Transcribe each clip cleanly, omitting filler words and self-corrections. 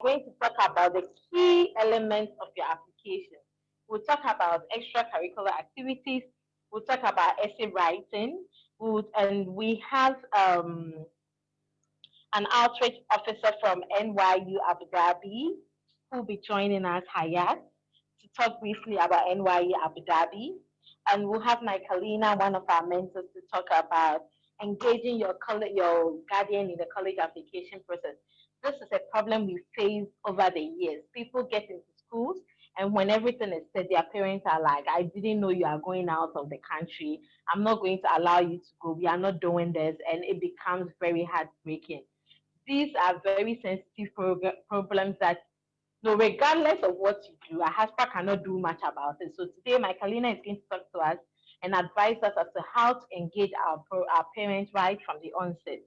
going to talk about the key elements of your application. We'll talk about extracurricular activities. We'll talk about essay writing. And we have an outreach officer from NYU Abu Dhabi who will be joining us, Hayat, to talk briefly about NYU Abu Dhabi. And we'll have Michaelina, one of our mentors, to talk about engaging your guardian in the college application process. This is a problem we face over the years. People get into schools, and when everything is said, their parents are like, I didn't know you are going out of the country. I'm not going to allow you to go. We are not doing this. And it becomes very heartbreaking. These are very sensitive problems that, no, regardless of what you do, Ahaspora cannot do much about it. So today, Michaelina is going to talk to us and advise us as to how to engage our parents right from the onset.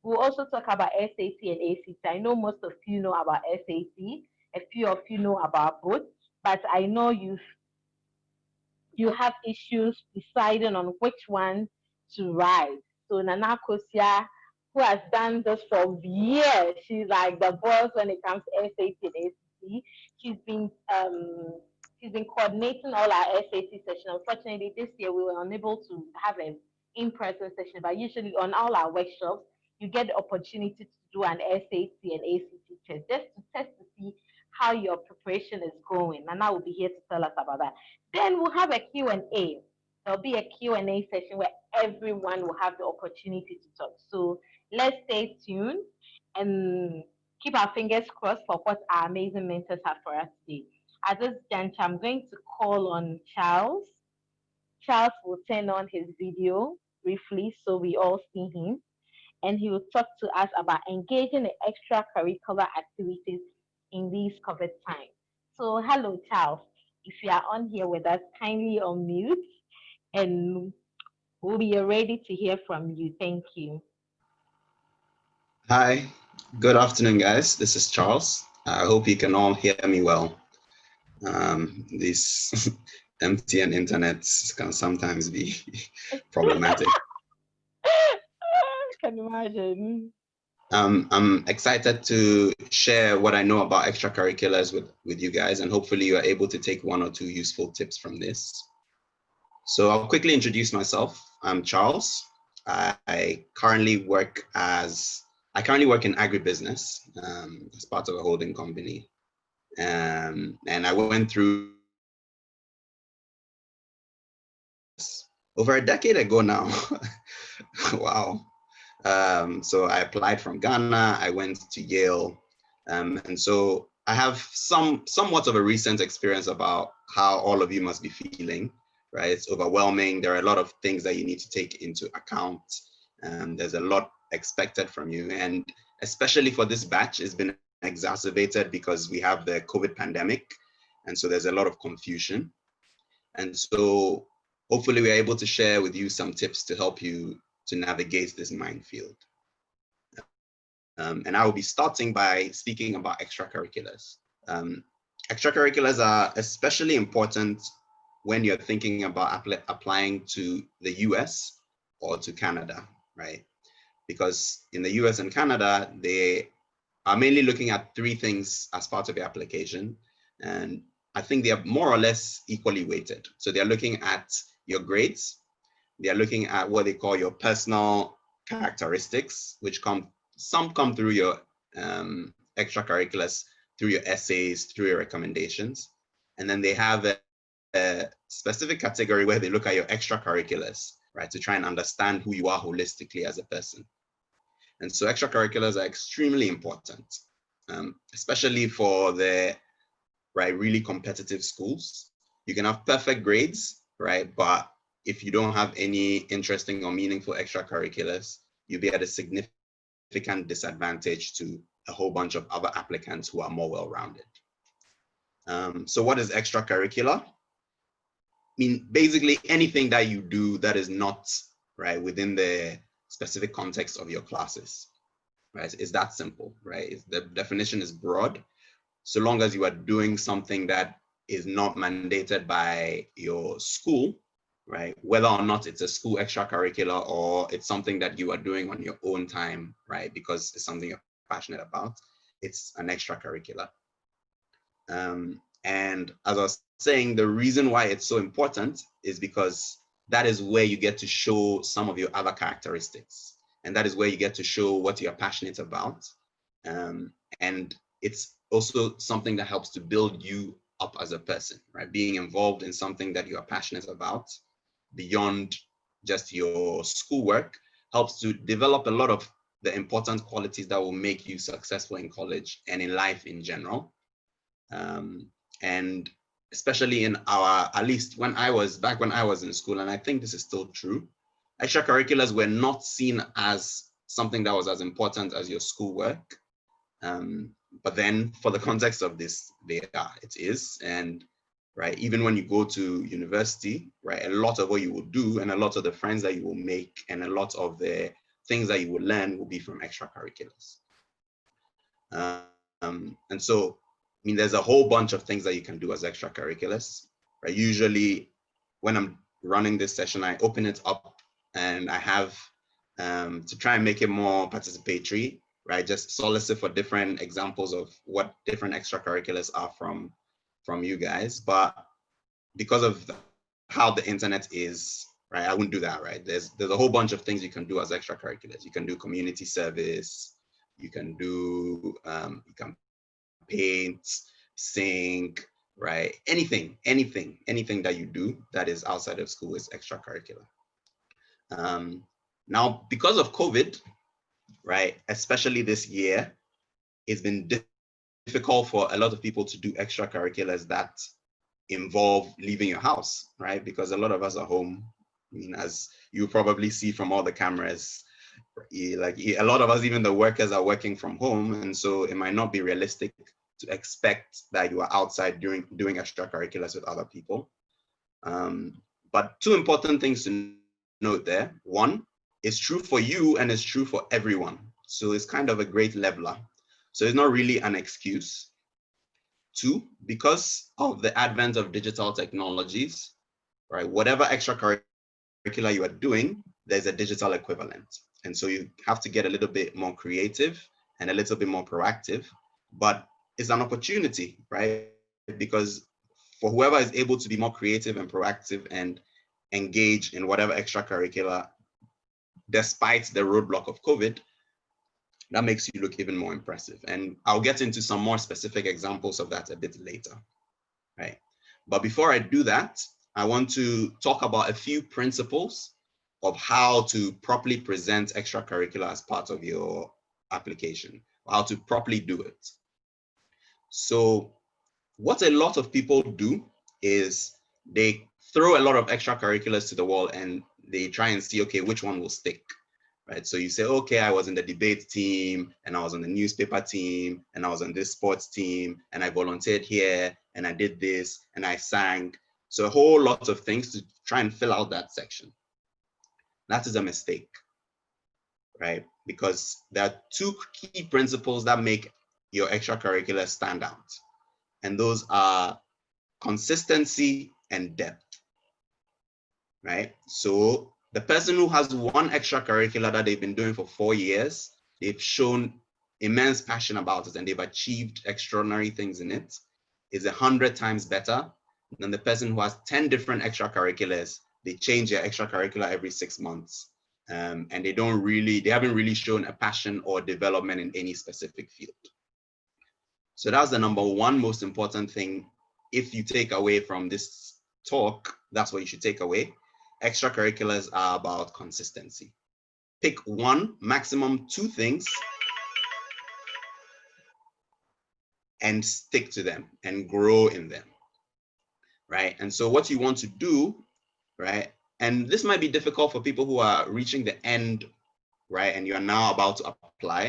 We'll also talk about SAT and ACT. I know most of you know about SAT. A few of you know about both, but I know you have issues deciding on which one to write. So Nana Kosia, who has done this for years, she's like the boss when it comes to SAT and ACT. She's been coordinating all our SAT sessions. Unfortunately, this year we were unable to have an in-person session, but usually on all our workshops, you get the opportunity to do an SAT and ACT test just to test to see how your preparation is going. Nana will be here to tell us about that. Then we'll have a Q&A. There'll be a Q&A session where everyone will have the opportunity to talk. So let's stay tuned and keep our fingers crossed for what our amazing mentors have for us today. At this juncture, I'm going to call on Charles. Charles will turn on his video briefly so we all see him, and he will talk to us about engaging in extracurricular activities in these COVID times. So, hello, Charles. If you are on here with us, kindly unmute and we'll be ready to hear from you. Thank you. Hi, good afternoon, guys. This is Charles. I hope you can all hear me well. This MTN internet can sometimes be problematic. I can imagine. I'm excited to share what I know about extracurriculars with you guys, and hopefully you are able to take one or two useful tips from this. So I'll quickly introduce myself. I'm Charles. I currently work in agribusiness as part of a holding company. And I went through over a decade ago now. Wow. So I applied from Ghana, I went to Yale. And so I have somewhat of a recent experience about how all of you must be feeling, right? It's overwhelming. There are a lot of things that you need to take into account. There's a lot expected from you. And especially for this batch, it's been exacerbated because we have the COVID pandemic. And so there's a lot of confusion. And so hopefully we're able to share with you some tips to help you to navigate this minefield. And I will be starting by speaking about extracurriculars. Extracurriculars are especially important when you're thinking about applying to the US or to Canada, right? Because in the US and Canada, they are mainly looking at three things as part of the application. And I think they are more or less equally weighted. So they're looking at your grades. They're looking at what they call your personal characteristics, which some come through your extracurriculars, through your essays, through your recommendations. And then they have a specific category where they look at your extracurriculars, right, to try and understand who you are holistically as a person. And so extracurriculars are extremely important, especially for the really competitive schools. You can have perfect grades, right? But if you don't have any interesting or meaningful extracurriculars, you'll be at a significant disadvantage to a whole bunch of other applicants who are more well-rounded. So what is extracurricular? I mean, basically anything that you do that is not within the specific context of your classes, right? It's that simple, right? The definition is broad. So long as you are doing something that is not mandated by your school, right? Whether or not it's a school extracurricular or it's something that you are doing on your own time, right? Because it's something you're passionate about, it's an extracurricular. And as I was saying, the reason why it's so important is because that is where you get to show some of your other characteristics. And that is where you get to show what you're passionate about. And it's also something that helps to build you up as a person, right? Being involved in something that you are passionate about beyond just your schoolwork helps to develop a lot of the important qualities that will make you successful in college and in life in general. And especially in our, at least when I was in school, and I think this is still true, extracurriculars were not seen as something that was as important as your schoolwork. But then for the context of this, it is. And right, even when you go to university, right, a lot of what you will do and a lot of the friends that you will make and a lot of the things that you will learn will be from extracurriculars. And so, I mean, there's a whole bunch of things that you can do as extracurriculars, right? Usually when I'm running this session, I open it up and I have to try and make it more participatory, right? Just solicit for different examples of what different extracurriculars are from you guys. But because of how the internet is, right, I wouldn't do that, right? There's a whole bunch of things you can do as extracurriculars. You can do community service, you can do, you can paint, sing, right? Anything that you do that is outside of school is extracurricular. Now, because of COVID, right, especially this year, it's been difficult for a lot of people to do extracurriculars that involve leaving your house, right? Because a lot of us are home. I mean, as you probably see from all the cameras, like a lot of us, even the workers, are working from home, and so it might not be realistic to expect that you are outside doing extracurriculars with other people. But two important things to note there. One, it's true for you and it's true for everyone. So it's kind of a great leveler. So it's not really an excuse. Two, because of the advent of digital technologies, right, whatever extracurricular you are doing, there's a digital equivalent. And so you have to get a little bit more creative and a little bit more proactive, but it's an opportunity, right? Because for whoever is able to be more creative and proactive and engage in whatever extracurricular, despite the roadblock of COVID, that makes you look even more impressive. And I'll get into some more specific examples of that a bit later, right? But before I do that, I want to talk about a few principles of how to properly present extracurricular as part of your application, how to properly do it. So what a lot of people do is they throw a lot of extracurriculars to the wall and they try and see, okay, which one will stick, right? So you say, okay, I was in the debate team and I was on the newspaper team and I was on this sports team and I volunteered here and I did this and I sang. So a whole lot of things to try and fill out that section. That is a mistake, right? Because there are two key principles that make your extracurricular stand out. And those are consistency and depth, right? So the person who has one extracurricular that they've been doing for 4 years, they've shown immense passion about it and they've achieved extraordinary things in it, is 100 times better than the person who has 10 different extracurriculars. They change their extracurricular every 6 months. And they haven't really shown a passion or development in any specific field. So that's the number one most important thing. If you take away from this talk, that's what you should take away. Extracurriculars are about consistency. Pick one, maximum 2 things, and stick to them and grow in them, right? And so what you want to do, right? And this might be difficult for people who are reaching the end, right? And you're now about to apply.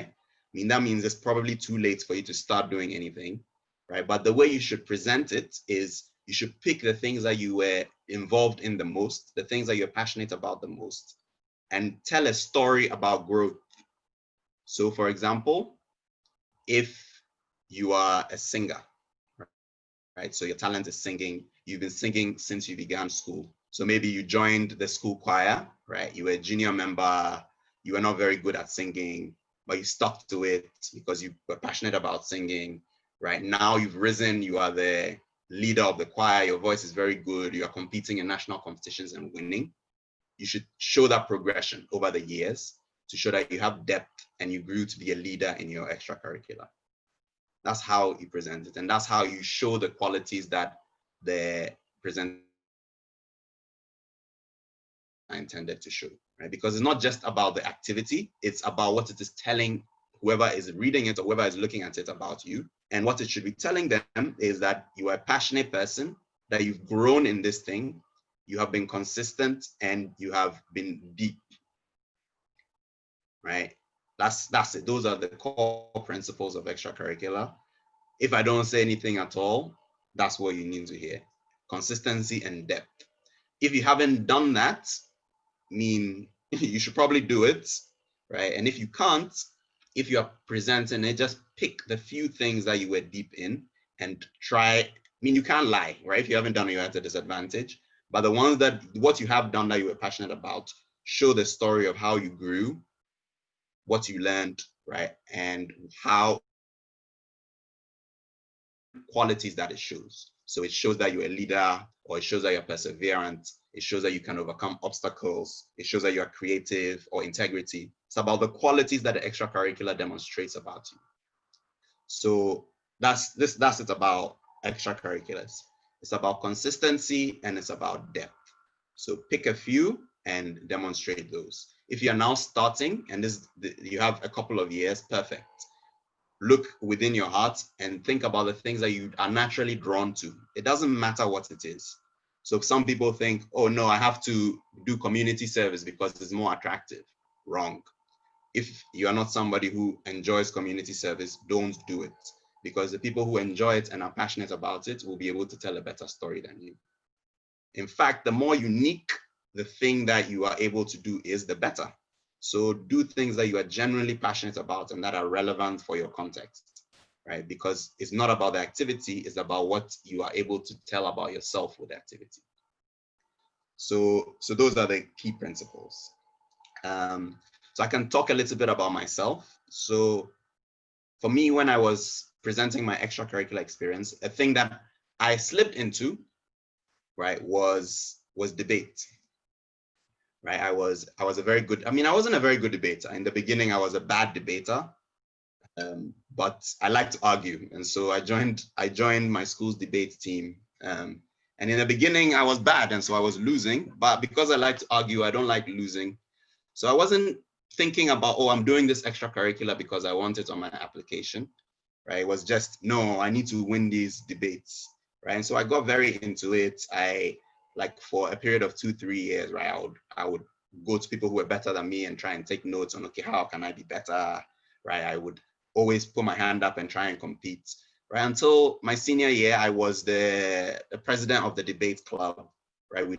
I mean, that means it's probably too late for you to start doing anything, right? But the way you should present it is you should pick the things that you were involved in the most, the things that you're passionate about the most, and tell a story about growth. So for example, if you are a singer, right? So your talent is singing, you've been singing since you began school. So maybe you joined the school choir, right? You were a junior member, you were not very good at singing, but you stuck to it because you were passionate about singing. Right now, you've risen, you are the leader of the choir, your voice is very good, you are competing in national competitions and winning. You should show that progression over the years to show that you have depth and you grew to be a leader in your extracurricular. That's how you present it. And that's how you show the qualities that the presenter intended to show, right? Because it's not just about the activity, it's about what it is telling whoever is reading it or whoever is looking at it about you. And what it should be telling them is that you are a passionate person, that you've grown in this thing, you have been consistent, and you have been deep, right? That's it. Those are the core principles of extracurricular. If I don't say anything at all, that's what you need to hear. Consistency and depth. If you haven't done that, mean you should probably do it, right? And if you can't, if you are presenting it, just pick the few things that you were deep in and try. I mean, you can't lie, right? If you haven't done it, you're at a disadvantage. But the ones that, what you have done that you were passionate about, show the story of how you grew, what you learned, right? And how qualities that it shows. So it shows that you're a leader, or it shows that you're perseverant. It shows that you can overcome obstacles. It shows that you are creative, or integrity. It's about the qualities that the extracurricular demonstrates about you. So that's it about extracurriculars. It's about consistency and it's about depth. So pick a few and demonstrate those. If you're now starting and you have a couple of years, perfect. Look within your heart and think about the things that you are naturally drawn to. It doesn't matter what it is. So some people think, oh no, I have to do community service because it's more attractive. Wrong. If you are not somebody who enjoys community service, don't do it, because the people who enjoy it and are passionate about it will be able to tell a better story than you. In fact, the more unique the thing that you are able to do is, the better. So do things that you are genuinely passionate about and that are relevant for your context, right? Because it's not about the activity, it's about what you are able to tell about yourself with the activity. So those are the key principles. So I can talk a little bit about myself. So for me, when I was presenting my extracurricular experience, a thing that I slipped into, right, was debate. Right, I was a very good, I mean, I wasn't a very good debater. In the beginning, I was a bad debater, but I like to argue. And so I joined my school's debate team. And in the beginning, I was bad, and so I was losing. But because I like to argue, I don't like losing. So I wasn't thinking about, oh, I'm doing this extracurricular because I want it on my application, right? It was just, no, I need to win these debates, right? And so I got very into it. Like for a period of 2-3 years, right? I would go to people who were better than me and try and take notes on, okay, how can I be better, right? I would always put my hand up and try and compete, right? Until my senior year, I was the president of the debate club, right? We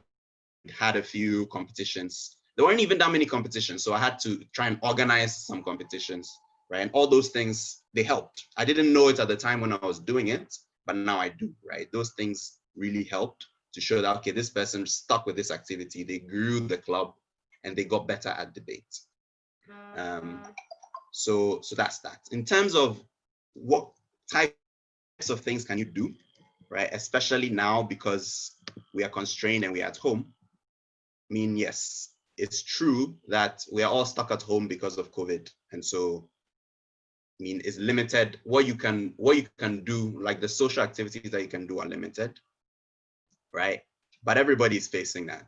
had a few competitions. There weren't even that many competitions, so I had to try and organize some competitions, right? And all those things, they helped. I didn't know it at the time when I was doing it, but now I do, right? Those things really helped to show that, okay, this person stuck with this activity, they grew the club, and they got better at debate. So that's that. In terms of what types of things can you do, right? Especially now because we are constrained and we are at home. I mean, yes, it's true that we are all stuck at home because of COVID. And so, I mean, it's limited. What you can do, like the social activities that you can do are limited, right? But everybody is facing that,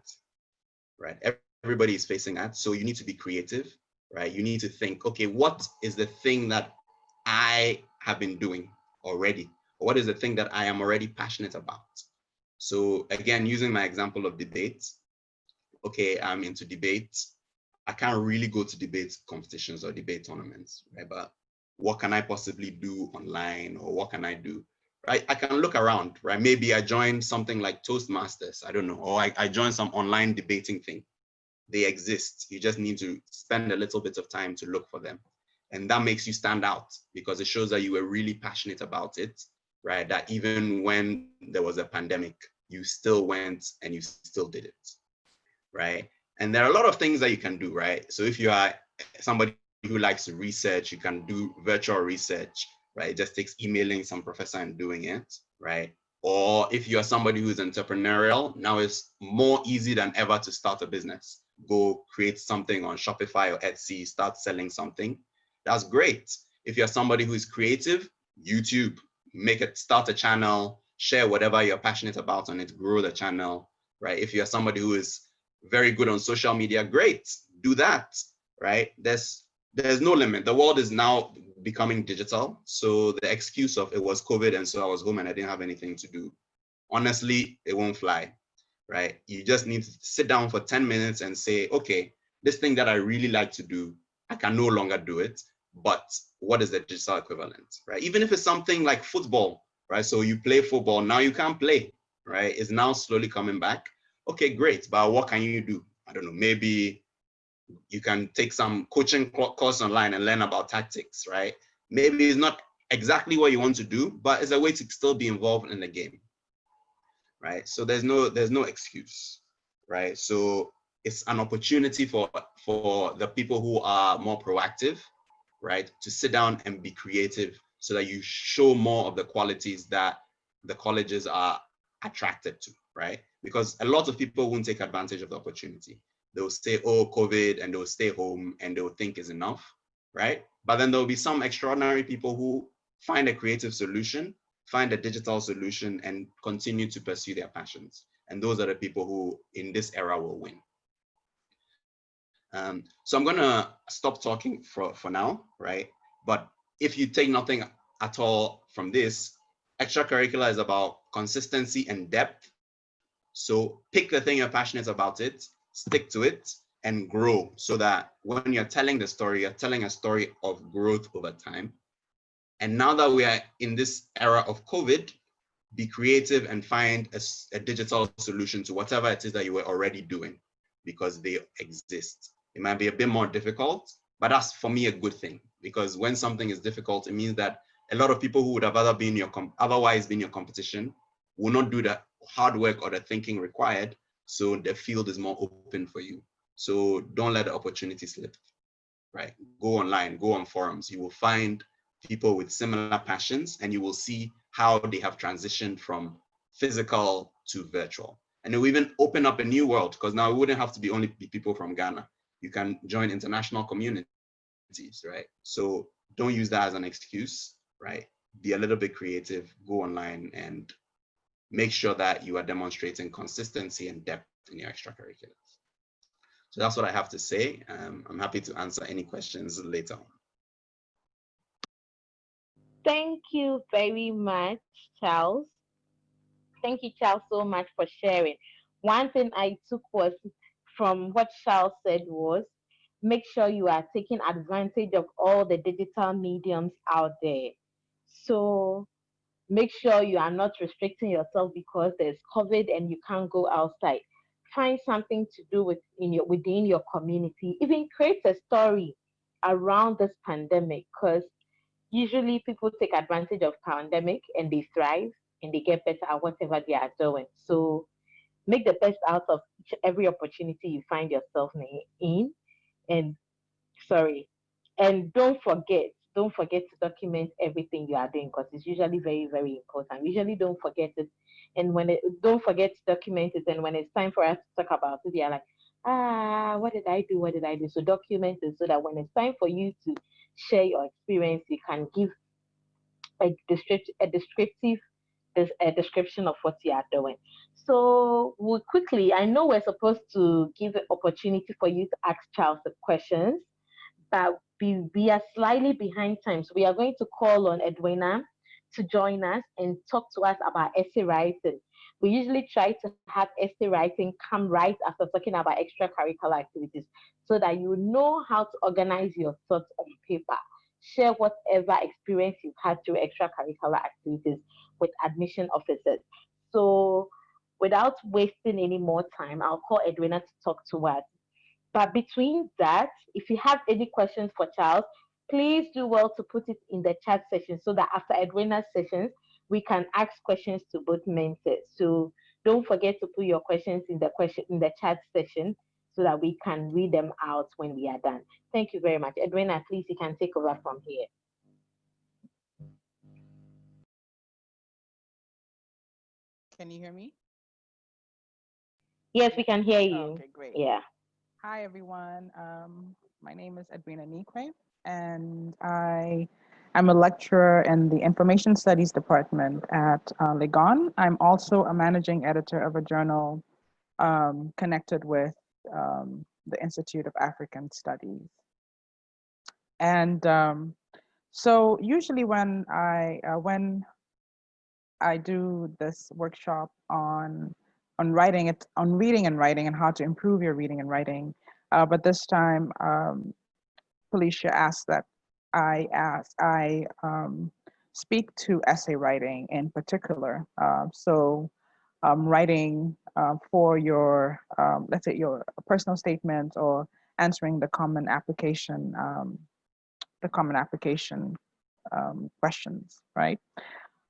right? Everybody is facing that. So you need to be creative, right? You need to think, okay, what is the thing that I have been doing already? Or what is the thing that I am already passionate about? So again, using my example of debate, okay, I'm into debate. I can't really go to debate competitions or debate tournaments, right? But what can I possibly do online, or what can I do? Right? I can look around, right? Maybe I join something like Toastmasters, I don't know, or I join some online debating thing. They exist. You just need to spend a little bit of time to look for them. And that makes you stand out because it shows that you were really passionate about it, right? That even when there was a pandemic, you still went and you still did it, right? And there are a lot of things that you can do, right? So if you are somebody who likes to research, you can do virtual research, right? It just takes emailing some professor and doing it, right? Or if you're somebody who's entrepreneurial, now it's more easy than ever to start a business. Go create something on Shopify or Etsy, start selling something. That's great. If you're somebody who is creative, YouTube, start a channel, share whatever you're passionate about on it, grow the channel, right? If you're somebody who is very good on social media, great, do that, right? There's no limit. The world is now becoming digital. So the excuse of it was COVID and so I was home and I didn't have anything to do, honestly, it won't fly, right? You just need to sit down for 10 minutes and say, okay, this thing that I really like to do, I can no longer do it, but what is the digital equivalent, right? Even if it's something like football, right? So you play football, now you can't play, right? It's now slowly coming back. Okay, great, but what can you do? I don't know, maybe you can take some coaching course online and learn about tactics, right? Maybe it's not exactly what you want to do, but it's a way to still be involved in the game, right? So there's no excuse, right? So it's an opportunity for the people who are more proactive, right, to sit down and be creative so that you show more of the qualities that the colleges are attracted to, right? Because a lot of people won't take advantage of the opportunity. They'll say, oh, COVID, and they'll stay home and they'll think is enough, right? But then there'll be some extraordinary people who find a creative solution, find a digital solution, and continue to pursue their passions. And those are the people who in this era will win. So I'm gonna stop talking for now, right? But if you take nothing at all from this, extracurricular is about consistency and depth. So pick the thing you're passionate about it, stick to it, and grow so that when you're telling the story, you're telling a story of growth over time. And now that we are in this era of COVID, be creative and find a digital solution to whatever it is that you were already doing, because they exist. It might be a bit more difficult, but that's for me a good thing, because when something is difficult, it means that a lot of people who would have otherwise been your competition will not do the hard work or the thinking required. So the field is more open for you. So don't let the opportunity slip, right? Go online, go on forums. You will find people with similar passions and you will see how they have transitioned from physical to virtual. And it will even open up a new world, because now it wouldn't have to be only people from Ghana. You can join international communities, right? So don't use that as an excuse, right? Be a little bit creative, go online and make sure that you are demonstrating consistency and depth in your extracurriculars. So that's what I have to say. I'm happy to answer any questions later on. Thank you very much, Charles. Thank you, Charles, so much for sharing. One thing I took was from what Charles said was make sure you are taking advantage of all the digital mediums out there. So make sure you are not restricting yourself because there's COVID and you can't go outside. Find something to do within your community. Even create a story around this pandemic, because usually people take advantage of pandemic and they thrive and they get better at whatever they are doing. So make the best out of every opportunity you find yourself in. And sorry, and don't forget to document everything you are doing, because it's usually very, very important. Usually don't forget it. And don't forget to document it, and when it's time for us to talk about it, you're like, what did I do, so document it so that when it's time for you to share your experience, you can give a description of what you are doing. So we quickly, I know we're supposed to give an opportunity for you to ask Charles the questions, but we are slightly behind time. So we are going to call on Edwina to join us and talk to us about essay writing. We usually try to have essay writing come right after talking about extracurricular activities so that you know how to organize your thoughts on paper. Share whatever experience you've had through extracurricular activities with admission officers. So without wasting any more time, I'll call Edwina to talk to us. But between that, if you have any questions for Charles, please do well to put it in the chat session so that after Edwina's sessions, we can ask questions to both mentors. So don't forget to put your questions in the chat session so that we can read them out when we are done. Thank you very much. Edwina, please, you can take over from here. Can you hear me? Yes, we can hear you. Okay, great. Yeah. Hi, everyone. My name is Edwina Nikwe, and I am a lecturer in the Information Studies Department at Legon. I'm also a managing editor of a journal connected with the Institute of African Studies. And so usually when I do this workshop on writing it, on reading and writing, and how to improve your reading and writing. But this time, Felicia asked that I speak to essay writing in particular. So writing for your, let's say, your personal statement, or answering the common application questions, right?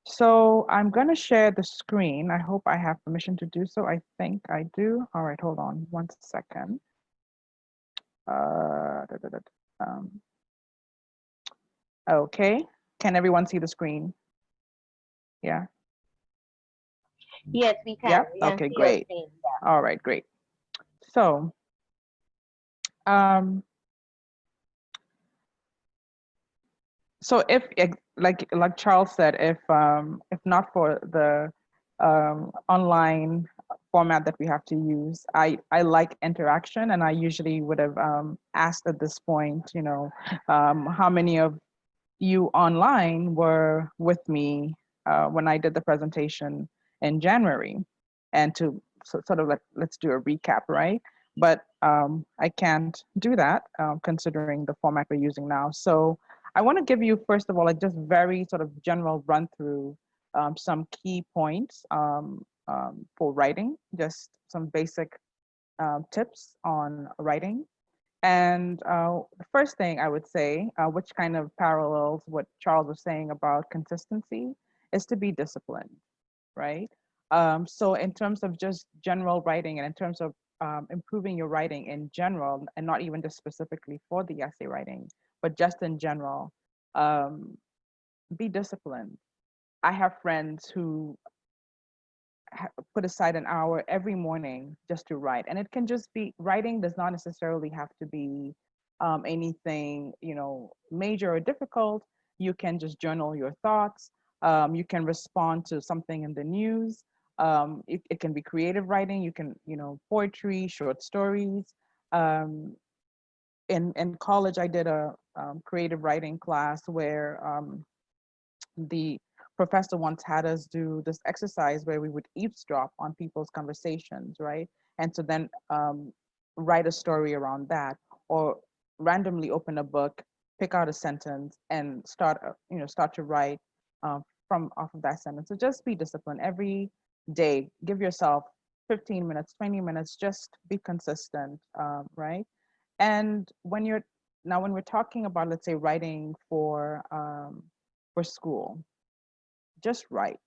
So I'm going to share the screen. I hope I have permission to do so. I think I do. All right, hold on one second. Da, da, da, um, okay, can everyone see the screen? Yeah. Yes, we can. Yep. We can Okay, see your great. screen. Yeah. All right, great. So, um, so if like Charles said, if not for the online format that we have to use, I like interaction, and I usually would have asked at this point, you know, how many of you online were with me when I did the presentation in January, and to sort of let's do a recap, right? But I can't do that considering the format we're using now. So I want to give you, first of all, like just very sort of general run through some key points for writing, just some basic tips on writing. And the first thing I would say, which kind of parallels what Charles was saying about consistency, is to be disciplined, right? So in terms of just general writing, and in terms of improving your writing in general, and not even just specifically for the essay writing, but just in general, um, be disciplined. I have friends who put aside an hour every morning just to write, and it can just be, writing does not necessarily have to be anything, you know, major or difficult. You can just journal your thoughts. You can respond to something in the news. It can be creative writing. You can, you know, poetry, short stories. um, in college I did a creative writing class where the professor once had us do this exercise where we would eavesdrop on people's conversations, right? And so then write a story around that, or randomly open a book, pick out a sentence, and start, start to write from off of that sentence. So just be disciplined every day. Give yourself 15 minutes, 20 minutes. Just be consistent, right? And when we're talking about, let's say, writing for school, just write.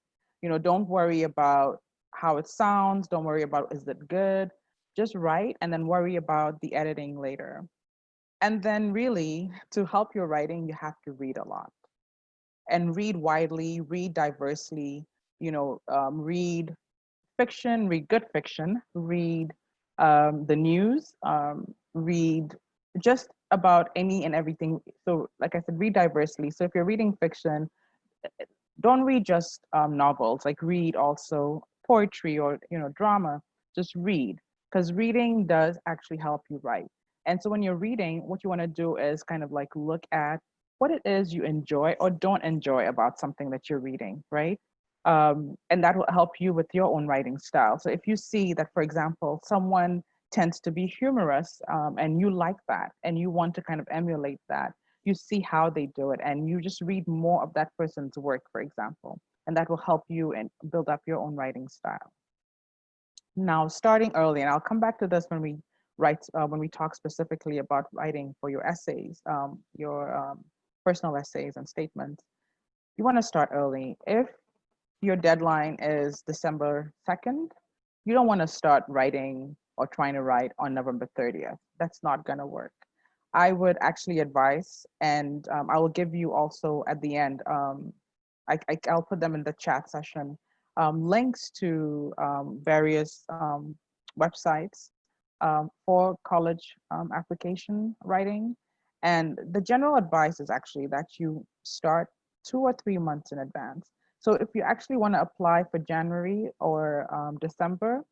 You know, don't worry about how it sounds. Don't worry about is it good. Just write, and then worry about the editing later. And then really, to help your writing, you have to read a lot, and read widely, read diversely. Read fiction, read good fiction, read the news, read just about any and everything. So, like I said, read diversely. So if you're reading fiction, don't read just novels. Like, read also poetry, or drama. Just read, because reading does actually help you write. And so when you're reading, what you want to do is kind of like look at what it is you enjoy or don't enjoy about something that you're reading, right? And that will help you with your own writing style. So if you see that, for example, someone tends to be humorous, and you like that, and you want to kind of emulate that, you see how they do it, and you just read more of that person's work, for example, and that will help you and build up your own writing style. Now, starting early, and I'll come back to this when we talk specifically about writing for your essays, your personal essays and statements. You want to start early. If your deadline is December 2nd, you don't want to start writing or trying to write on November 30th. That's not going to work. I would actually advise, and I will give you also at the end, I'll put them in the chat session, links to various websites for college application writing. And the general advice is actually that you start 2 or 3 months in advance. So if you actually want to apply for January or December,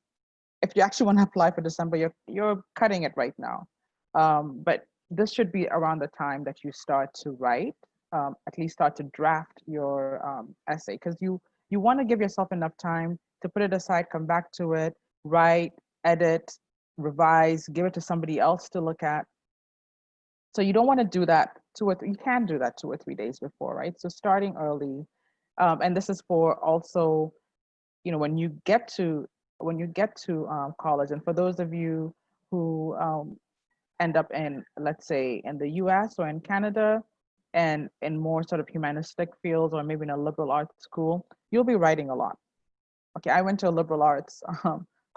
if you actually want to apply for December, you're cutting it right now. But this should be around the time that you start to write, at least start to draft your essay, because you want to give yourself enough time to put it aside, come back to it, write, edit, revise, give it to somebody else to look at. So you don't want to do that you can do that 2 or 3 days before, right? So starting early, and this is for also, when you get to college, and for those of you who end up in, let's say, in the US or in Canada, and in more sort of humanistic fields, or maybe in a liberal arts school, you'll be writing a lot. Okay, I went to a liberal arts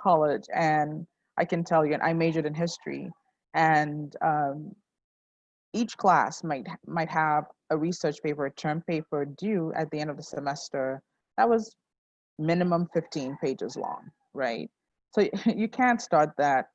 college, and I can tell you, and I majored in history, and each class might have a research paper, a term paper due at the end of the semester. That was minimum 15 pages long, right? So you can't start that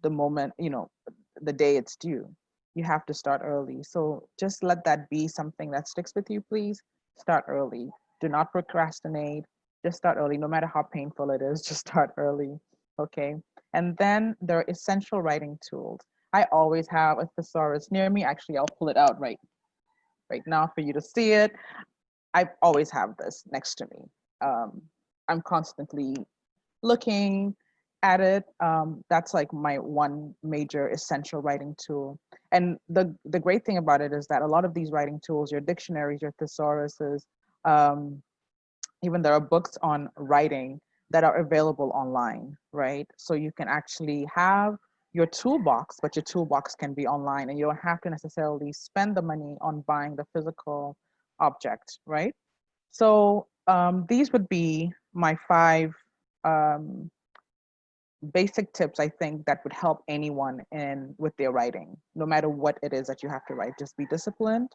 the moment, the day it's due. You have to start early. So just let that be something that sticks with you, please. Start early. Do not procrastinate. Just start early, no matter how painful it is, just start early, okay? And then there are essential writing tools. I always have a thesaurus near me. Actually, I'll pull it out right now for you to see it. I always have this next to me. I'm constantly looking at it. That's like my one major essential writing tool. And the great thing about it is that a lot of these writing tools, your dictionaries, your thesauruses, even there are books on writing that are available online, right? So you can actually have your toolbox, but your toolbox can be online, and you don't have to necessarily spend the money on buying the physical object, right? So these would be my 5 basic tips, I think, that would help anyone with their writing, no matter what it is that you have to write. Just be disciplined,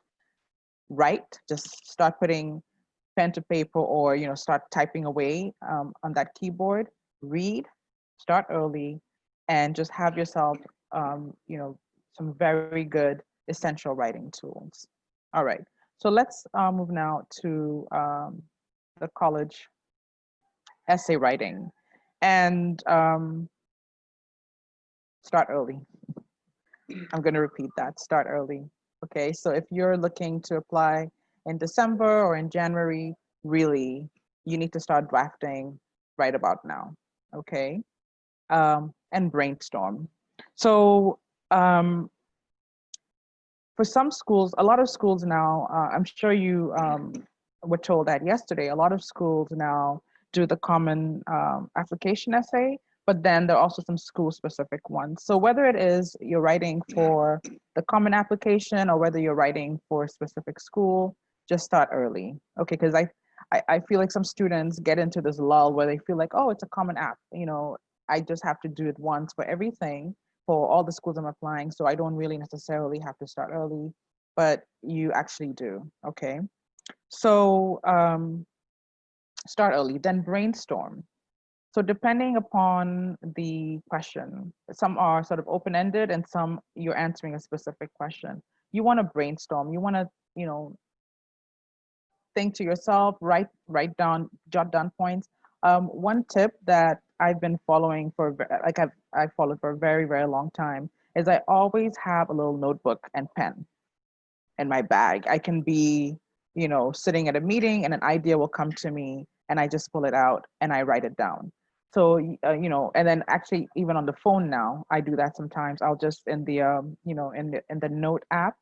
write, just start putting pen to paper, or start typing away on that keyboard, read, start early, and just have yourself some very good essential writing tools. All right, so let's move now to the college essay writing, and start early. I'm going to repeat that, start early. Okay, so if you're looking to apply in December or in January, really, you need to start drafting right about now, okay? And brainstorm. So for some schools, a lot of schools now, I'm sure you were told that yesterday, a lot of schools now do the common application essay, but then there are also some school specific ones. So whether it is you're writing for the common application or whether you're writing for a specific school, just start early, okay? Because I feel like some students get into this lull where they feel like, oh, it's a common app, I just have to do it once for everything, for all the schools I'm applying, so I don't really necessarily have to start early, but you actually do, okay? So start early, then brainstorm. So depending upon the question, some are sort of open-ended and some you're answering a specific question. You want to brainstorm, you want to, think to yourself, write down, jot down points. One tip that I've been following I've followed for a very, very long time is I always have a little notebook and pen in my bag. I can be, sitting at a meeting and an idea will come to me and I just pull it out and I write it down. So, and then actually even on the phone now, I do that sometimes. I'll just in the, in the note app,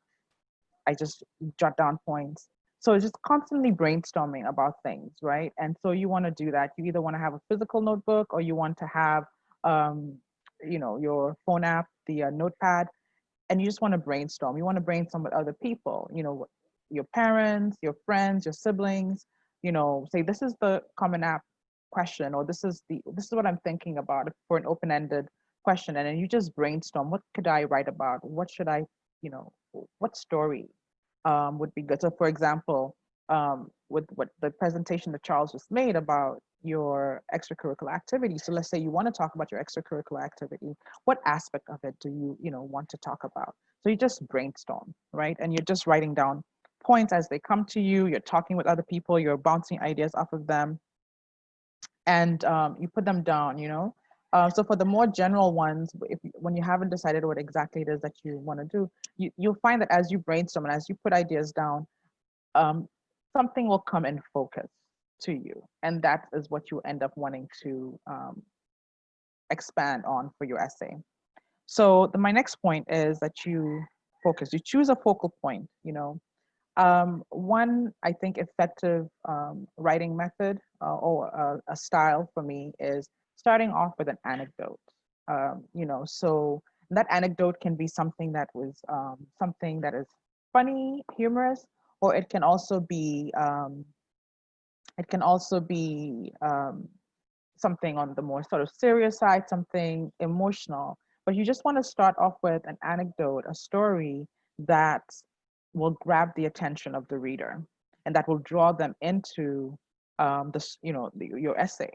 I just jot down points. So it's just constantly brainstorming about things, right? And so you want to do that. You either want to have a physical notebook or you want to have, your phone app, the notepad, and you just want to brainstorm. You want to brainstorm with other people, your parents, your friends, your siblings, say this is the common app question, or this is what I'm thinking about for an open-ended question, and then you just brainstorm, what could I write about? What should I, what story would be good? So for example, with what the presentation that Charles just made about your extracurricular activity. So let's say you want to talk about your extracurricular activity. What aspect of it do you want to talk about? So you just brainstorm, right? And you're just writing down points as they come to you. You're talking with other people. You're bouncing ideas off of them, and you put them down. So for the more general ones, when you haven't decided what exactly it is that you want to do, you'll find that as you brainstorm and as you put ideas down, something will come in focus to you, and that is what you end up wanting to expand on for your essay. So my next point is that you focus. You choose a focal point. One, I think, effective writing method or a style for me is starting off with an anecdote. So that anecdote can be something that was something that is funny, humorous, or it can also be something on the more sort of serious side, something emotional. But you just want to start off with an anecdote, a story that will grab the attention of the reader and that will draw them into your essay.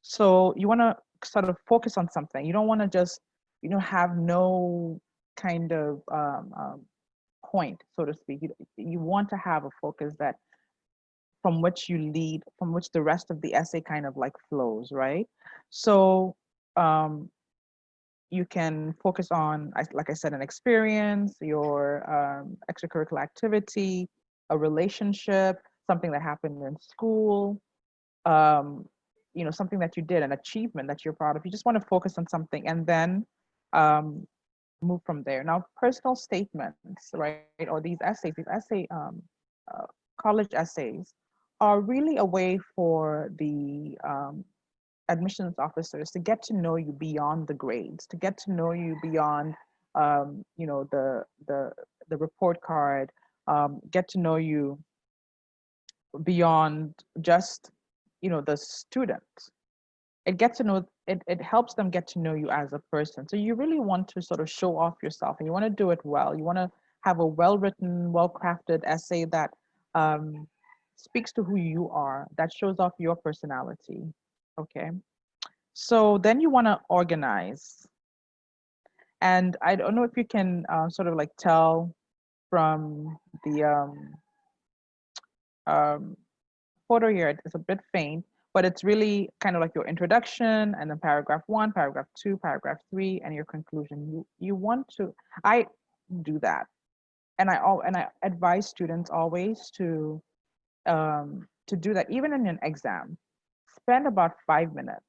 So you want to sort of focus on something. You don't want to just have no kind of point, so to speak. You want to have a focus that from which you lead, from which the rest of the essay kind of like flows, right? So you can focus on, like I said, an experience, your extracurricular activity, a relationship, something that happened in school, something that you did, an achievement that you're proud of. You just want to focus on something and then move from there. Now, personal statements, right, or these college essays are really a way for the admissions officers to get to know you beyond the grades, to get to know you beyond, the report card, get to know you beyond just, the student. It helps them get to know you as a person. So you really want to sort of show off yourself, and you want to do it well. You want to have a well-written, well-crafted essay that speaks to who you are, that shows off your personality. Okay. So then you want to organize. And I don't know if you can sort of like tell from the photo here, it's a bit faint, but it's really kind of like your introduction, and then paragraph 1, paragraph 2, paragraph 3, and your conclusion. You want to, I do that. And I advise students always to do that, even in an exam. Spend about 5 minutes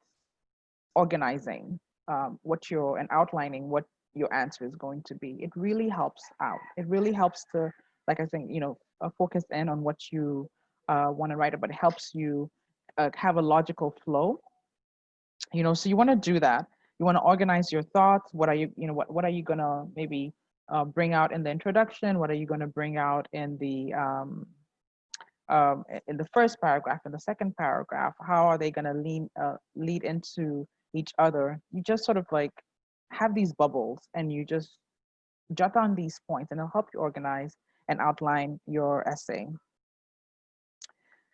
organizing and outlining what your answer is going to be. It really helps out. It really helps to, like I think, focus in on what you want to write about. It helps you have a logical flow. So you want to do that. You want to organize your thoughts. What are what are you gonna maybe bring out in the introduction? What are you gonna bring out in the first paragraph, in the second paragraph? How are they gonna lead into each other? You just sort of like have these bubbles, and you just jot down these points, and it'll help you organize and outline your essay.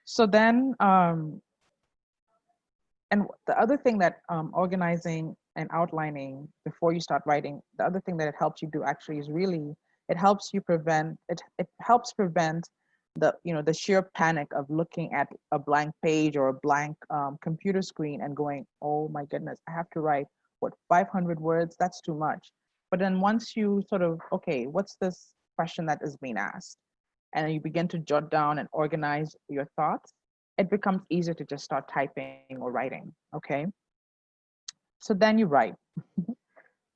So then, and the other thing that organizing and outlining before you start writing, the other thing that it helps you do actually is really, it helps prevent the sheer panic of looking at a blank page or a blank computer screen and going, oh my goodness, I have to write 500 words? That's too much. But then once you sort of, okay, what's this question that is being asked? And you begin to jot down and organize your thoughts, it becomes easier to just start typing or writing, okay? So then you write.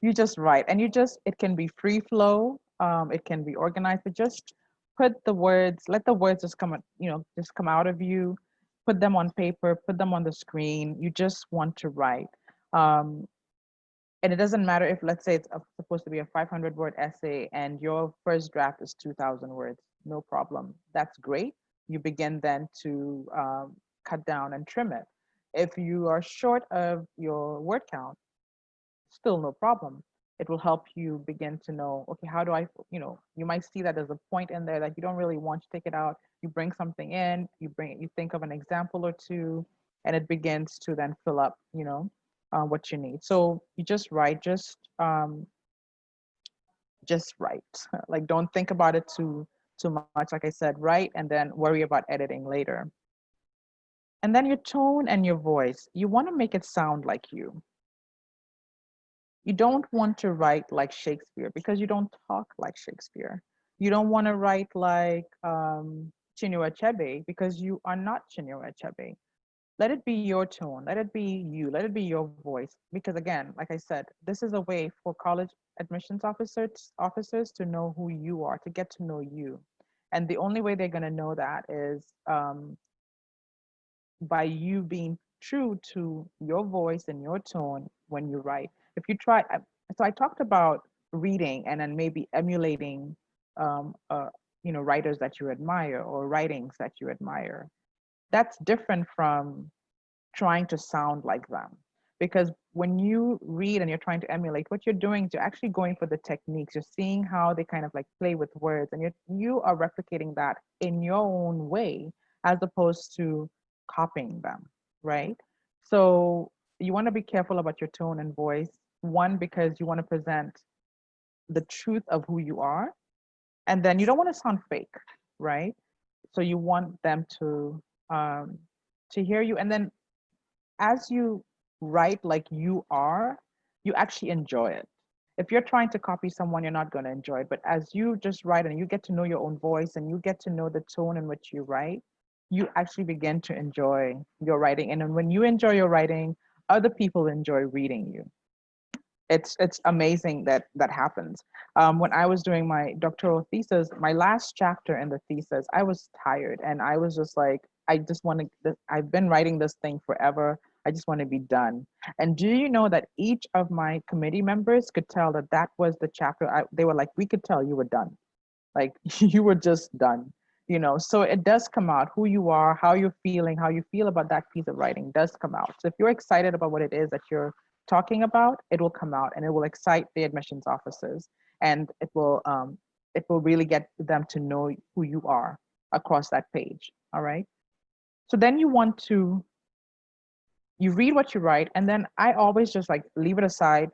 You just write, and it can be free flow, it can be organized, but just let the words just come out of you. Put them on paper, put them on the screen. You just want to write. And it doesn't matter if, let's say, it's supposed to be a 500-word essay and your first draft is 2,000 words. No problem. That's great. You begin then to cut down and trim it. If you are short of your word count, still no problem. It will help you begin to know, okay, how do I, you might see that there's a point in there that you don't really want to take it out. You bring something in, you think of an example or two, and it begins to then fill up, what you need. So you just write, just write. Like, don't think about it too much. Like I said, write and then worry about editing later. And then your tone and your voice, you want to make it sound like you. You don't want to write like Shakespeare because you don't talk like Shakespeare. You don't want to write like Chinua Achebe because you are not Chinua Achebe. Let it be your tone. Let it be you. Let it be your voice. Because again, like I said, this is a way for college admissions officers to know who you are, to get to know you. And the only way they're going to know that is by you being true to your voice and your tone when you write. If you try, so I talked about reading and then maybe emulating, um, uh, writers that you admire or writings that you admire. That's different from trying to sound like them. Because when you read and you're trying to emulate, what you're doing is you're actually going for the techniques. You're seeing how they kind of like play with words, and you are replicating that in your own way as opposed to copying them, right? So you want to be careful about your tone and voice. One, because you want to present the truth of who you are, and then you don't want to sound fake, right? So you want them to hear you, and then as you write like you are, you actually enjoy it. If you're trying to copy someone, you're not going to enjoy it. But as you just write and you get to know your own voice and you get to know the tone in which you write, you actually begin to enjoy your writing. And then when you enjoy your writing, other people enjoy reading you. It's amazing that that happens. When I was doing my doctoral thesis, my last chapter in the thesis, I was tired and I was just like, I just want to. I've been writing this thing forever. I just want to be done. And do you know that each of my committee members could tell that that was the chapter? They were like, we could tell you were done. Like you were just done. So it does come out who you are, how you're feeling, how you feel about that piece of writing does come out. So if you're excited about what it is that you're talking about, it will come out and it will excite the admissions officers, and it will really get them to know who you are across that page. All right. So then you read what you write, and then I always just like leave it aside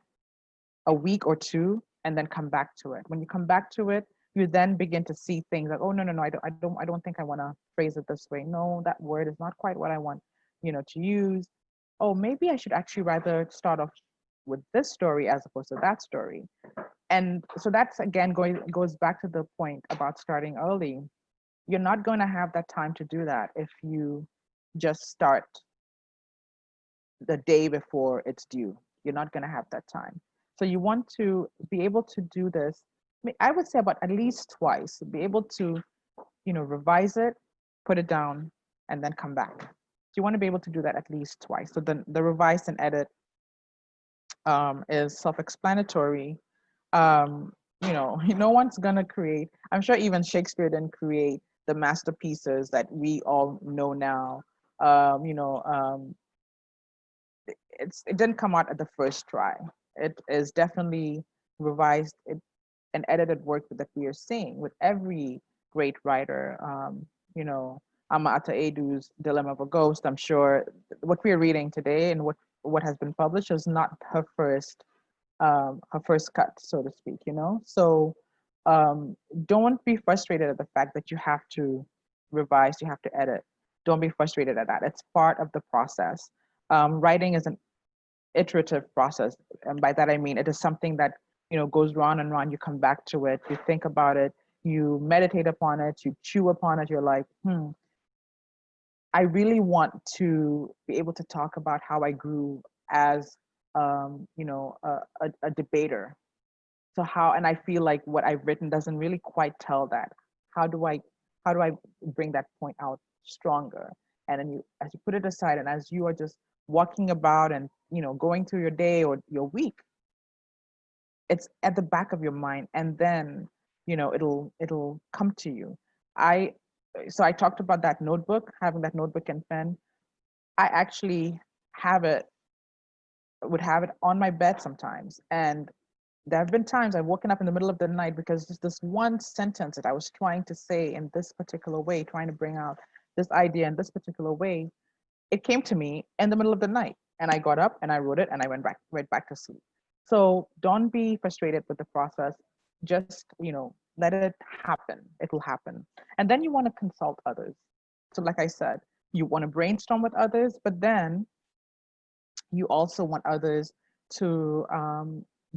a week or two and then come back to it. When you come back to it, you then begin to see things like, oh no, I don't think I want to phrase it this way. No, that word is not quite what I want, to use. Oh, maybe I should actually rather start off with this story as opposed to that story. And so that's again goes back to the point about starting early. You're not going to have that time to do that if you just start the day before it's due. You're not going to have that time. So you want to be able to do this. I would say about at least twice. Be able to, revise it, put it down, and then come back. You want to be able to do that at least twice. So the revise and edit is self-explanatory. No one's gonna create. I'm sure even Shakespeare didn't create the masterpieces that we all know now. It didn't come out at the first try. It is definitely revised and edited work that we are seeing with every great writer. Ama Ata Edu's Dilemma of a Ghost. I'm sure what we're reading today and what has been published is not her first cut, so to speak. So don't be frustrated at the fact that you have to revise, you have to edit. Don't be frustrated at that. It's part of the process. Writing is an iterative process, and by that I mean it is something that goes round and round. You come back to it, you think about it, you meditate upon it, you chew upon it. You're like, I really want to be able to talk about how I grew as a debater. So and I feel like what I've written doesn't really quite tell that. How do I bring that point out stronger? And then as you put it aside, and as you are just walking about and going through your day or your week, it's at the back of your mind, and then it'll come to you. So I talked about that notebook, having that notebook and pen. I actually have it would have it on my bed sometimes. And there have been times I've woken up in the middle of the night because just this one sentence that I was trying to say in this particular way, trying to bring out this idea in this particular way, it came to me in the middle of the night. And I got up and I wrote it and I went back to sleep. So don't be frustrated with the process. Just, let it happen. It will happen. And then you want to consult others. So like I said, you want to brainstorm with others, but then you also want others to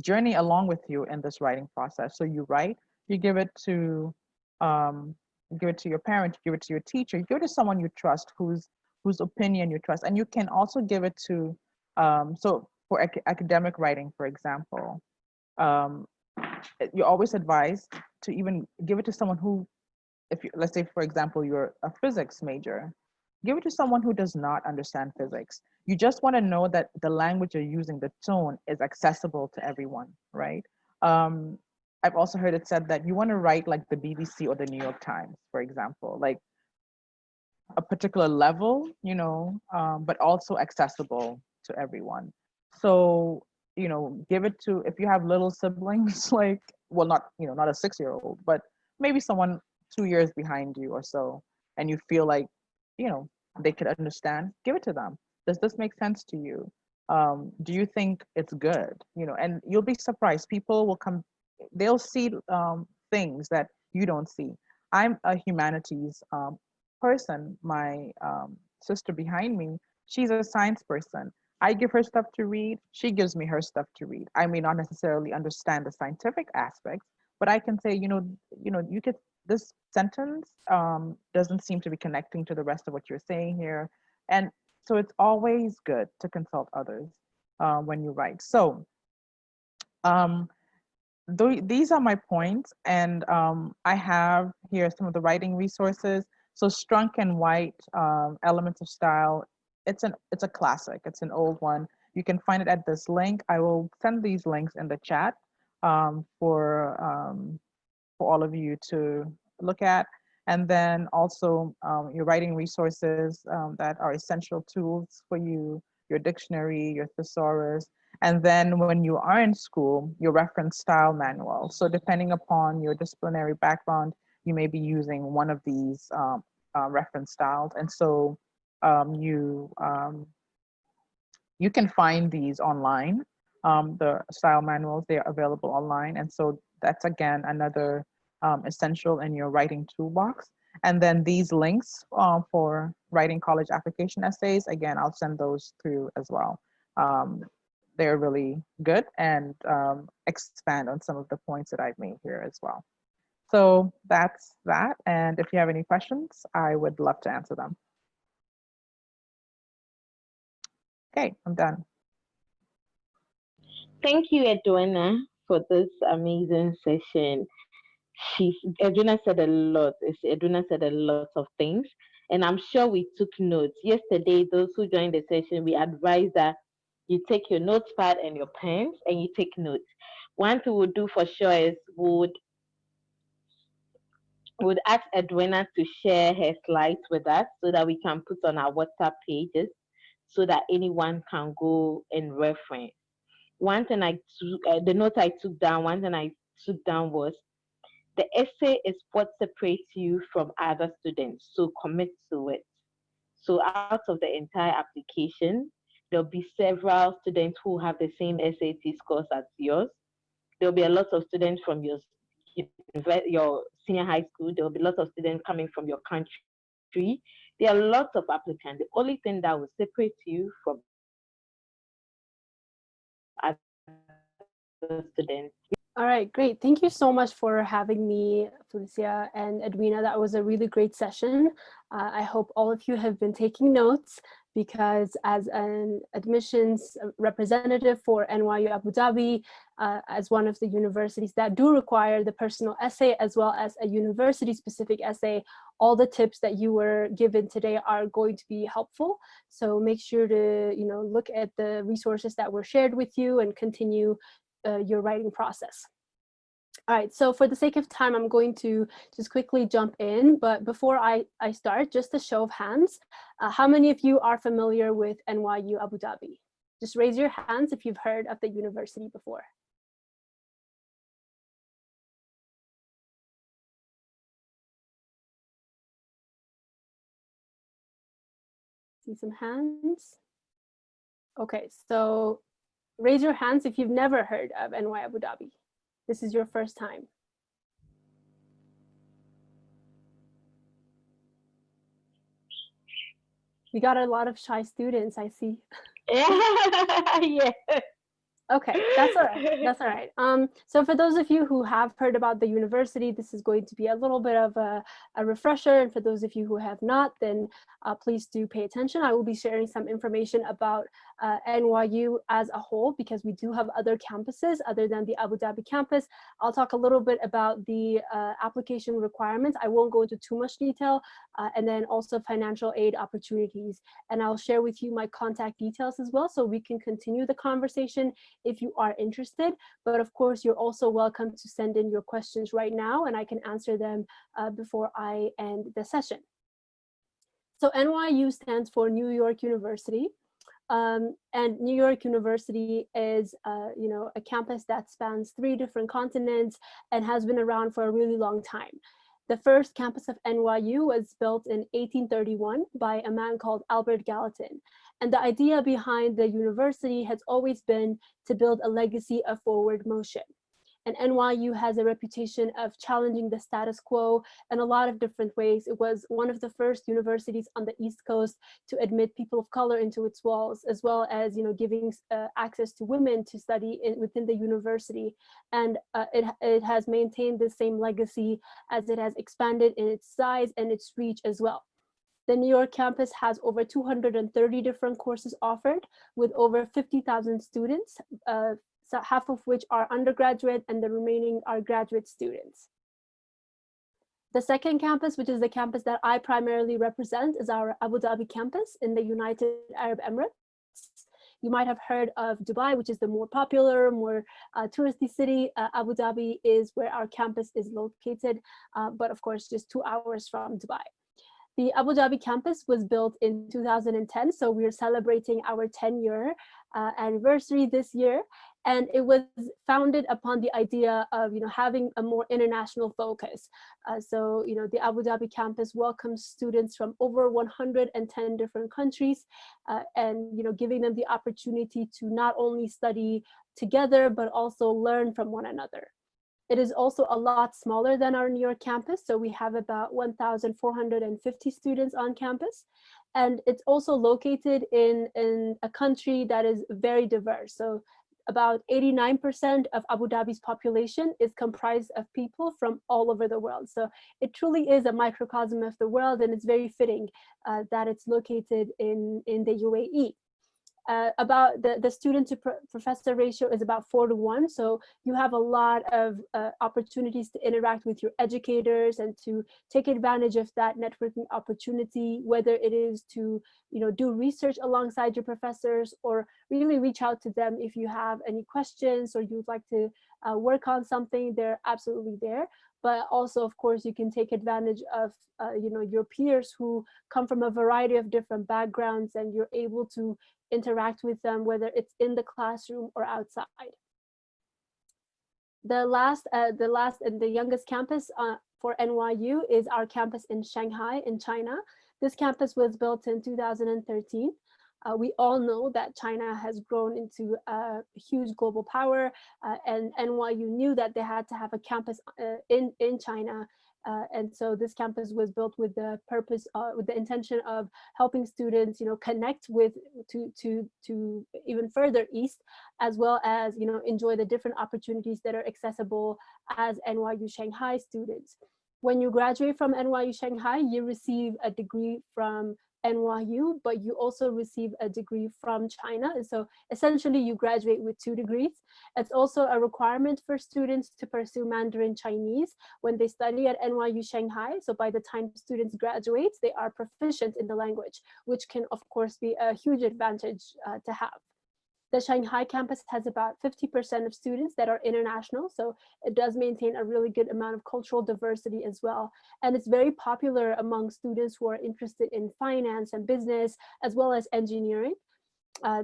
journey along with you in this writing process. So you write, you give it to your parent, you give it to your teacher, you give it to someone you trust, whose opinion you trust, and you can also give it to so for academic writing, for example, you're always advised to even give it to someone who, if you, let's say for example you're a physics major, give it to someone who does not understand physics. You just want to know that the language you're using, the tone, is accessible to everyone, right? I've also heard it said that you want to write like the BBC or the New York Times, for example, like a particular level, but also accessible to everyone. So, give it to, if you have little siblings, like, well, not a 6-year-old, but maybe someone 2 years behind you or so, and you feel like, they could understand, give it to them. Does this make sense to you? Do you think it's good? And you'll be surprised. People will come, they'll see things that you don't see. I'm a humanities person. My sister behind me, she's a science person. I give her stuff to read. She gives me her stuff to read. I may not necessarily understand the scientific aspects, but I can say, you could, this sentence doesn't seem to be connecting to the rest of what you're saying here. And so it's always good to consult others when you write. So these are my points, and I have here some of the writing resources. So Strunk and White, Elements of Style, it's a classic. It's an old one. You can find it at this link. I will send these links in the chat for all of you to look at. And then also your writing resources that are essential tools for you, your dictionary, your thesaurus. And then when you are in school, your reference style manual. So depending upon your disciplinary background, you may be using one of these reference styles. And so you can find these online. The style manuals, they are available online. And so that's, again, another essential in your writing toolbox. And then these links for writing college application essays, again, I'll send those through as well. They're really good and expand on some of the points that I've made here as well. So that's that. And if you have any questions, I would love to answer them. Okay, I'm done. Thank you, Edwina, for this amazing session. Edwina said a lot. Edwina said a lot of things, and I'm sure we took notes. Yesterday, those who joined the session, we advised that you take your notepad and your pens and you take notes. One thing we'll do for sure is would ask Edwina to share her slides with us so that we can put on our WhatsApp pages so that anyone can go and reference. One thing the note I took down, was the essay is what separates you from other students, so commit to it. So out of the entire application, there'll be several students who have the same SAT scores as yours. There'll be a lot of students from your senior high school. There'll be lots of students coming from your country. There are lots of applicants. The only thing that will separate you from other students. All right, great. Thank you so much for having me, Felicia and Edwina. That was a really great session. I hope all of you have been taking notes, because as an admissions representative for NYU Abu Dhabi, as one of the universities that do require the personal essay as well as a university-specific essay, all the tips that you were given today are going to be helpful. So make sure to look at the resources that were shared with you and continue your writing process. All right, so for the sake of time, I'm going to just quickly jump in. But before I start, just a show of hands, how many of you are familiar with NYU Abu Dhabi? Just raise your hands if you've heard of the university before. See some hands. Okay, so raise your hands if you've never heard of NY Abu Dhabi. This is your first time. We got a lot of shy students, I see. Yeah. Okay, that's all right. That's all right. So for those of you who have heard about the university, this is going to be a little bit of a refresher. And for those of you who have not, then please do pay attention. I will be sharing some information about NYU as a whole, because we do have other campuses other than the Abu Dhabi campus. I'll talk a little bit about the application requirements. I won't go into too much detail, and then also financial aid opportunities. And I'll share with you my contact details as well, so we can continue the conversation if you are interested. But of course, you're also welcome to send in your questions right now, and I can answer them before I end the session. So NYU stands for New York University. And New York University is, a campus that spans 3 different continents and has been around for a really long time. The first campus of NYU was built in 1831 by a man called Albert Gallatin. And the idea behind the university has always been to build a legacy of forward motion. And NYU has a reputation of challenging the status quo in a lot of different ways. It was one of the first universities on the East Coast to admit people of color into its walls, as well as giving access to women to study within the university. And it has maintained the same legacy as it has expanded in its size and its reach as well. The New York campus has over 230 different courses offered, with over 50,000 students, so half of which are undergraduate and the remaining are graduate students. The second campus, which is the campus that I primarily represent, is our Abu Dhabi campus in the United Arab Emirates. You might have heard of Dubai, which is the more popular, more touristy city. Abu Dhabi is where our campus is located, but of course, just 2 hours from Dubai. The Abu Dhabi campus was built in 2010, so we're celebrating our 10-year anniversary this year. And it was founded upon the idea of having a more international focus. So the Abu Dhabi campus welcomes students from over 110 different countries, and giving them the opportunity to not only study together, but also learn from one another. It is also a lot smaller than our New York campus. So we have about 1,450 students on campus. And it's also located in a country that is very diverse. So about 89% of Abu Dhabi's population is comprised of people from all over the world. So it truly is a microcosm of the world, and it's very fitting that it's located in the UAE. About the student to professor ratio is about 4:1. So you have a lot of opportunities to interact with your educators and to take advantage of that networking opportunity, whether it is to do research alongside your professors, or really reach out to them if you have any questions or you'd like to work on something. They're absolutely there. But also, of course, you can take advantage of your peers who come from a variety of different backgrounds, and you're able to interact with them, whether it's in the classroom or outside. The last and the youngest campus for NYU is our campus in Shanghai in China. This campus was built in 2013. We all know that China has grown into a huge global power, and NYU knew that they had to have a campus in China. And so this campus was built with the purpose, with the intention of helping students, connect with to even further east, as well as enjoy the different opportunities that are accessible as NYU Shanghai students. When you graduate from NYU Shanghai, you receive a degree from NYU, but you also receive a degree from China. And so essentially you graduate with 2 degrees. It's also a requirement for students to pursue Mandarin Chinese when they study at NYU Shanghai. So by the time students graduate, they are proficient in the language, which can of course be a huge advantage to have. The Shanghai campus has about 50% of students that are international, so it does maintain a really good amount of cultural diversity as well. And it's very popular among students who are interested in finance and business, as well as engineering.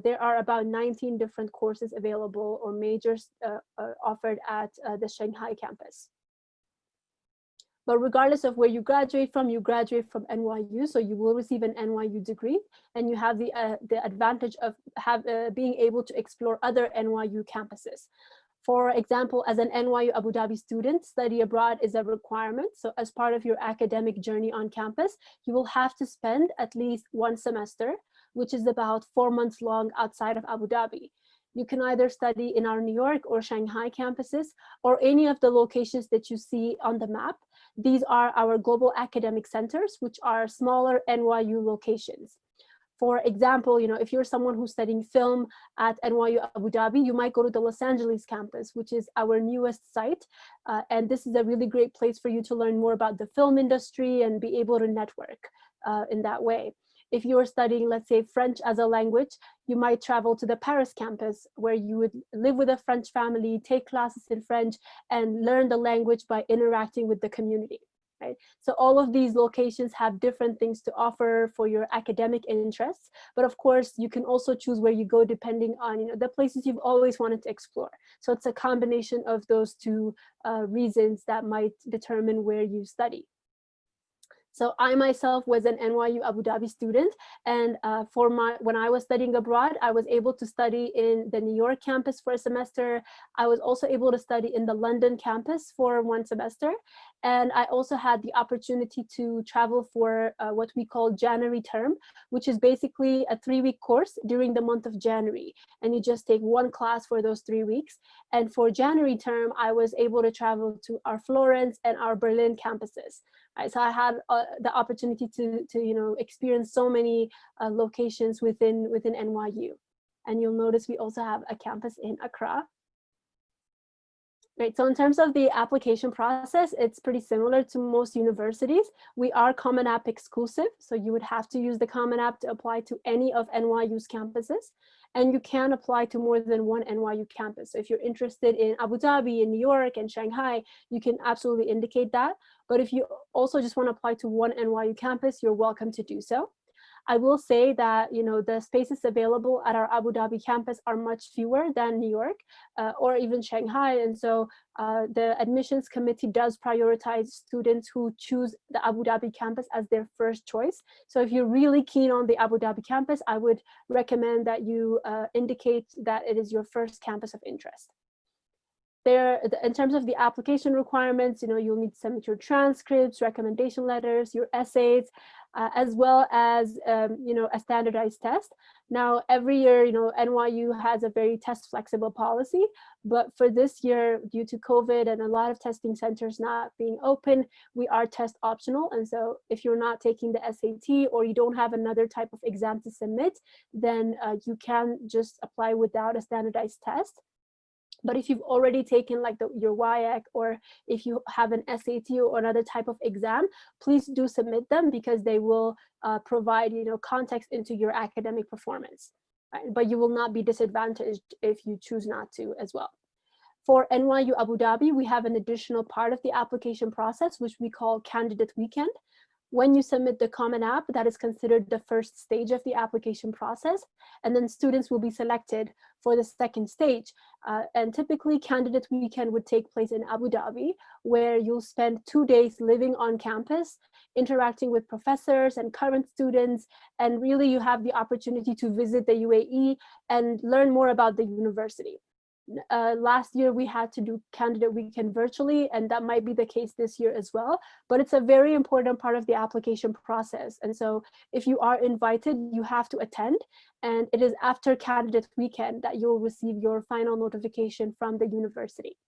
there are about 19 different courses available or majors offered at the Shanghai campus. But regardless of where you graduate from NYU, so you will receive an NYU degree, and you have the advantage of being able to explore other NYU campuses. For example, as an NYU Abu Dhabi student, study abroad is a requirement. So as part of your academic journey on campus, you will have to spend at least one semester, which is about 4 months long outside of Abu Dhabi. You can either study in our New York or Shanghai campuses, or any of the locations that you see on the map. These are our global academic centers, which are smaller NYU locations. For example, if you're someone who's studying film at NYU Abu Dhabi, you might go to the Los Angeles campus, which is our newest site. And this is a really great place for you to learn more about the film industry and be able to network in that way. If you're studying, let's say, French as a language, you might travel to the Paris campus, where you would live with a French family, take classes in French, and learn the language by interacting with the community. Right? So all of these locations have different things to offer for your academic interests, but of course you can also choose where you go depending on the places you've always wanted to explore. So it's a combination of those two reasons that might determine where you study. So I myself was an NYU Abu Dhabi student, and when I was studying abroad, I was able to study in the New York campus for a semester. I was also able to study in the London campus for 1 semester, and I also had the opportunity to travel for what we call January term, which is basically a 3-week course during the month of January, and you just take one class for those 3 weeks. And for January term, I was able to travel to our Florence and our Berlin campuses. Right, so I had the opportunity to experience so many locations within NYU, and you'll notice we also have a campus in Accra. Right, so in terms of the application process, it's pretty similar to most universities. We are Common App exclusive, so you would have to use the Common App to apply to any of NYU's campuses. And you can apply to more than one NYU campus. So if you're interested in Abu Dhabi, in New York, and Shanghai, you can absolutely indicate that. But if you also just want to apply to one NYU campus, you're welcome to do so. I will say that the spaces available at our Abu Dhabi campus are much fewer than New York or even Shanghai, and so the admissions committee does prioritize students who choose the Abu Dhabi campus as their first choice. So if you're really keen on the Abu Dhabi campus, I would recommend that you indicate that it is your first campus of interest. In terms of the application requirements, you'll need to submit your transcripts, recommendation letters, your essays, as well as a standardized test. Now, every year, NYU has a very test flexible policy, but for this year, due to COVID and a lot of testing centers not being open, we are test optional. And so if you're not taking the SAT or you don't have another type of exam to submit, then you can just apply without a standardized test. But if you've already taken like your YYAC, or if you have an SAT or another type of exam, please do submit them, because they will provide context into your academic performance. Right? But you will not be disadvantaged if you choose not to as well. For NYU Abu Dhabi, we have an additional part of the application process, which we call Candidate Weekend. When you submit the Common App, that is considered the first stage of the application process, and then students will be selected for the second stage. And typically, Candidate Weekend would take place in Abu Dhabi, where you'll spend 2 days living on campus, interacting with professors and current students, and really you have the opportunity to visit the UAE and learn more about the university. Last year we had to do Candidate Weekend virtually, and that might be the case this year as well, but it's a very important part of the application process. And so if you are invited, you have to attend, and it is after Candidate Weekend that you'll receive your final notification from the university.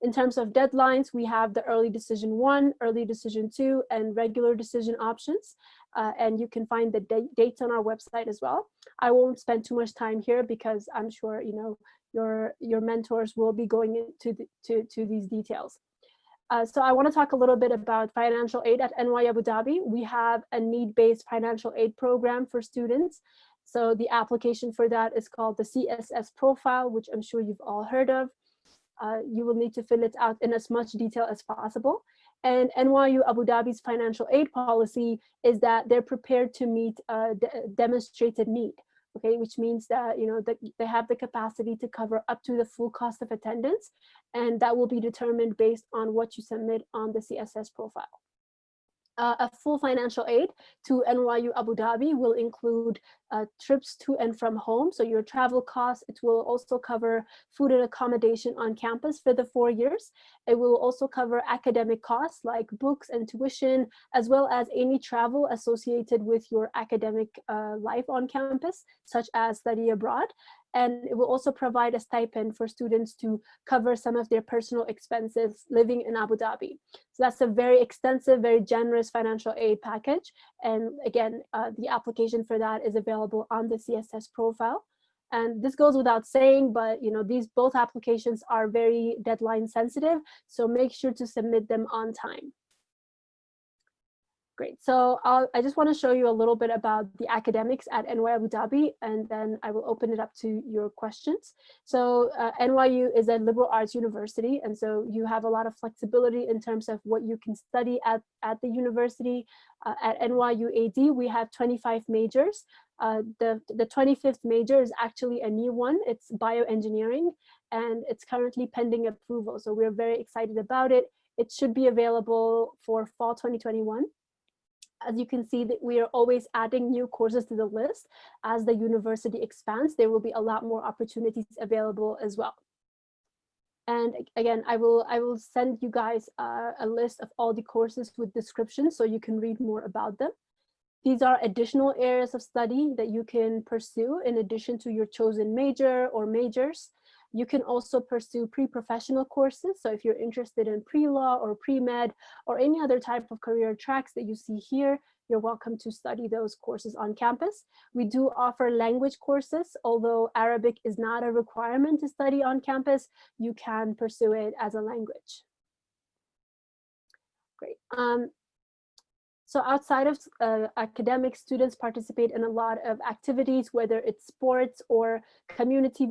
In terms of deadlines, we have the Early Decision 1, Early Decision 2, and Regular Decision options. And you can find the dates on our website as well. I won't spend too much time here because I'm sure your mentors will be going into these details. So I want to talk a little bit about financial aid at NYU Abu Dhabi. We have a need-based financial aid program for students. So the application for that is called the CSS profile, which I'm sure you've all heard of. You will need to fill it out in as much detail as possible. And NYU Abu Dhabi's financial aid policy is that they're prepared to meet a demonstrated need. okay, which means that, that they have the capacity to cover up to the full cost of attendance, and that will be determined based on what you submit on the CSS profile. A full financial aid to NYU Abu Dhabi will include trips to and from home, so your travel costs. It will also cover food and accommodation on campus for the 4 years. It will also cover academic costs like books and tuition, as well as any travel associated with your academic life on campus, such as study abroad. And it will also provide a stipend for students to cover some of their personal expenses living in Abu Dhabi. So that's a very extensive, very generous financial aid package. And again, the application for that is available on the CSS profile. And this goes without saying, but these both applications are very deadline sensitive, so make sure to submit them on time. Great, so I just want to show you a little bit about the academics at NYU Abu Dhabi, and then I will open it up to your questions. So NYU is a liberal arts university, and so you have a lot of flexibility in terms of what you can study at the university. At NYU AD, we have 25 majors. The 25th major is actually a new one. It's bioengineering, and it's currently pending approval. So we're very excited about it. It should be available for fall 2021. As you can see, that we are always adding new courses to the list. As the university expands, there will be a lot more opportunities available as well. And again, I will send you guys a list of all the courses with descriptions so you can read more about them. These are additional areas of study that you can pursue in addition to your chosen major or majors. You can also pursue pre-professional courses. So if you're interested in pre-law or pre-med or any other type of career tracks that you see here, you're welcome to study those courses on campus. We do offer language courses, although Arabic is not a requirement to study on campus. You can pursue it as a language. Great. So outside of academics, students participate in a lot of activities, whether it's sports or community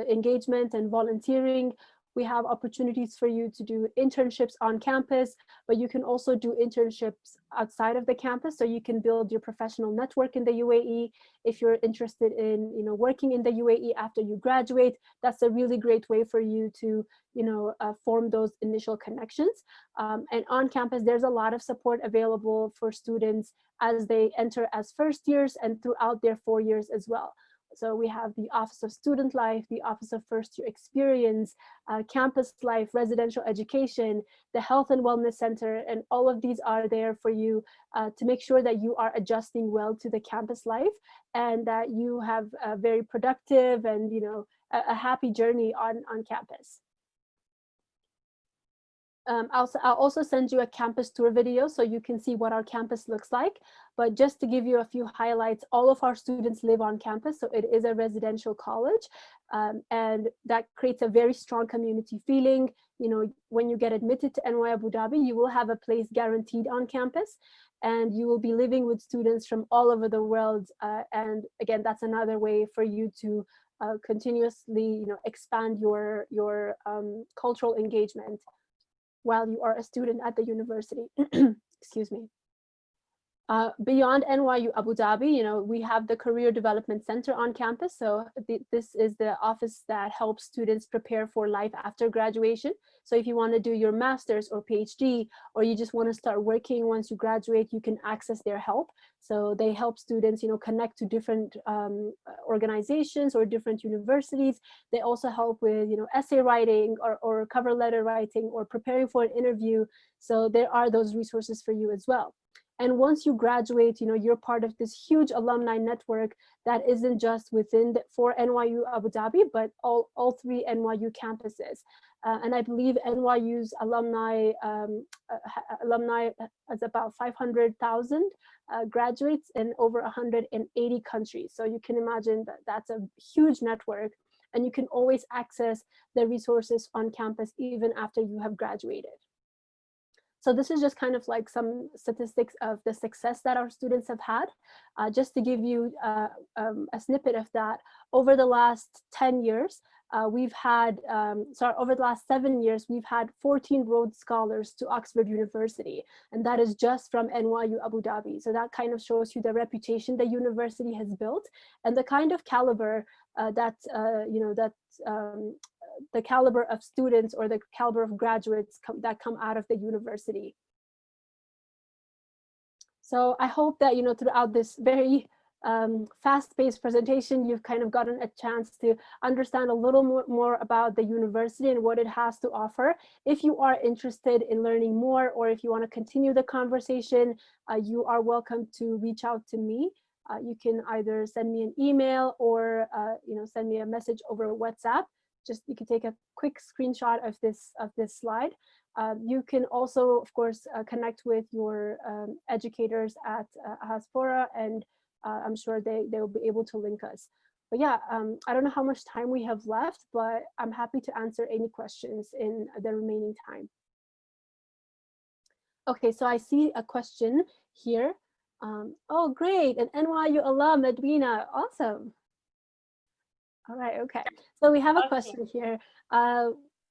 engagement and volunteering. We have opportunities for you to do internships on campus, but you can also do internships outside of the campus, so you can build your professional network in the UAE. If you're interested in working in the UAE after you graduate, that's a really great way for you to form those initial connections. And on campus, there's a lot of support available for students as they enter as first years and throughout their 4 years as well. So we have the Office of Student Life, the Office of First Year Experience, Campus Life, Residential Education, the Health and Wellness Center, and all of these are there for you to make sure that you are adjusting well to the campus life and that you have a very productive and a happy journey on campus. I'll also send you a campus tour video so you can see what our campus looks like. But just to give you a few highlights, all of our students live on campus, so it is a residential college, and that creates a very strong community feeling. When you get admitted to NYU Abu Dhabi, you will have a place guaranteed on campus, and you will be living with students from all over the world. And again, that's another way for you to continuously, expand your cultural engagement while you are a student at the university. Excuse me. Beyond NYU Abu Dhabi, we have the Career Development Center on campus. So this is the office that helps students prepare for life after graduation. So if you want to do your master's or PhD, or you just want to start working once you graduate, you can access their help. So they help students, connect to different organizations or different universities. They also help with, essay writing or cover letter writing or preparing for an interview. So there are those resources for you as well. And once you graduate, you're part of this huge alumni network that isn't just within for NYU Abu Dhabi, but all 3 NYU campuses. And I believe NYU's alumni has about 500,000 graduates in over 180 countries. So you can imagine that that's a huge network, and you can always access the resources on campus even after you have graduated. So this is just kind of like some statistics of the success that our students have had. Just to give you a snippet of that, over the last 10 years, we've had, over the last 7 years, we've had 14 Rhodes Scholars to Oxford University, and that is just from NYU Abu Dhabi. So that kind of shows you the reputation the university has built and the kind of caliber the caliber of students or the caliber of graduates that come out of the university. So I hope that, throughout this very fast-paced presentation, you've kind of gotten a chance to understand a little more about the university and what it has to offer. If you are interested in learning more, or if you want to continue the conversation, you are welcome to reach out to me. You can either send me an email or send me a message over WhatsApp. You can take a quick screenshot of this slide. You can also, of course, connect with your educators at Ahaspora, and I'm sure they will be able to link us. But yeah, I don't know how much time we have left, but I'm happy to answer any questions in the remaining time. Okay, so I see a question here. Oh, great, an NYU alum, Edwina, awesome. All right, okay. So we have a question here.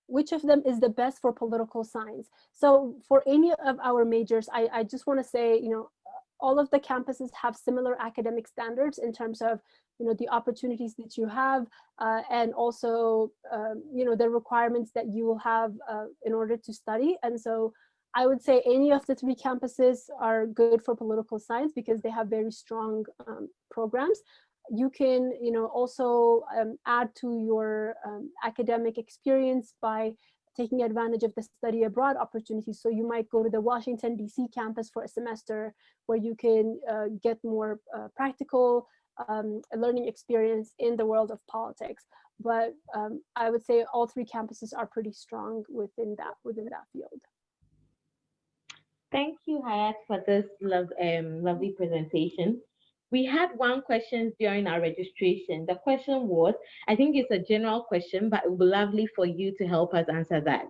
Which of them is the best for political science? So for any of our majors, I just want to say, all of the campuses have similar academic standards in terms of, the opportunities that you have, and also, the requirements that you will have in order to study. And so I would say any of the 3 campuses are good for political science because they have very strong programs. You can, also add to your academic experience by taking advantage of the study abroad opportunities. So you might go to the Washington, D.C. campus for a semester where you can get more practical learning experience in the world of politics. But I would say all 3 campuses are pretty strong within that field. Thank you, Hayat, for this lovely presentation. We had one question during our registration. The question was, I think it's a general question, but it would be lovely for you to help us answer that.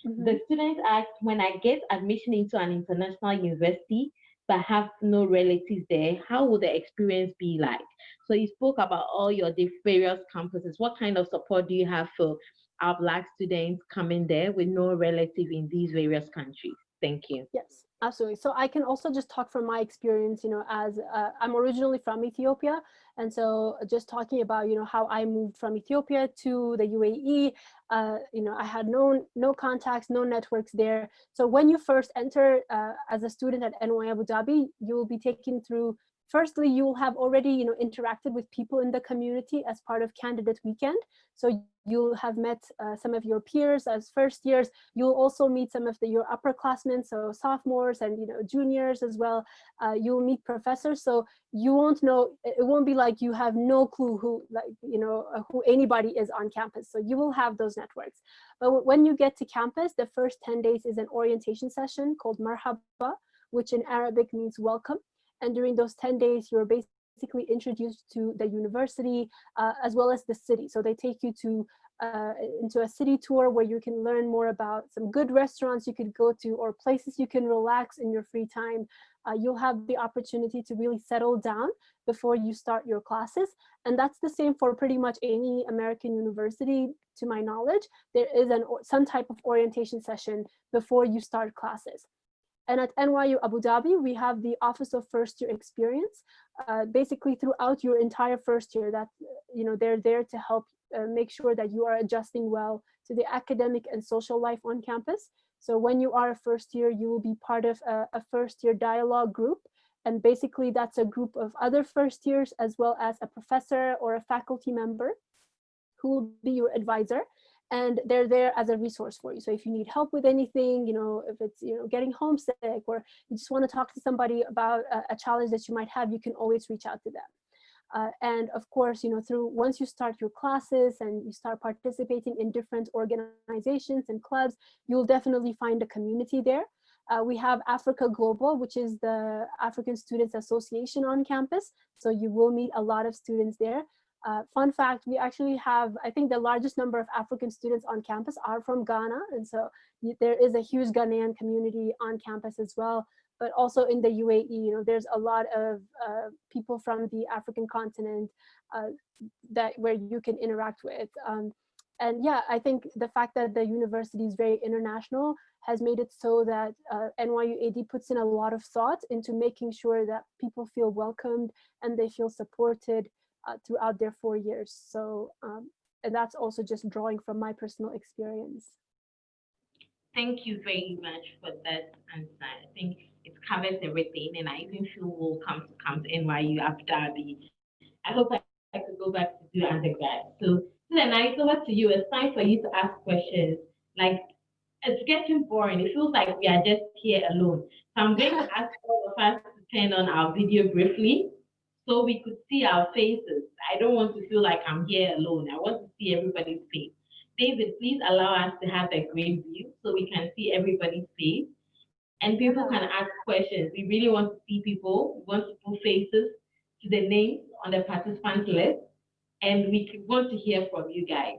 Mm-hmm. The student asked, when I get admission into an international university but have no relatives there, how will the experience be like? So you spoke about all your various campuses. What kind of support do you have for our Black students coming there with no relative in these various countries? Thank you. Yes, absolutely. So I can also just talk from my experience, as I'm originally from Ethiopia. And so just talking about, how I moved from Ethiopia to the UAE, I had no contacts, no networks there. So when you first enter as a student at NYU Abu Dhabi, you will be taken through. Firstly, you will have already, interacted with people in the community as part of candidate weekend. So you'll have met some of your peers as first years. You'll also meet some of your upperclassmen, so sophomores and juniors as well. You'll meet professors, so you won't know. It won't be like you have no clue who anybody is on campus. So you will have those networks. But when you get to campus, the first 10 days is an orientation session called Marhaba, which in Arabic means welcome. And during those 10 days, you're basically introduced to the university as well as the city. So they take you to into a city tour where you can learn more about some good restaurants you could go to or places you can relax in your free time. You'll have the opportunity to really settle down before you start your classes. And that's the same for pretty much any American university, to my knowledge. There is some type of orientation session before you start classes. And at NYU Abu Dhabi, we have the Office of First Year Experience. Basically, throughout your entire first year, that they're there to help make sure that you are adjusting well to the academic and social life on campus. So when you are a first year, you will be part of a first year dialogue group. And basically, that's a group of other first years, as well as a professor or a faculty member who will be your advisor. And they're there as a resource for you. So if you need help with anything, if it's, getting homesick, or you just want to talk to somebody about a challenge that you might have, you can always reach out to them. And of course, once you start your classes and you start participating in different organizations and clubs, you'll definitely find a community there. We have Africa Global, which is the African Students Association on campus. So you will meet a lot of students there. Fun fact, we actually have, I think the largest number of African students on campus are from Ghana. And so there is a huge Ghanaian community on campus as well. But also in the UAE, there's a lot of people from the African continent where you can interact with. And yeah, I think the fact that the university is very international has made it so that NYU AD puts in a lot of thought into making sure that people feel welcomed and they feel supported throughout their 4 years. So, and that's also just drawing from my personal experience. Thank you very much for that answer. I think it covers everything, and I even feel welcome to come to NYU Abu Dhabi. I hope I could go back to do undergrad. So, then I over to you. It's time for you to ask questions. Like, it's getting boring. It feels like we are just here alone. So I'm going to ask all of us to turn on our video briefly so we could see our faces. I don't want to feel like I'm here alone. I want to see everybody's face. David, please allow us to have a great view so we can see everybody's face and people can ask questions. We really want to see people. We want to put faces to the names on the participant list, and we want to hear from you guys.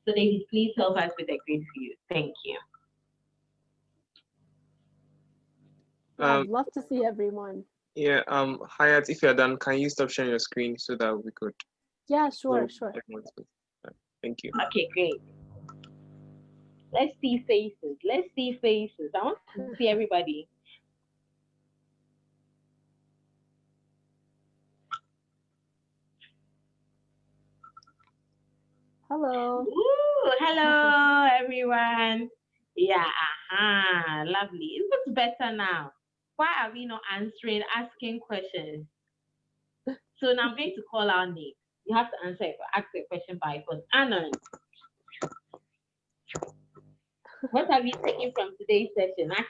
So David, please help us with a great view. Thank you. I'd love to see everyone. Yeah, Hayat, if you're done, can you stop sharing your screen so that we could? Yeah, sure. Thank you. Okay, great. Let's see faces. Let's see faces. I want to see everybody. Hello. Ooh, hello, everyone. Yeah, lovely. It looks better now. Why are we not asking questions? So now I'm going to call our name. You have to ask a question by first. Anon, what have you taken from today's session? Ask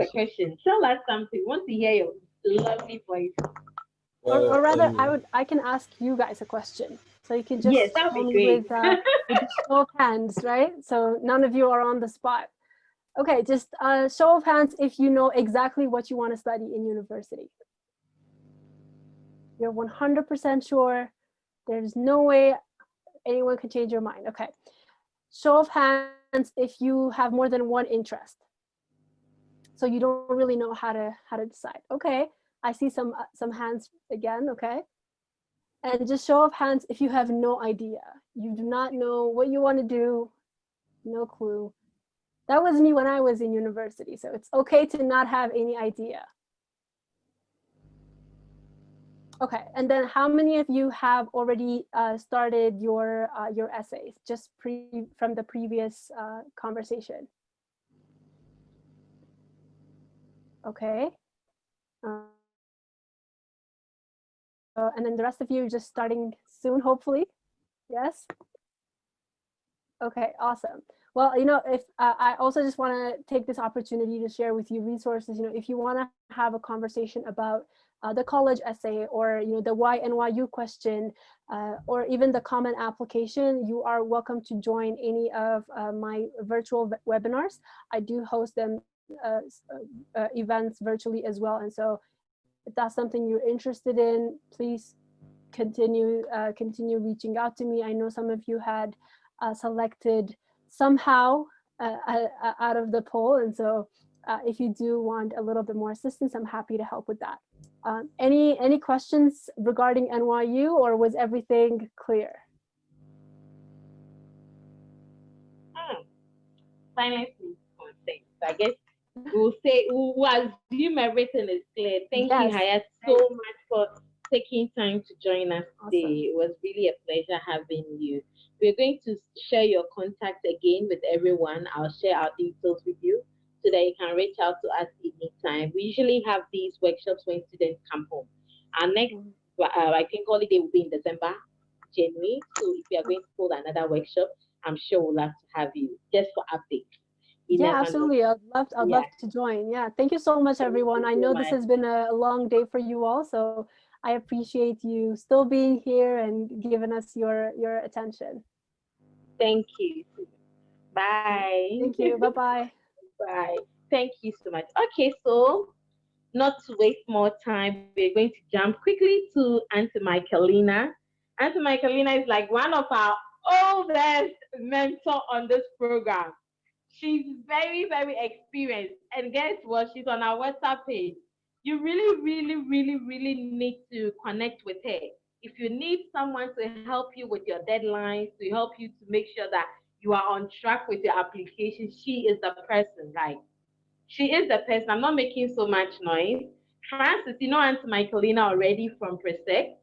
a question. Tell us something. We want to hear your lovely voice. Or rather, I can ask you guys a question. So you can just that would tell be me great. with a show of hands, right? So none of you are on the spot. Okay, just show of hands if you know exactly what you want to study in university. You're 100% sure. There's no way anyone can change your mind. Okay. Show of hands if you have more than one interest. So you don't really know how to decide. Okay. I see some hands again. Okay. And just show of hands if you have no idea. You do not know what you want to do. No clue. That was me when I was in university. So it's okay to not have any idea. Okay, and then how many of you have already started your essays just from the previous conversation? Okay. And then the rest of you just starting soon, hopefully. Yes. Okay, awesome. Well, you know, if I also just want to take this opportunity to share with you resources. You know, if you want to have a conversation about the college essay, or you know, the Why NYU question, or even the common application, you are welcome to join any of my virtual webinars. I do host them events virtually as well, and so if that's something you're interested in, please continue reaching out to me. I know some of you had selected somehow out of the poll, and so if you do want a little bit more assistance, I'm happy to help with that. Any questions regarding NYU, or was everything clear? Silence means consent. So I guess we'll assume everything is clear. Thank you, Hayat, so much for taking time to join us today. It was really a pleasure having you. We're going to share your contact again with everyone. I'll share our details with you so that you can reach out to us anytime. We usually have these workshops when students come home. Our next, I think, holiday will be in December, January. So if we are going to hold another workshop, I'm sure we'll have to have you just for updates. Yeah, absolutely. I'd love to join. Yeah, thank you so much, everyone. I know this has been a long day for you all, so I appreciate you still being here and giving us your attention. Thank you. Bye. Thank you. Bye-bye. Bye. Thank you so much. Okay, so not to waste more time, we're going to jump quickly to Auntie Michaelina. Auntie Michaelina is like one of our oldest mentor on this program. She's very, very experienced. And guess what? She's on our WhatsApp page. You really, really, really, really need to connect with her. If you need someone to help you with your deadlines, to help you to make sure that you are on track with your application, she is the person. Like, she is the person. I'm not making so much noise. Francis, you know Aunt Michaelina already from Presec.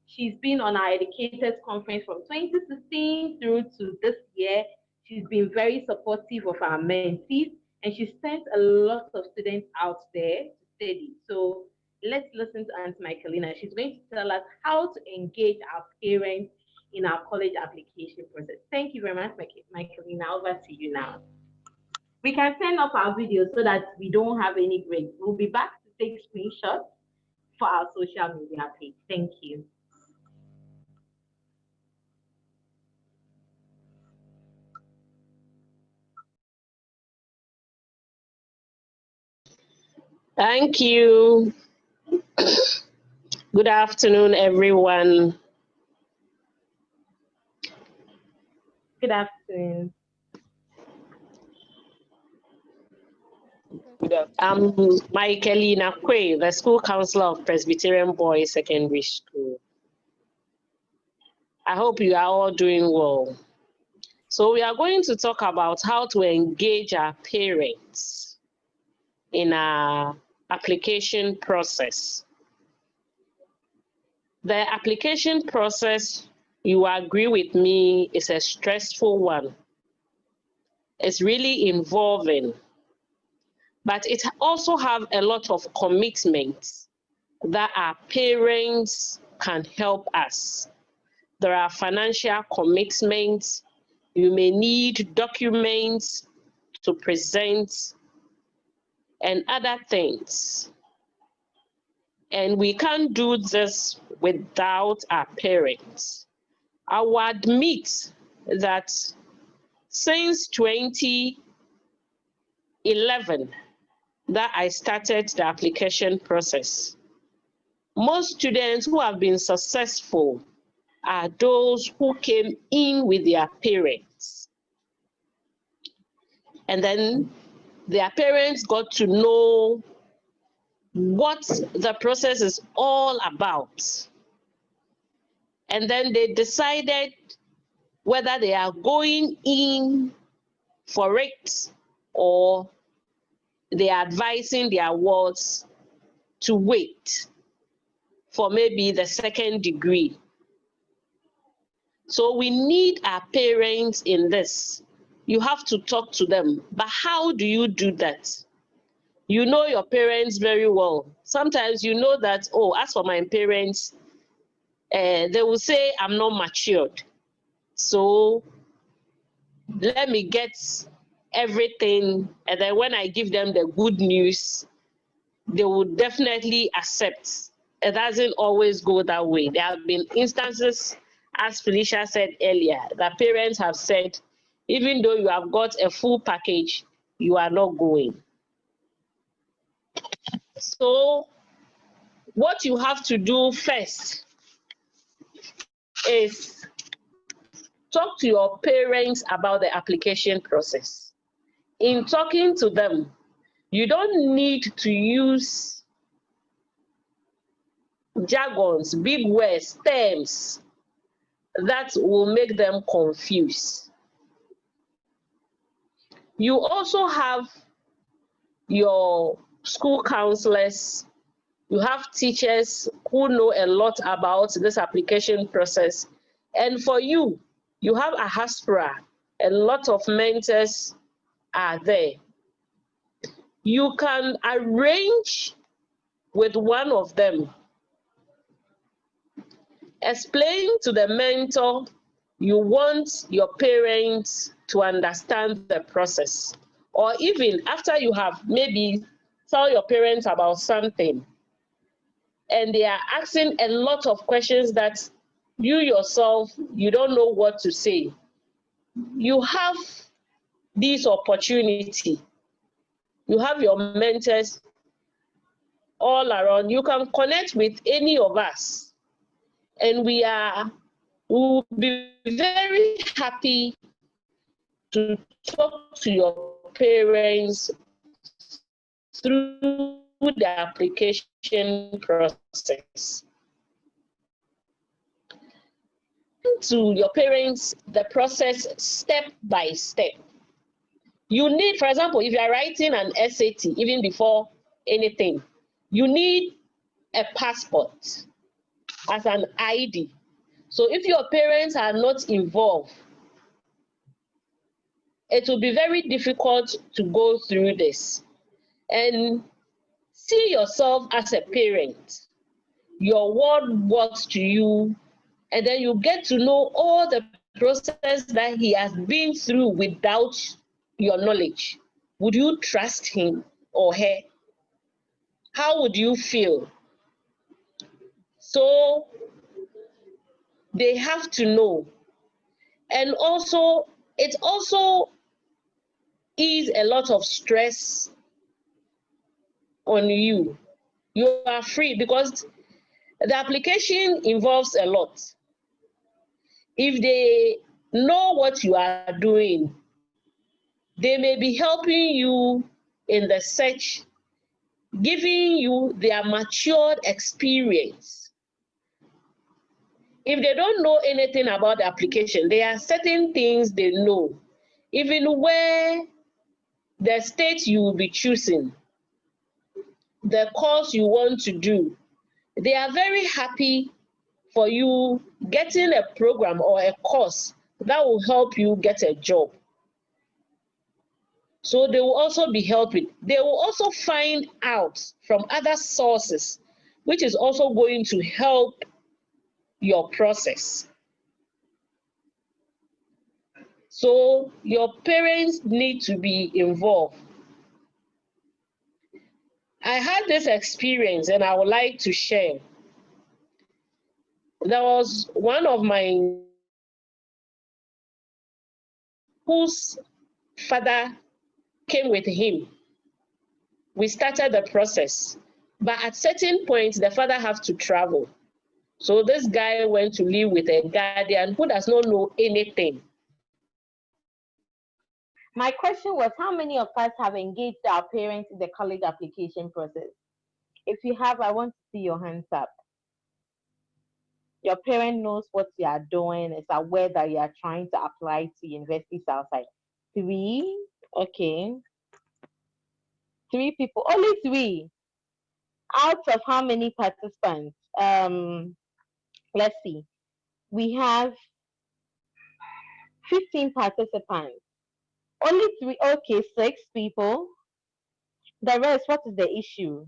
She's been on our educators conference from 2016 through to this year. She's been very supportive of our mentees, and she sent a lot of students out there to study. So let's listen to Aunt Michaelina. She's going to tell us how to engage our parents in our college application process. Thank you very much, Michaelina. Over to you now. We can turn off our video so that we don't have any breaks. We'll be back to take screenshots for our social media page. Thank you. Thank you. Good afternoon, everyone. Good afternoon. I'm Michaelina Kwe, the school counselor of Presbyterian Boys Secondary School. I hope you are all doing well. So we are going to talk about how to engage our parents in our application process. The application process, you agree with me, is a stressful one. It's really involving, but it also have a lot of commitments that our parents can help us. There are financial commitments. You may need documents to present and other things. And we can't do this without our parents. I will admit that since 2011 that I started the application process, most students who have been successful are those who came in with their parents. And then their parents got to know what the process is all about. And then they decided whether they are going in for it or they are advising their wards to wait for maybe the second degree. So we need our parents in this. You have to talk to them. But how do you do that? You know your parents very well. Sometimes you know that, oh, as for my parents, they will say I'm not matured. So let me get everything, and then when I give them the good news, they will definitely accept. It doesn't always go that way. There have been instances, as Felicia said earlier, that parents have said, even though you have got a full package, you are not going. So what you have to do first is talk to your parents about the application process. In talking to them, you don't need to use jargons, big words, terms that will make them confused. You also have your school counselors, you have teachers who know a lot about this application process. And for you, you have Ahaspora, a lot of mentors are there. You can arrange with one of them. Explain to the mentor you want your parents to understand the process. Or even after you have maybe tell your parents about something and they are asking a lot of questions that you yourself, you don't know what to say. You have this opportunity. You have your mentors all around. You can connect with any of us. And we will be very happy to talk to your parents through the application process. to your parents the process step by step. You need, for example, if you are writing an SAT, even before anything, you need a passport as an ID. So if your parents are not involved, it will be very difficult to go through this. And see yourself as a parent. Your word works to you, and then you get to know all the process that he has been through without your knowledge. Would you trust him or her? How would you feel? So they have to know. And also, it also is a lot of stress on you. You are free because the application involves a lot. If they know what you are doing, they may be helping you in the search, giving you their matured experience. If they don't know anything about the application, there are certain things they know, even where the state you will be choosing, the course you want to do. They are very happy for you getting a program or a course that will help you get a job. So they will also be helping. They will also find out from other sources, which is also going to help your process. So your parents need to be involved. I had this experience and I would like to share. There was one of my whose father came with him. We started the process, but at certain points, the father have to travel. So this guy went to live with a guardian who does not know anything. My question was, how many of us have engaged our parents in the college application process? If you have, I want to see your hands up. Your parent knows what you are doing, is aware that you are trying to apply to universities outside. 3, okay. 3 people, only 3. Out of how many participants? Let's see. We have 15 participants. Only 3, okay, 6 people. The rest, what is the issue?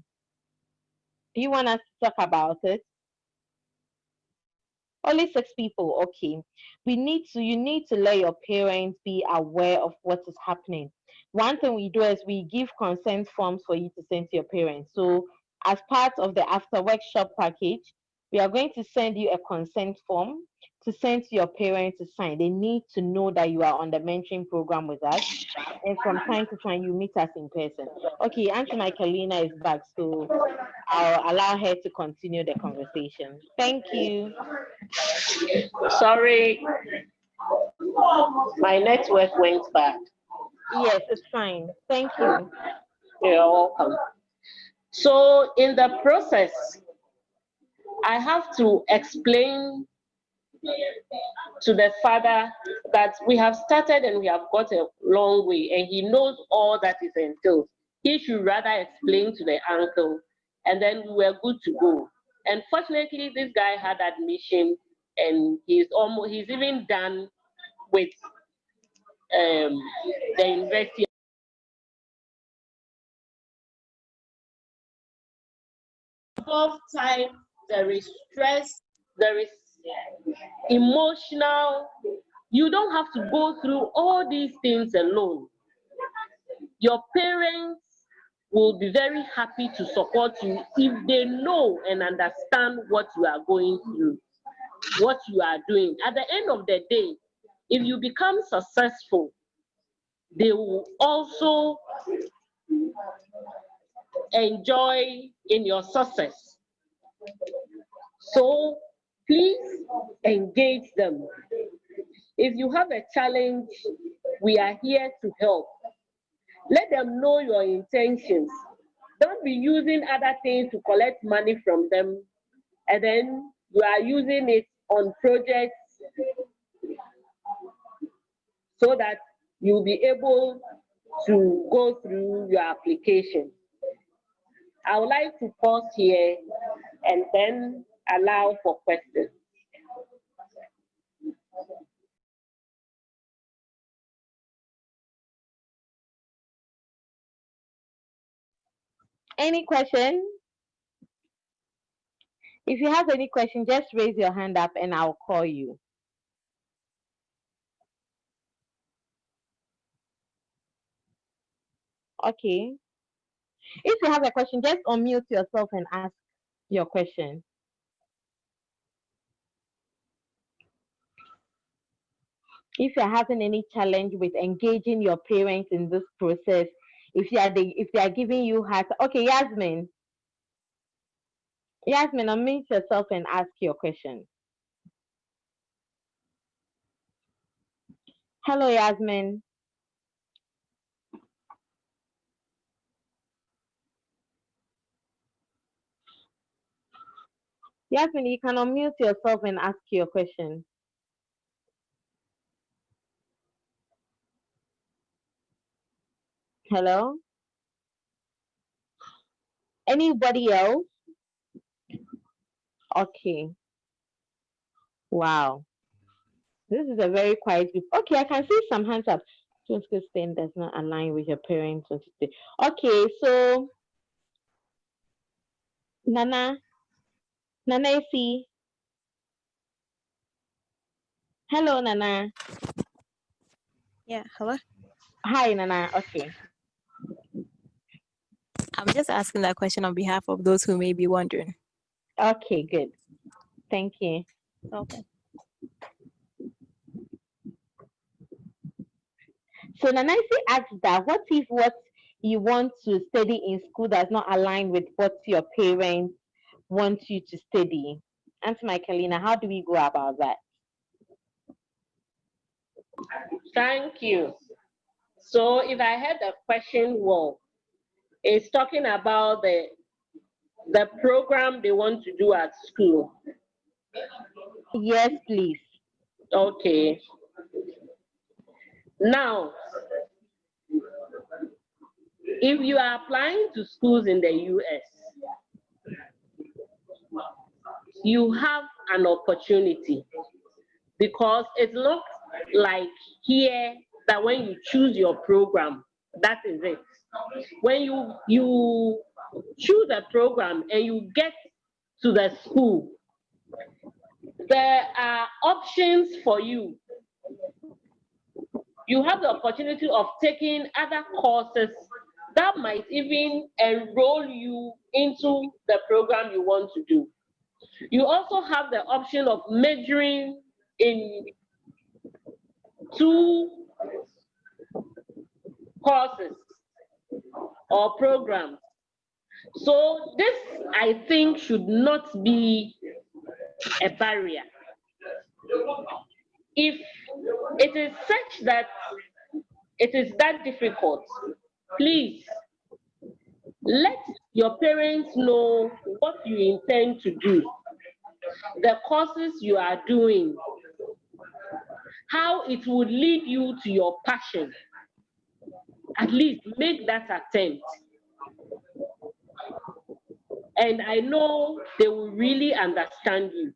Do you want us to talk about it? Only 6 people, okay. You need to let your parents be aware of what is happening. One thing we do is we give consent forms for you to send to your parents. So as part of the after workshop package, we are going to send you a consent form to send to your parents to sign. They need to know that you are on the mentoring program with us. And from time to time, you meet us in person. Okay, Auntie Michaelina is back, so I'll allow her to continue the conversation. Thank you. Sorry, my network went bad. Yes, it's fine. Thank you. You're welcome. So in the process, I have to explain to the father that we have started and we have got a long way, and he knows all that is entailed. He should rather explain to the uncle, and then we were good to go. And fortunately, this guy had admission, and he's even done with the university. Of time, there is stress, there is emotional. You don't have to go through all these things alone. Your parents will be very happy to support you if they know and understand what you are going through, what you are doing. At the end of the day, if you become successful, they will also enjoy in your success. So please engage them. If you have a challenge, we are here to help. Let them know your intentions. Don't be using other things to collect money from them, and then you are using it on projects so that you'll be able to go through your application. I would like to pause here and then allow for questions. Any question? If you have any question, just raise your hand up and I'll call you. Okay. If you have a question, just unmute yourself and ask your question. If you're having any challenge with engaging your parents in this process, if they are giving you hard, okay, Yasmin, unmute yourself and ask your question. Hello, Yasmin. Yasmin, you can unmute yourself and ask your question. Hello? Anybody else? Okay. Wow. This is a very quiet group. Okay, I can see some hands up. School staying does not align with your parents. Okay, so Nana Esi. Hello, Nana. Yeah, hello. Hi, Nana. Okay. I'm just asking that question on behalf of those who may be wondering. Okay, good. Thank you. Okay. So Nana Esi asked that what if what you want to study in school does not align with what your parents want you to study? Auntie Michaelina, how do we go about that? Thank you. So if I had a question, well, it's talking about the program they want to do at school. Yes, please. Okay. Now, if you are applying to schools in the US, you have an opportunity, because it's not like here that when you choose your program, that is it. When you choose a program and you get to the school, there are options for you. You have the opportunity of taking other courses that might even enroll you into the program you want to do. You also have the option of majoring in 2 courses or programs. So this, I think, should not be a barrier. If it is such that it is that difficult, please let your parents know what you intend to do, the courses you are doing, how it would lead you to your passion. At least make that attempt. And I know they will really understand you.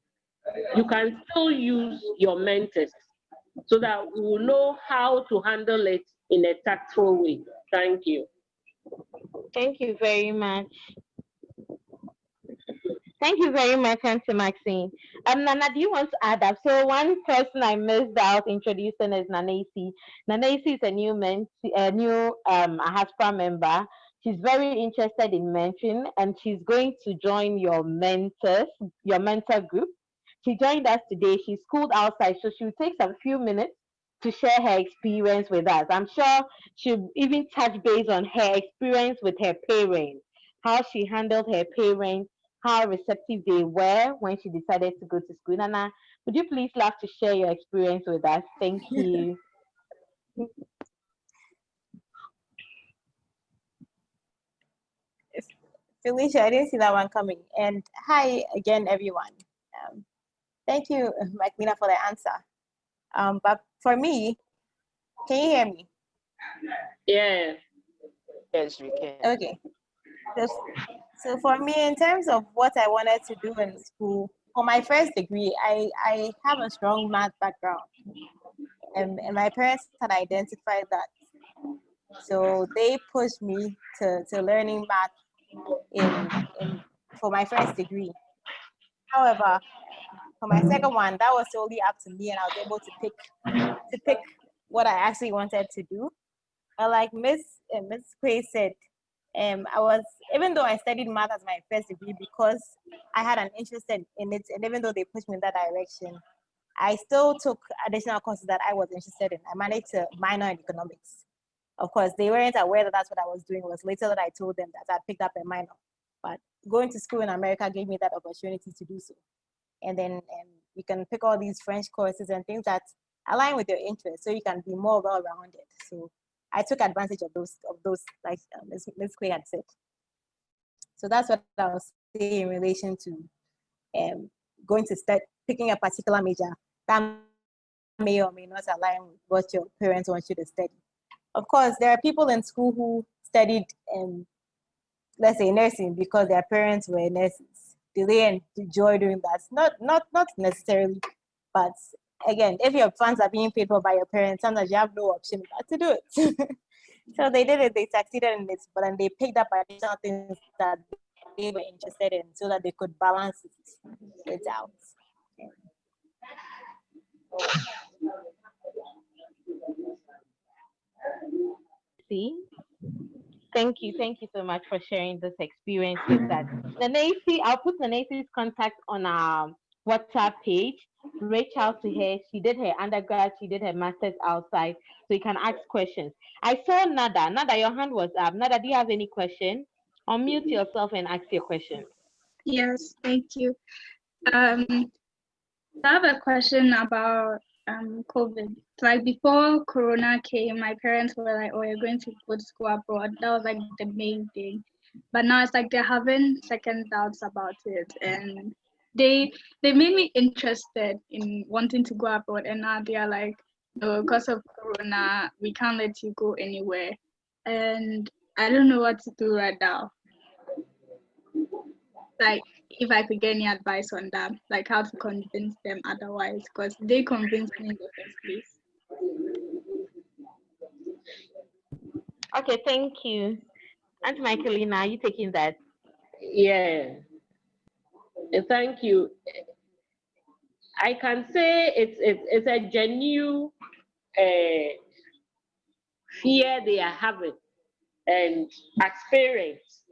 You can still use your mentors so that we will know how to handle it in a tactful way. Thank you. Thank you very much. Thank you very much, Auntie Maxine. Nana, do you want to add up? So one person I missed out introducing is Nana Esi. Nana Esi is a new Ahaspora member. She's very interested in mentoring, and she's going to join your mentor group. She joined us today. She's schooled outside, so she'll take some few minutes to share her experience with us. I'm sure she'll even touch base on her experience with her parents, how she handled her parents, how receptive they were when she decided to go to school. Nana, would you please love to share your experience with us? Thank you. Felicia, I didn't see that one coming. And hi again, everyone. Thank you, Macmina, for the answer. But for me, Can you hear me? Yeah. Yes, we can. Okay. So for me, in terms of what I wanted to do in school, for my first degree, I have a strong math background, and my parents had identified that. So they pushed me to learning math for my first degree. However, for my second one, that was solely up to me, and I was able to pick what I actually wanted to do. But like Miss Quay said, I was, even though I studied math as my first degree because I had an interest in it, and even though they pushed me in that direction, I still took additional courses that I was interested in. I managed to minor in economics. Of course, they weren't aware that that's what I was doing. It was later that I told them that I picked up a minor. But going to school in America gave me that opportunity to do so. And then you can pick all these French courses and things that align with your interests, so you can be more well-rounded. So I took advantage of those like Ms. Clay had said. So that's what I was saying in relation to going to start picking a particular major that may or may not align with what your parents want you to study. Of course, there are people in school who studied, let's say, nursing because their parents were nurses. Do they enjoy doing that? Not necessarily, but again, if your funds are being paid for by your parents, sometimes you have no option but to do it. So they did it, they succeeded in it, but then they picked up additional things that they were interested in so that they could balance it out. See? Thank you so much for sharing this experience with us. Nancy, I'll put Nancy's contact on our WhatsApp page. Reach out to her. She did her undergrad, she did her master's outside, so you can ask questions. I saw Nada. Nada, your hand was up. Nada, do you have any question? Unmute yourself and ask your question. Yes, thank you. I have a question about COVID. Like before Corona came, my parents were like, "Oh, you're going to go to school abroad." That was like the main thing. But now it's like they're having second doubts about it, and they made me interested in wanting to go abroad. And now they are like, "No, because of Corona, we can't let you go anywhere." And I don't know what to do right now. Like, if I could get any advice on that, like how to convince them otherwise, because they convinced me in the first place. Okay, thank you. Aunt Michaelina, are you taking that? Yeah. Thank you. I can say it's a genuine fear they are having and experience.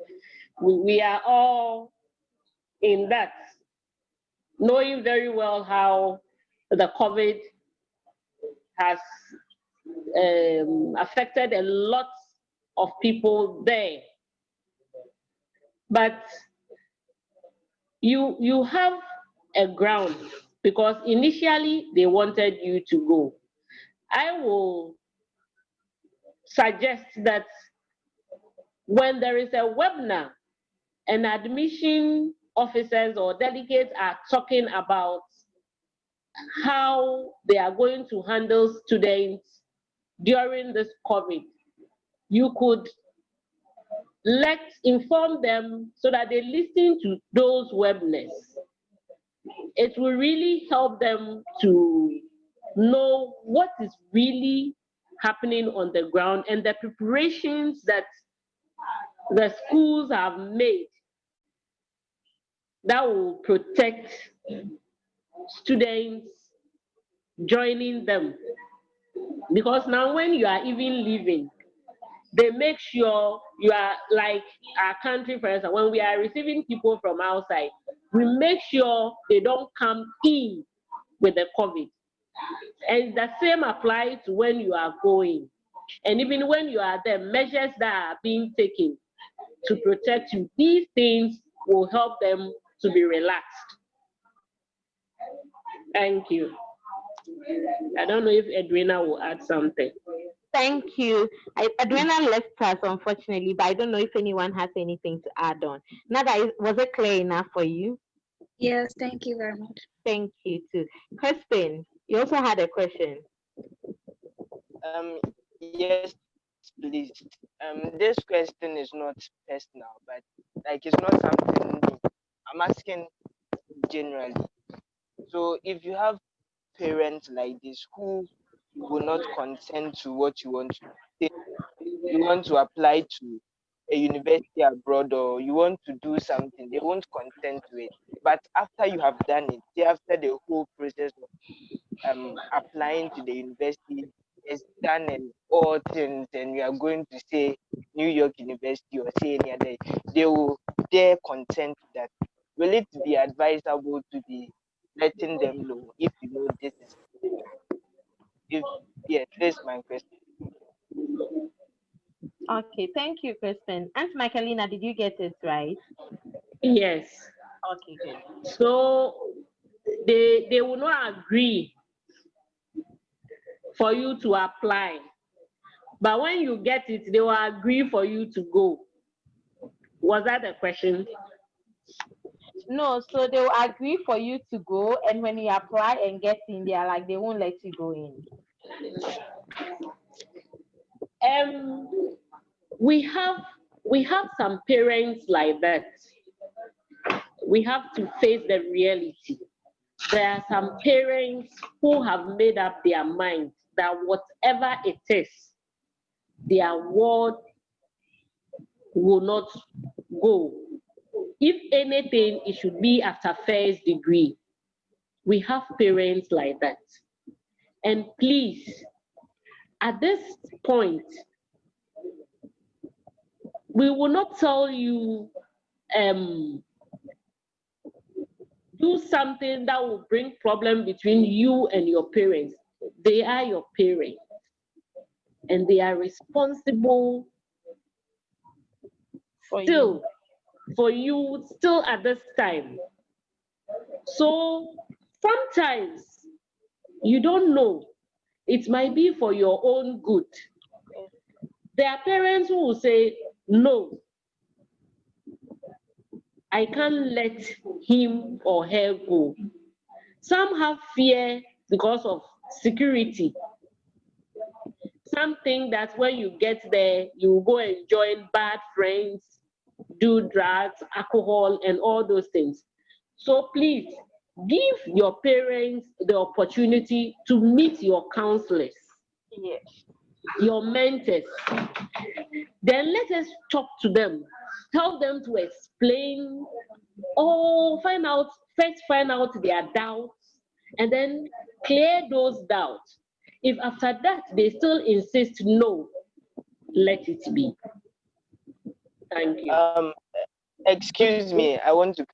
We are all in that, knowing very well how the COVID has affected a lot of people there. But you have a ground because initially they wanted you to go. I will suggest that when there is a webinar and admission officers or delegates are talking about how they are going to handle students during this COVID, you could inform them so that they listen to those webinars. It will really help them to know what is really happening on the ground and the preparations that the schools have made that will protect students joining them. Because now when you are even leaving, they make sure you are like our country, for instance, when we are receiving people from outside, we make sure they don't come in with the COVID. And the same applies to when you are going. And even when you are there, measures that are being taken to protect you, these things will help them to be relaxed. Thank you. I don't know if Edwina will add something. Thank you. Adriana left us, unfortunately, but I don't know if anyone has anything to add on. Nada, was it clear enough for you? Yes, thank you very much. Thank you too. Crispin, you also had a question. Yes, please. This question is not personal, but like it's not something new. I'm asking generally. So if you have parents like this who will not consent to what you want to say, you want to apply to a university abroad or you want to do something, they won't consent to it. But after you have done it, say after the whole process of applying to the university is done and all things, and you are going to say New York University or say any other, they will dare consent to that. Will it be advisable to be letting them know if you know this is if yes, this is my question. Okay, thank you, Kristen. Aunt Michaelina, did you get it right? Yes. Okay, good. So they will not agree for you to apply. But when you get it, they will agree for you to go. Was that the question? No, so they will agree for you to go, and when you apply and get in, they are like they won't let you go in. We have some parents like that. We have to face the reality. There are some parents who have made up their mind that whatever it is, their word will not go. If anything, it should be after first degree. We have parents like that. And please, at this point, we will not tell you do something that will bring problem between you and your parents. They are your parents, and they are responsible still for you still at this time. So sometimes you don't know, it might be for your own good. There are parents who will say, no, I can't let him or her go. Some have fear because of security. Some think that when you get there, you will go and join bad friends, do drugs, alcohol, and all those things. So please, give your parents the opportunity to meet your counselors, Yes. your mentors. Then let us talk to them. Tell them to explain or first find out their doubts and then clear those doubts. If after that they still insist no, let it be. Thank you. Excuse me, I want to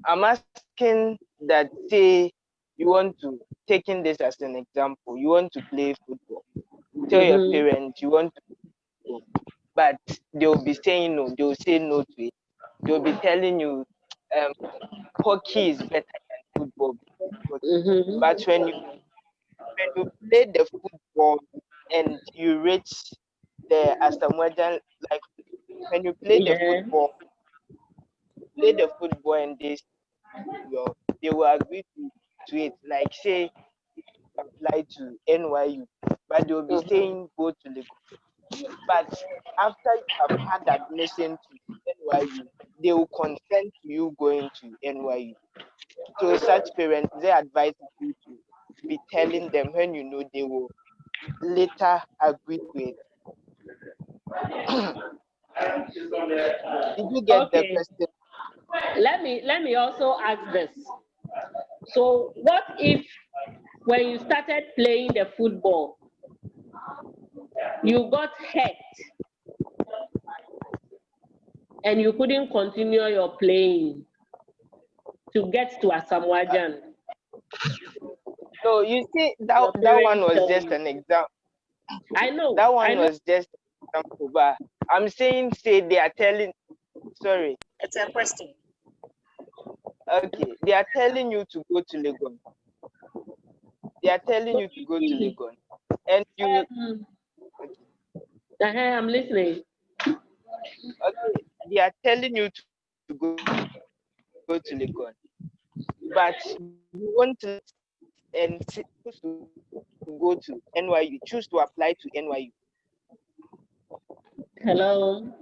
I'm asking that say you want to taking this as an example, you want to play football. Tell your parents you want to play football, but they'll be saying no, they'll say no to it. They'll be telling you hockey is better than football. But when you play the football and you reach the Asamoah, like when you play the football and they will agree to it. Like say apply to NYU, but they will be saying go to Lagos. But after you have had admission to NYU, they will consent to you going to NYU. So such parents, they advise you to be telling them when you know they will later agree to it. Did you get the question? Let me also ask this. So what if when you started playing the football, you got hurt and you couldn't continue your playing to get to Asamoah? No, you see that one was just an example. I know. That one was just an example, but I'm saying say they are telling sorry. It's a question. Okay, they are telling you to go to Legon. They are telling you to go to Legon. And you I'm listening. Okay, they are telling you to go to Legon. But you won't let and choose to go to NYU, choose to apply to NYU? Hello.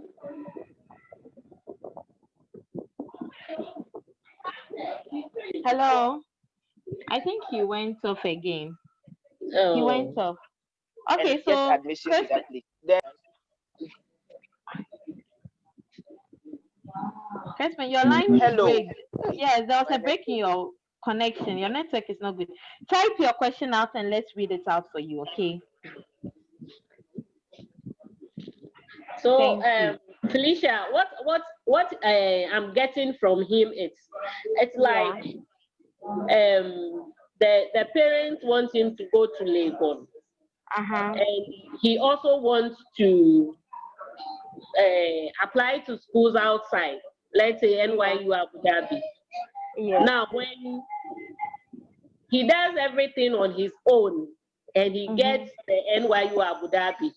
Hello. I think he went off again. He went off. Okay, And get so admission to that place. Then Crispin, your line is hello. break. Yes, there was a break in your connection. Your network is not good. Type your question out and let's read it out for you, okay? So, Felicia, what I'm getting from him is, it's like the parents want him to go to Lagos, and he also wants to apply to schools outside. Let's say NYU Abu Dhabi. Now, when he does everything on his own and he gets the NYU Abu Dhabi,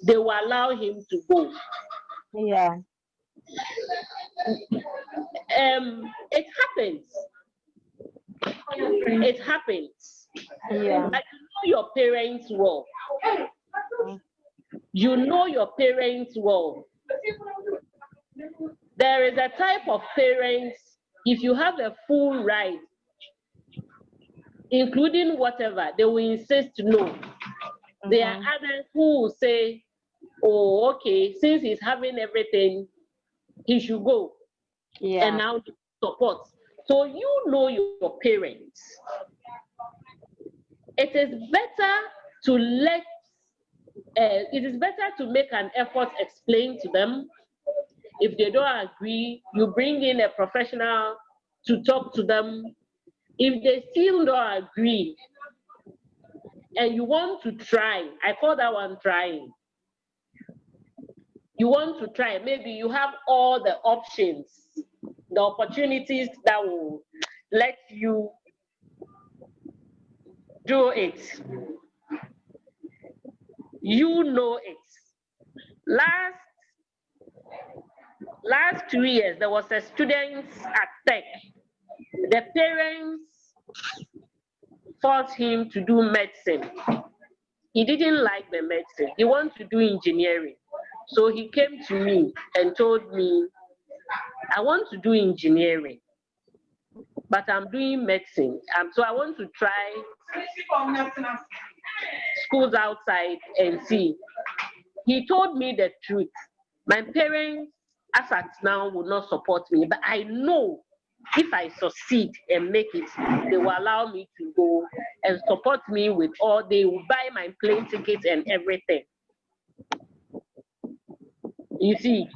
they will allow him to go. Yeah. It happens. It happens. Yeah. But you know your parents well. You know your parents well. There is a type of parents, if you have a full right, including whatever, they will insist no. There are others who will say, oh, okay, since he's having everything, he should go. Yeah. And now support. So you know your parents. It is better to make an effort explain to them. If they don't agree, you bring in a professional to talk to them. If they still don't agree, and you want to try, I call that one trying. You want to try, maybe you have all the options, the opportunities that will let you do it. You know it. Last 2 years, there was a student at Tech. The parents forced him to do medicine. He didn't like the medicine. He wanted to do engineering. So he came to me and told me, I want to do engineering, but I'm doing medicine. So I want to try schools outside and see. He told me the truth. My parents, as at now, will not support me, but I know if I succeed and make it, they will allow me to go and support me with all, they will buy my plane tickets and everything. You see,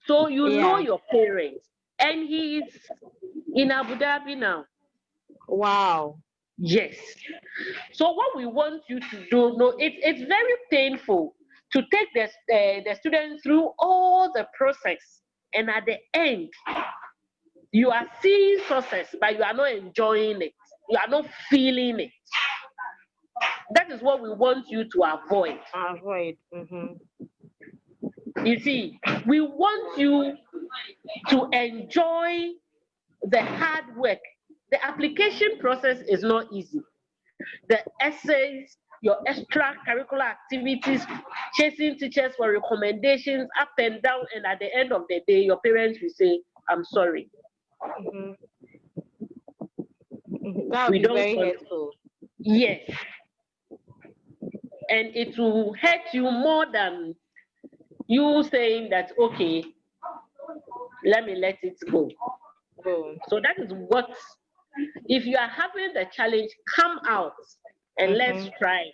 so you know your parents, and he is in Abu Dhabi now. Wow. Yes. So what we want you to do, no, it's very painful to take the students through all the process, and at the end, you are seeing success, but you are not enjoying it. You are not feeling it. That is what we want you to avoid. You see, we want you to enjoy the hard work. The application process is not easy. The essays, your extracurricular activities, chasing teachers for recommendations, up and down, and at the end of the day, your parents will say, I'm sorry. That would be very hurtful. Yes. And it will hurt you more than you saying that, okay, let me let it go. So that is what, if you are having the challenge, come out and let's try.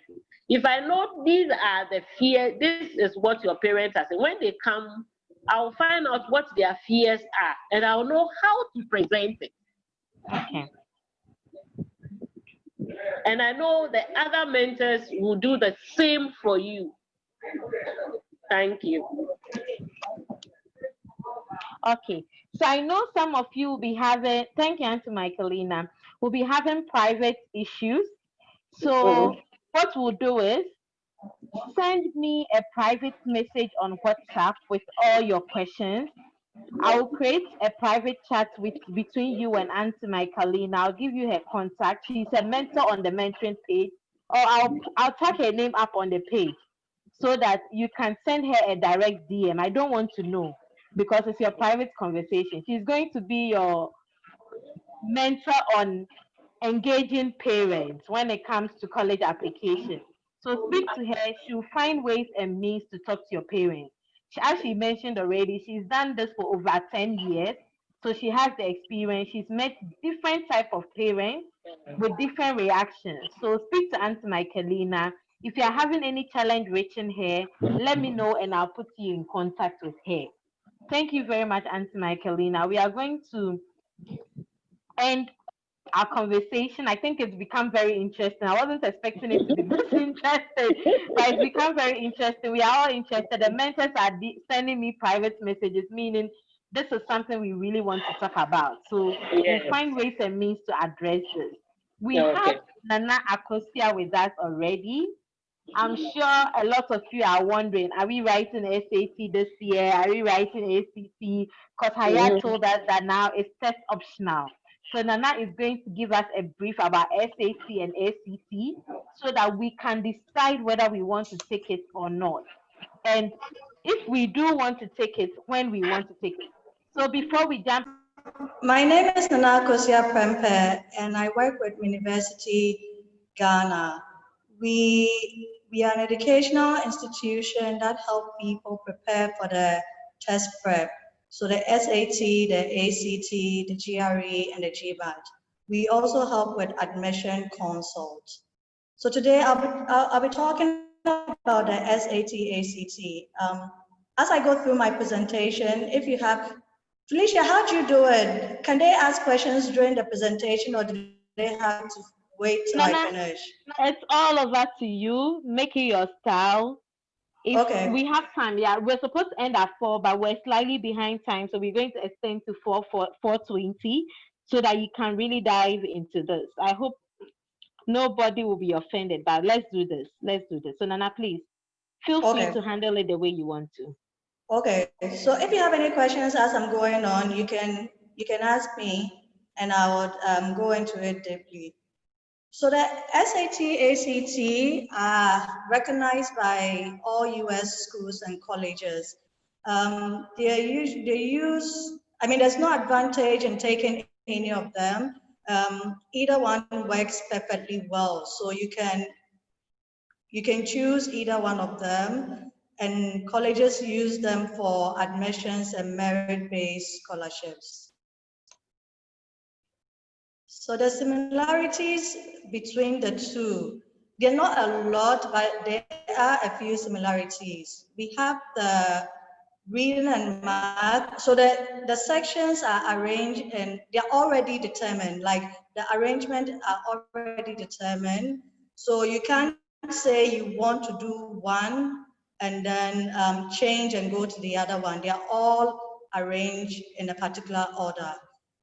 If I know these are the fears, this is what your parents are saying. When they come, I'll find out what their fears are and I'll know how to present it. Okay. And I know the other mentors will do the same for you. Thank you. Okay, so I know some of you will be having, thank you, Auntie Michaelina, will be having private issues. So what we'll do is send me a private message on WhatsApp with all your questions. I'll create a private chat between you and Auntie Michaelina. I'll give you her contact. She's a mentor on the mentoring page, or I'll tag her name up on the page so that you can send her a direct DM. I don't want to know because it's your private conversation. She's going to be your mentor on engaging parents when it comes to college application. So speak to her. She'll find ways and means to talk to your parents. As she mentioned already, she's done this for over 10 years. So she has the experience. She's met different type of parents with different reactions. So speak to Auntie Michaelina. If you're having any challenge reaching her, let me know and I'll put you in contact with her. Thank you very much, Auntie Michaelina. We are going to end our conversation. I think it's become very interesting. I wasn't expecting it to be this interesting, but it's become very interesting. We are all interested. The mentors are sending me private messages, meaning this is something we really want to talk about. So Yes. we'll find ways and means to address this. We Okay. have Nana Ahaspora with us already. I'm sure a lot of you are wondering, are we writing SAT this year? Are we writing ACT? Because Hayat told us that now it's test optional. So Nana is going to give us a brief about SAT and ACT so that we can decide whether we want to take it or not. And if we do want to take it, when we want to take it. So before we jump. My name is Nana Kosia Prempe, and I work with University Ghana. We are an educational institution that helps people prepare for the test prep. So the SAT, the ACT, the GRE, and the GMAT. We also help with admission consults. So today I'll be talking about the SAT, ACT. As I go through my presentation, if you have, Felicia, how do you do it? Can they ask questions during the presentation or do they have to wait till I finish? It's all over to you. Make it your style. If we have time, yeah, we're supposed to end at 4, but we're slightly behind time, so we're going to extend to 4:20 so that you can really dive into this. I hope nobody will be offended, but let's do this. Let's do this. So Nana, please feel free to handle it the way you want to. Okay, so if you have any questions as I'm going on, you can ask me and I would go into it deeply. So the SAT, ACT are recognized by all US schools and colleges. They use, I mean, there's no advantage in taking any of them. Either one works perfectly well. So you can choose either one of them, and colleges use them for admissions and merit-based scholarships. So the similarities between the two, they're not a lot, but there are a few similarities. We have the reading and math. So the sections are arranged and they're already determined, like the arrangement are already determined. So you can't say you want to do one and then change and go to the other one. They are all arranged in a particular order.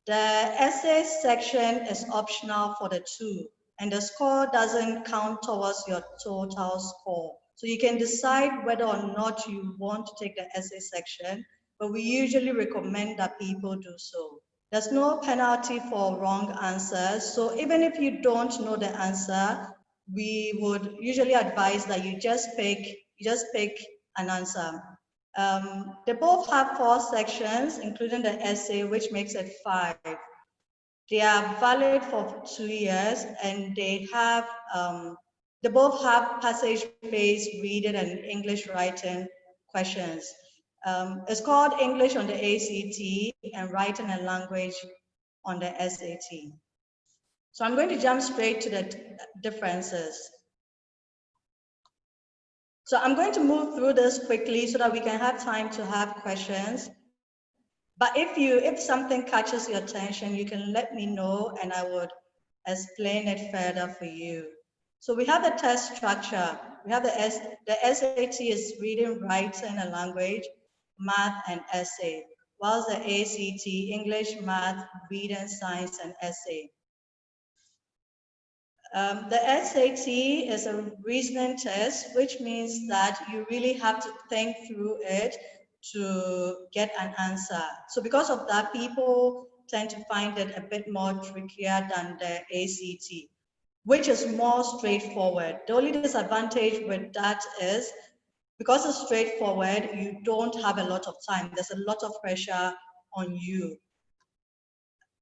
The essay section is optional for the two, and the score doesn't count towards your total score. So you can decide whether or not you want to take the essay section, but we usually recommend that people do so. There's no penalty for wrong answers. So even if you don't know the answer, we would usually advise that you just pick an answer. They both have 4 sections, including the essay, which makes it 5. They are valid for 2 years, and they both have passage-based reading and English writing questions. It's called English on the ACT and Writing and Language on the SAT. So I'm going to jump straight to the differences. So I'm going to move through this quickly so that we can have time to have questions. But if something catches your attention, you can let me know and I would explain it further for you. So we have the test structure. We have the SAT is reading, writing, and language, math, and essay, whilst the ACT, English, math, reading, science, and essay. The SAT is a reasoning test, which means that you really have to think through it. to get an answer. So because of that, people tend to find it a bit more trickier than the ACT, which is more straightforward. The only disadvantage with that is because it's straightforward, you don't have a lot of time. There's a lot of pressure on you.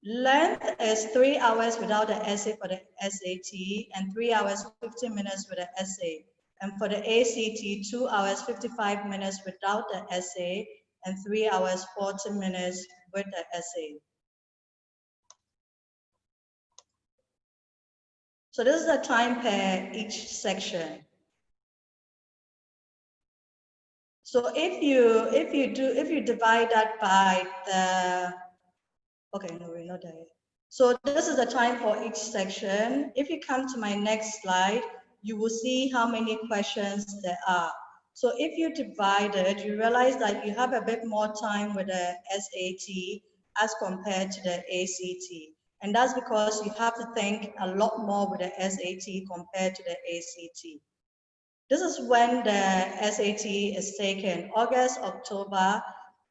Length is 3 hours without the essay for the SAT and 3 hours 15 minutes with the essay. And for the ACT, 2 hours 55 minutes without the essay and 3 hours 40 minutes with the essay. So this is the time per each section. So if you divide that by the, okay, no, we're not there yet. So this is the time for each section. If you come to my next slide, you will see how many questions there are. So if you divide it, you realize that you have a bit more time with the SAT as compared to the ACT. And that's because you have to think a lot more with the SAT compared to the ACT. This is when the SAT is taken: August, October,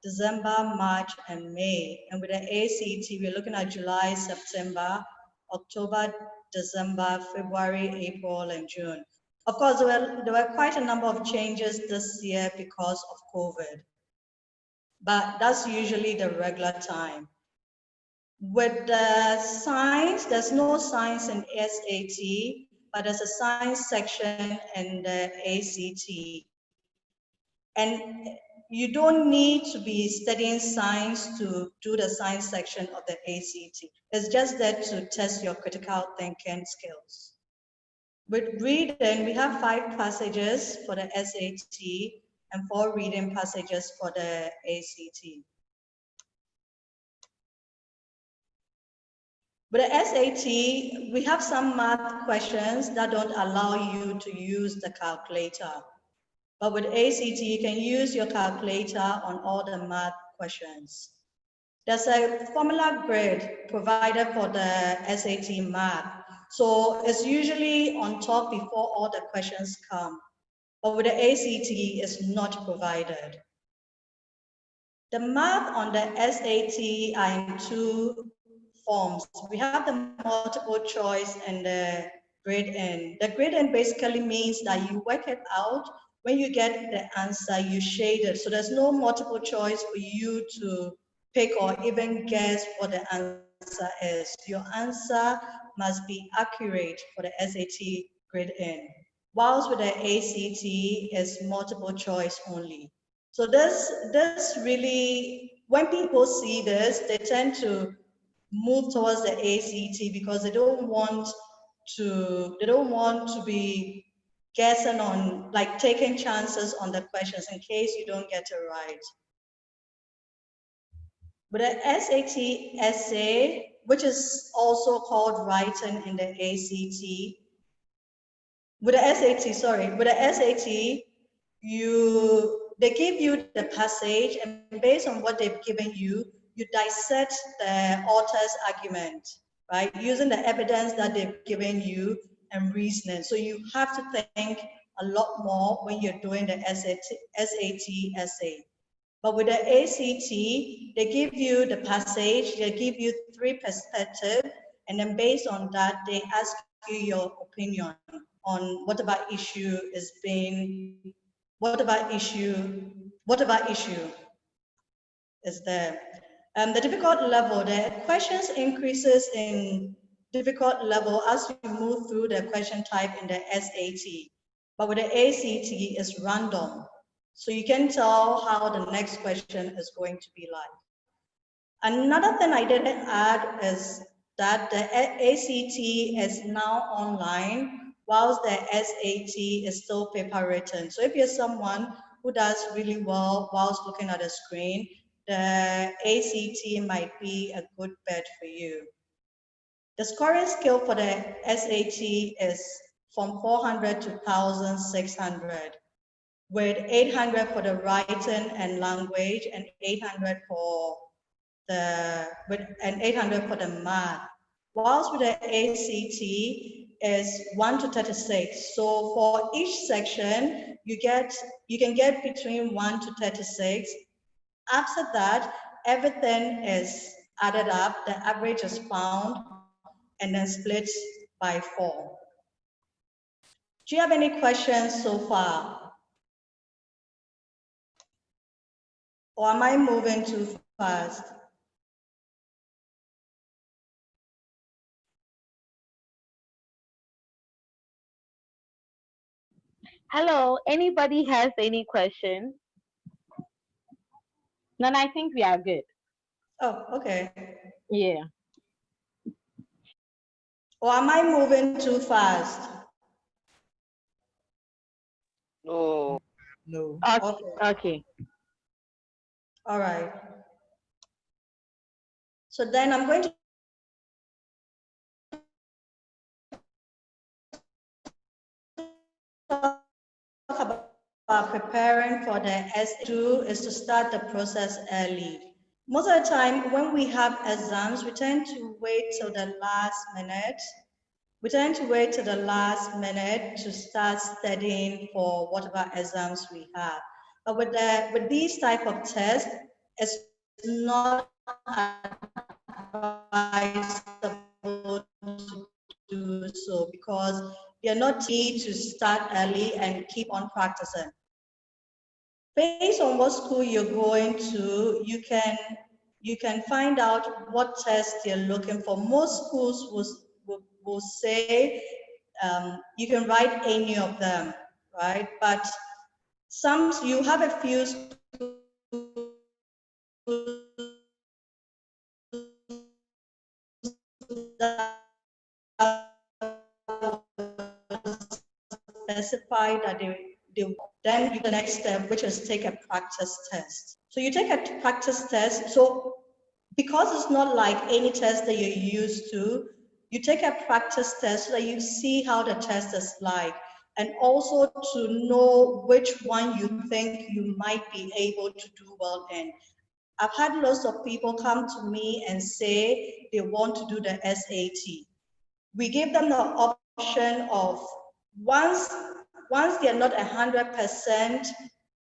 December, March, and May. And with the ACT, we're looking at July, September, October, December, February, April, and June. Of course, there were quite a number of changes this year because of COVID, but that's usually the regular time. With the science, there's no science in SAT, but there's a science section in the ACT. And you don't need to be studying science to do the science section of the ACT. It's just there to test your critical thinking skills. With reading, we have 5 passages for the SAT and 4 reading passages for the ACT. With the SAT, we have some math questions that don't allow you to use the calculator. But with ACT, you can use your calculator on all the math questions. There's a formula grid provided for the SAT math. So it's usually on top before all the questions come. But with the ACT, it's not provided. The math on the SAT are in 2 forms. We have the multiple choice and the grade-in. The grade-in basically means that you work it out. When you get the answer, you shade it. So there's no multiple choice for you to pick or even guess what the answer is. Your answer must be accurate for the SAT grade-in. Whilst with the ACT, is multiple choice only. So this really, when people see this, they tend to move towards the ACT because they don't want to be guessing on, like, taking chances on the questions in case you don't get it right. With the SAT essay, which is also called writing in the ACT, with the SAT, they give you the passage, and based on what they've given you, you dissect the author's argument, right? Using the evidence that they've given you and reasoning. So you have to think a lot more when you're doing the SAT essay. But with the ACT, they give you the passage, they give you 3 perspectives, and then based on that, they ask you your opinion on whatever issue is being, whatever issue is there. The difficult level, the questions increases in difficult level as you move through the question type in the SAT. But with the ACT, it's random. So you can tell how the next question is going to be like. Another thing I didn't add is that the ACT is now online, whilst the SAT is still paper written. So if you're someone who does really well whilst looking at the screen, the ACT might be a good bet for you. The scoring scale for the SAT is from 400 to 1,600, with 800 for the writing and language and 800 for the math. Whilst with the ACT is 1 to 36. So for each section, you can get between 1 to 36, After that, everything is added up, the average is found, and then split by 4. Do you have any questions so far? Or am I moving too fast? Hello, anybody has any questions? Then I think we are good. Oh, okay. Yeah. Or am I moving too fast? No. No. Okay. Okay. All right. So then I'm going to talk about preparing for the S2 is to start the process early. Most of the time when we have exams, we tend to wait till the last minute. We tend to wait till the last minute to start studying for whatever exams we have. But with these type of tests, it's not advisable to do so because you're not need to start early and keep on practicing. Based on what school you're going to, you can find out what test you're looking for. Most schools will say you can write any of them, right? But some you have a few schools that specify that then the next step, which is take a practice test. So you take a practice test. So because it's not like any test that you're used to, you take a practice test so that you see how the test is like, and also to know which one you think you might be able to do well in. I've had lots of people come to me and say they want to do the SAT. We give them the option of once they're not 100%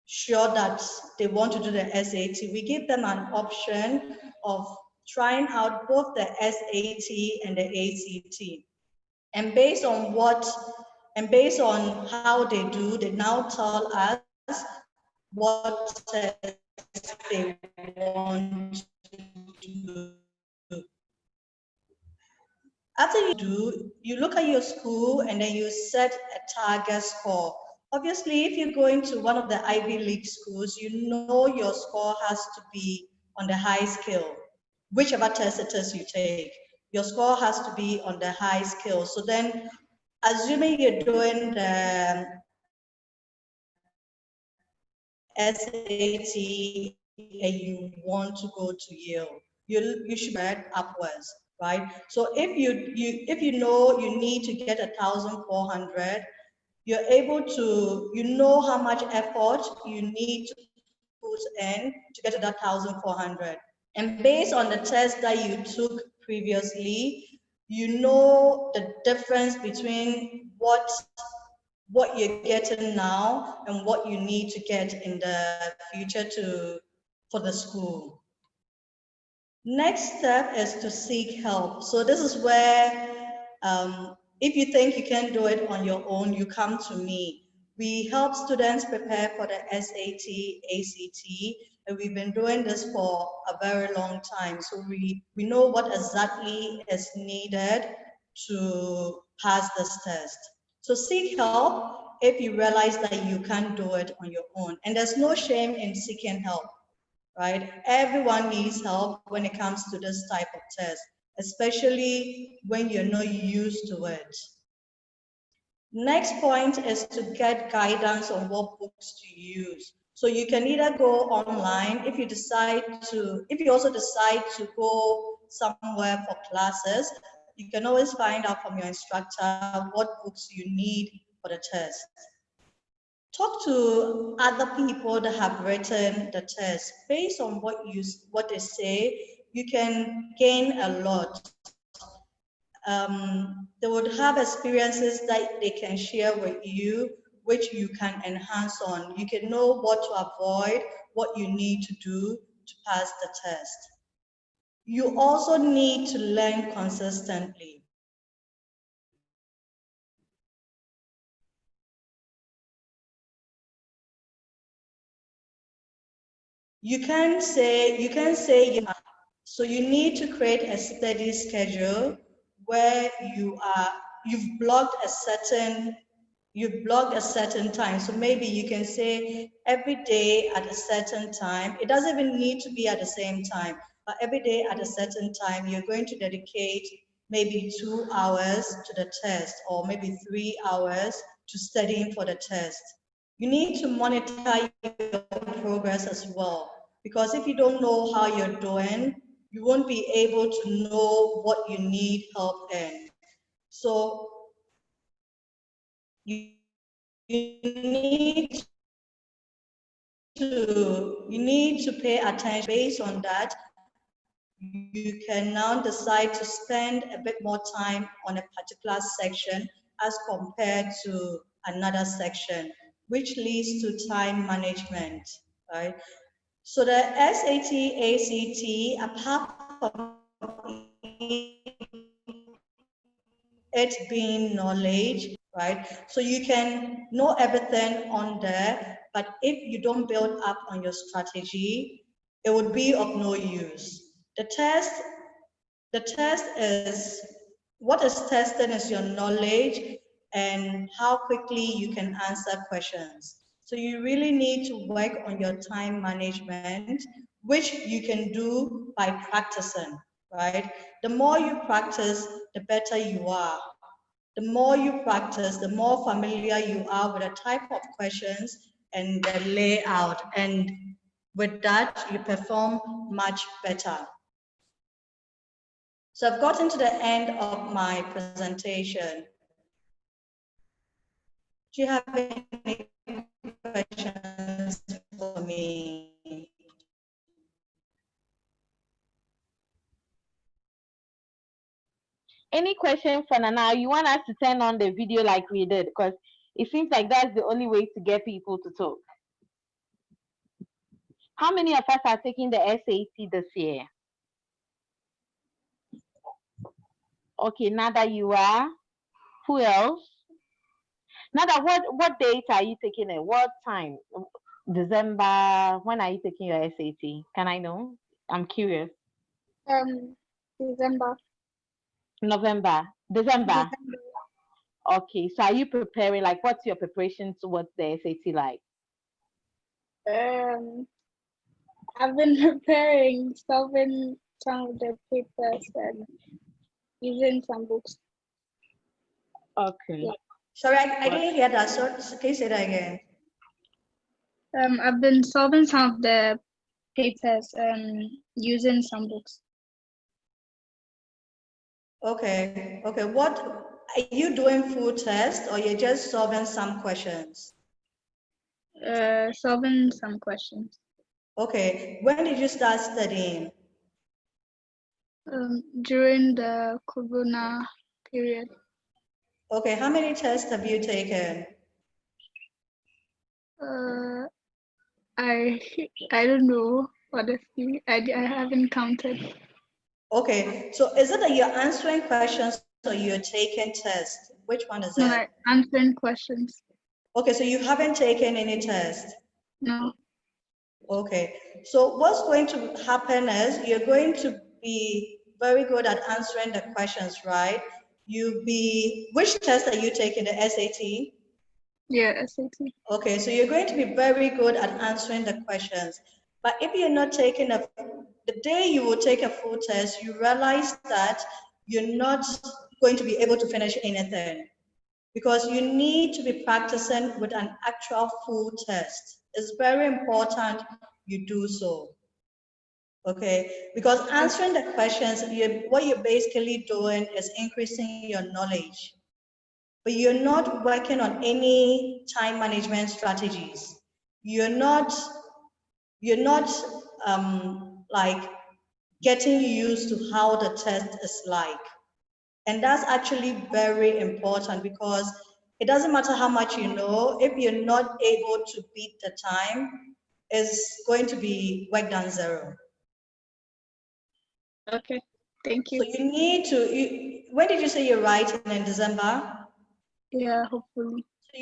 sure that they want to do the SAT, we give them an option of trying out both the SAT and the ACT. And based on how they do, they now tell us what test they want to do. After you look at your school and then you set a target score. Obviously, if you're going to one of the Ivy League schools, you know your score has to be on the high scale. Whichever test it is you take, your score has to be on the high scale. So then, assuming you're doing the SAT and you want to go to Yale, you should head upwards, right? So if you know you need to get 1,400, you're able to, you know how much effort you need to put in to get to that 1,400. And based on the test that you took previously, you know the difference between what you're getting now and what you need to get in the future for the school. Next step is to seek help. So this is where if you think you can do it on your own, you come to me. We help students prepare for the SAT, ACT, and we've been doing this for a very long time. So we know what exactly is needed to pass this test. So seek help if you realize that you can't do it on your own. And there's no shame in seeking help, right? Everyone needs help when it comes to this type of test, especially when you're not used to it. Next point is to get guidance on what books to use. So you can either go online if you also decide to go somewhere for classes, you can always find out from your instructor what books you need for the test. Talk to other people that have written the test. Based on what they say, you can gain a lot. They would have experiences that they can share with you, which you can enhance on. You can know what to avoid, what you need to do to pass the test. You also need to learn consistently. You can say so you need to create a steady schedule where you've blocked a certain time. So maybe you can say every day at a certain time. It doesn't even need to be at the same time, but every day at a certain time, you're going to dedicate maybe 2 hours to the test, or maybe 3 hours to studying for the test. You need to monitor your progress as well, because if you don't know how you're doing, you won't be able to know what you need help in. So you need to pay attention. Based on that, you can now decide to spend a bit more time on a particular section as compared to another section, which leads to time management, right? So the SAT, ACT, apart from it being knowledge, right? So you can know everything on there, but if you don't build up on your strategy, it would be of no use. The test is, what is tested is your knowledge and how quickly you can answer questions. So you really need to work on your time management, which you can do by practicing, right? The more you practice, the better you are. The more you practice, the more familiar you are with the type of questions and the layout. And with that, you perform much better. So I've gotten to the end of my presentation. Do you have any questions for me? Any question for Nana? You want us to turn on the video like we did? Because it seems like that's the only way to get people to talk. How many of us are taking the SAT this year? Okay, Nada, you are. Who else? Nada, what date are you taking it? What time? December. When are you taking your SAT? Can I know? I'm curious. December. November. December. Okay, so are you preparing? Like, what's your preparation towards the SAT like? I've been preparing, solving some of the papers and using some books. Okay. Yeah. Sorry, I didn't hear that. So can you say that again? I've been solving some of the papers and using some books. Okay. What are you doing? Full test, or you're just solving some questions? Solving some questions. Okay. When did you start studying? During the Corona period. Okay. How many tests have you taken? I don't know, honestly. I haven't counted. Okay. So is it that you're answering questions or you're taking tests? Which one is it? No, answering questions. Okay. So you haven't taken any test? No. Okay. So what's going to happen is you're going to be very good at answering the questions, right? Which test are you taking, the SAT? Yeah, SAT. Okay, so you're going to be very good at answering the questions. But if you're not taking the day you will take a full test, you realize that you're not going to be able to finish anything, because you need to be practicing with an actual full test. It's very important you do so. Okay, because answering the questions, what you're basically doing is increasing your knowledge, but you're not working on any time management strategies. You're not like getting used to how the test is like. And that's actually very important, because it doesn't matter how much you know, if you're not able to beat the time, is going to be work done 0. Okay, thank you. So you need to, when did you say you're writing in December? Yeah, hopefully. So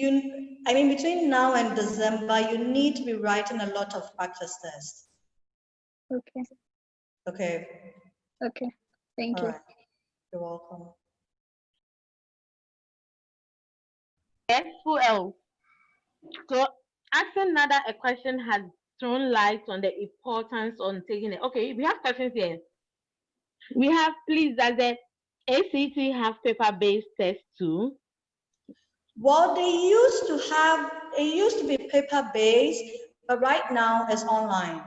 I mean, between now and December, you need to be writing a lot of practice tests. Okay. Okay. Okay, thank All you. right. You're welcome. Yes, who else? So asking Nada a question has thrown light on the importance on taking it. Okay, we have questions here. We have, please, does the ACT have paper-based tests too? Well, it used to be paper-based, but right now it's online.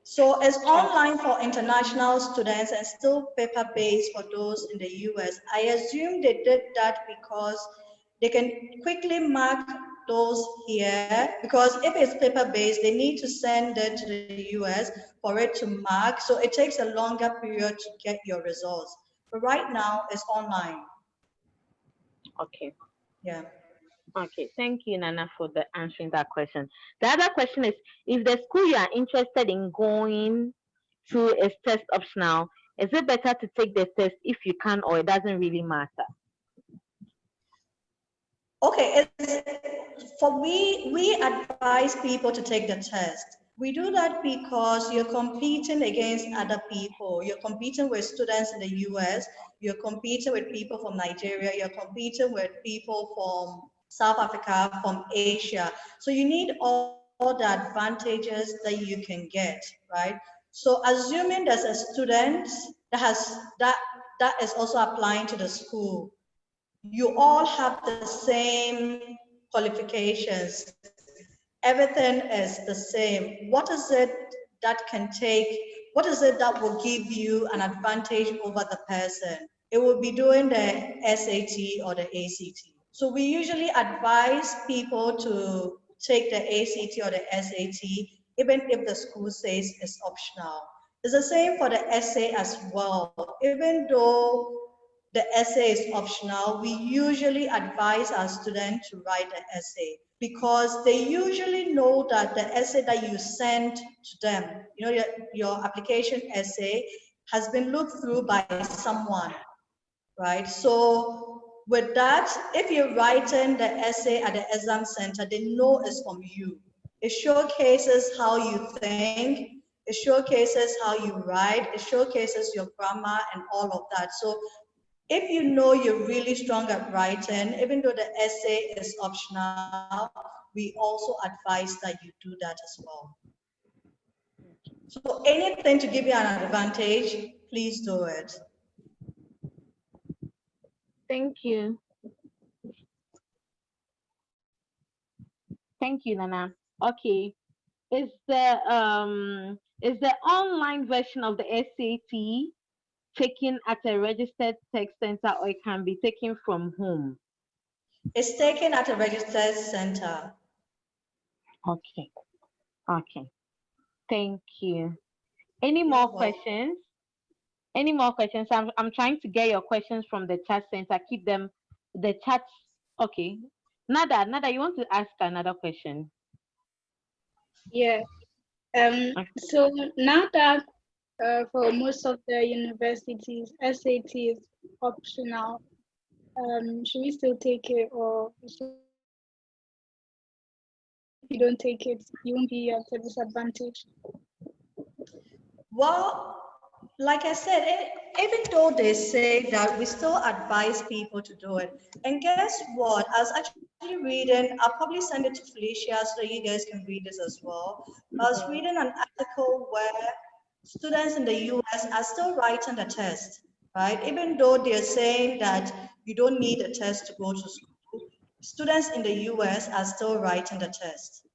So it's online for international students and still paper-based for those in the US. I assume they did that because they can quickly mark those here, because if it's paper-based, they need to send it to the US for it to mark. So it takes a longer period to get your results. But right now it's online. Okay. Yeah. Okay, thank you, Nana, for answering that question. The other question is, if the school you are interested in going to is test optional, is it better to take the test if you can, or it doesn't really matter? Okay, we advise people to take the test. We do that because you're competing against other people. You're competing with students in the US, you're competing with people from Nigeria, you're competing with people from South Africa, from Asia. So you need all the advantages that you can get, right? So assuming there's a student that is also applying to the school, you all have the same qualifications. Everything is the same. What is it that what is it that will give you an advantage over the person? It will be doing the SAT or the ACT. So we usually advise people to take the ACT or the SAT, even if the school says it's optional. It's the same for the essay as well. Even though the essay is optional, we usually advise our students to write an essay because they usually know that the essay that you send to them, your application essay has been looked through by someone, right? So with that, if you're writing the essay at the exam center, they know it's from you. It showcases how you think, it showcases how you write, it showcases your grammar and all of that. So if you know you're really strong at writing, even though the essay is optional, we also advise that you do that as well. So anything to give you an advantage, please do it. Thank you. Thank you, Nana. Okay. Is the online version of the SAT taken at a registered tech center, or it can be taken from home? It's taken at a registered center. Okay. Okay. Thank you. Any more questions? Any more questions? I'm trying to get your questions from the chat center. Keep them, the chats. Okay. Nada, you want to ask another question? Yeah. So now that for most of the universities, SAT is optional, should we still take it, or if you don't take it, you won't be at a disadvantage? Well, like I said, even though they say that, we still advise people to do it. And guess what? I was actually reading, I'll probably send it to Felicia so you guys can read this as well. I was reading an article where students in the US are still writing the test, right? Even though they're saying that you don't need a test to go to school, students in the US are still writing the test.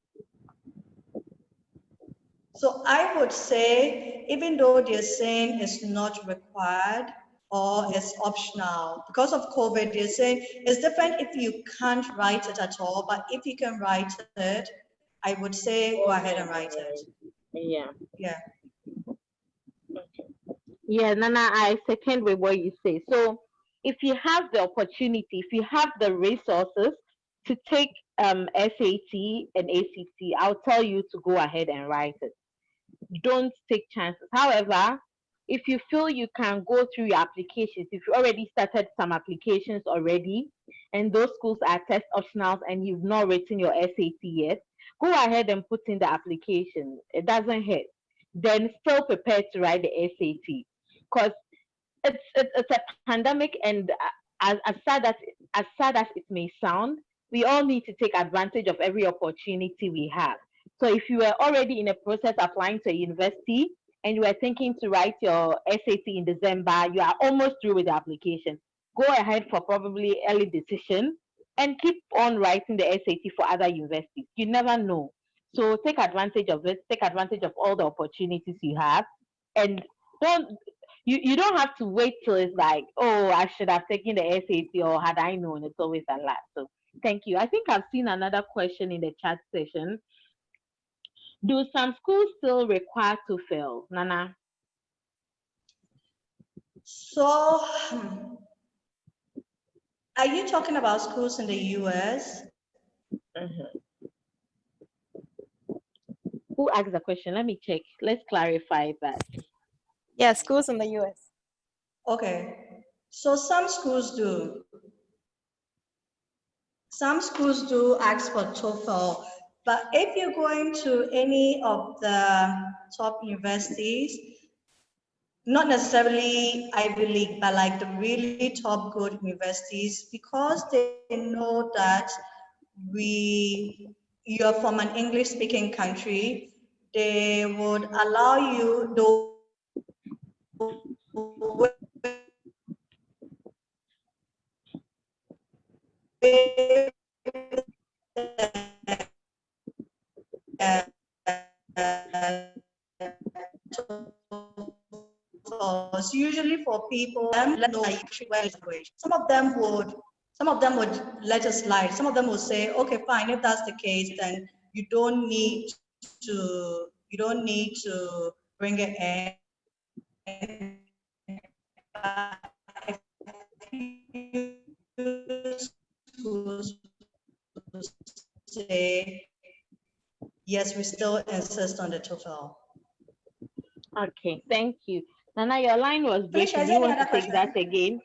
So I would say, even though they're saying it's not required or it's optional, because of COVID, they're saying it's different if you can't write it at all, but if you can write it, I would say go ahead and write it. Yeah. Yeah. Yeah, Nana, I second with what you say. So if you have the opportunity, if you have the resources to take SAT and ACT, I'll tell you to go ahead and write it. Don't take chances. However, if you feel you can go through your applications, if you already started some applications already, and those schools are test optionals and you've not written your SAT yet, go ahead and put in the application. It doesn't hurt. Then still prepare to write the SAT, because it's a pandemic, and as sad as it may sound, we all need to take advantage of every opportunity we have. So if you were already in a process applying to a university and you were thinking to write your SAT in December, you are almost through with the application. Go ahead for probably early decision and keep on writing the SAT for other universities. You never know. So take advantage of it, take advantage of all the opportunities you have, and don't you don't have to wait till it's like, oh, I should have taken the SAT, or had I known. It's always a lot. So thank you. I think I've seen another question in the chat session. Do some schools still require to fail, Nana? So, are you talking about schools in the US? Who asked the question? Let me check. Let's clarify that. Yeah, schools in the US. Okay, so some schools do. Some schools do ask for TOEFL, but if you're going to any of the top universities, not necessarily Ivy League, but like the really top good universities, because they know that you're from an English speaking country, they would allow you, usually for people, some of them would let us slide. Some of them will say, okay, fine, if that's the case, then you don't need to bring it in. Schools say, yes, we still insist on the TOEFL. Okay, thank you. Nana, your line was breaking. Do you want to take that again?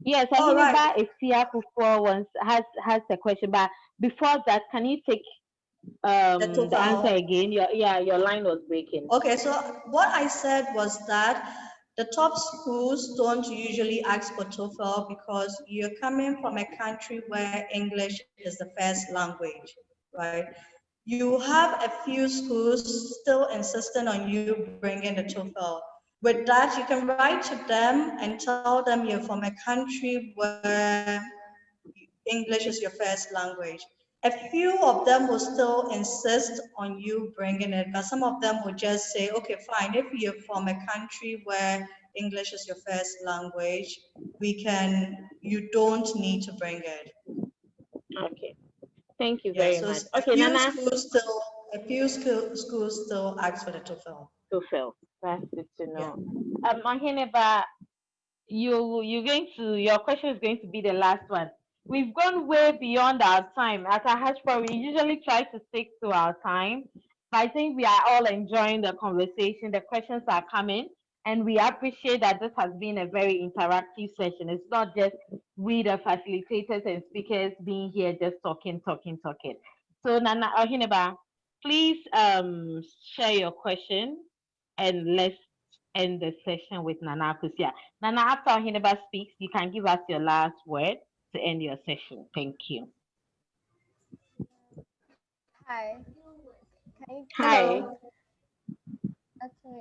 Yes, Ahineba Esia Kufo has a question, but before that, can you take the answer again? Your line was breaking. Okay, so what I said was that the top schools don't usually ask for TOEFL because you're coming from a country where English is the first language, right? You have a few schools still insisting on you bringing the TOEFL. With that, you can write to them and tell them you're from a country where English is your first language. A few of them will still insist on you bringing it, but some of them will just say, okay, fine, if you're from a country where English is your first language, you don't need to bring it. Okay, thank you very much. Okay, Nana. A few schools still ask for the TOEFL. TOEFL, that's good to know. Mahineba, your question is going to be the last one. We've gone way beyond our time. At Ahaspora, we usually try to stick to our time. I think we are all enjoying the conversation. The questions are coming, and we appreciate that this has been a very interactive session. It's not just we, the facilitators and speakers, being here just talking. So, Nana Ahineba, please share your question, and let's end the session with Nana Akusia. Nana, after Ahineba speaks, you can give us your last word to end your session. Thank you. Hi. Hi. Okay,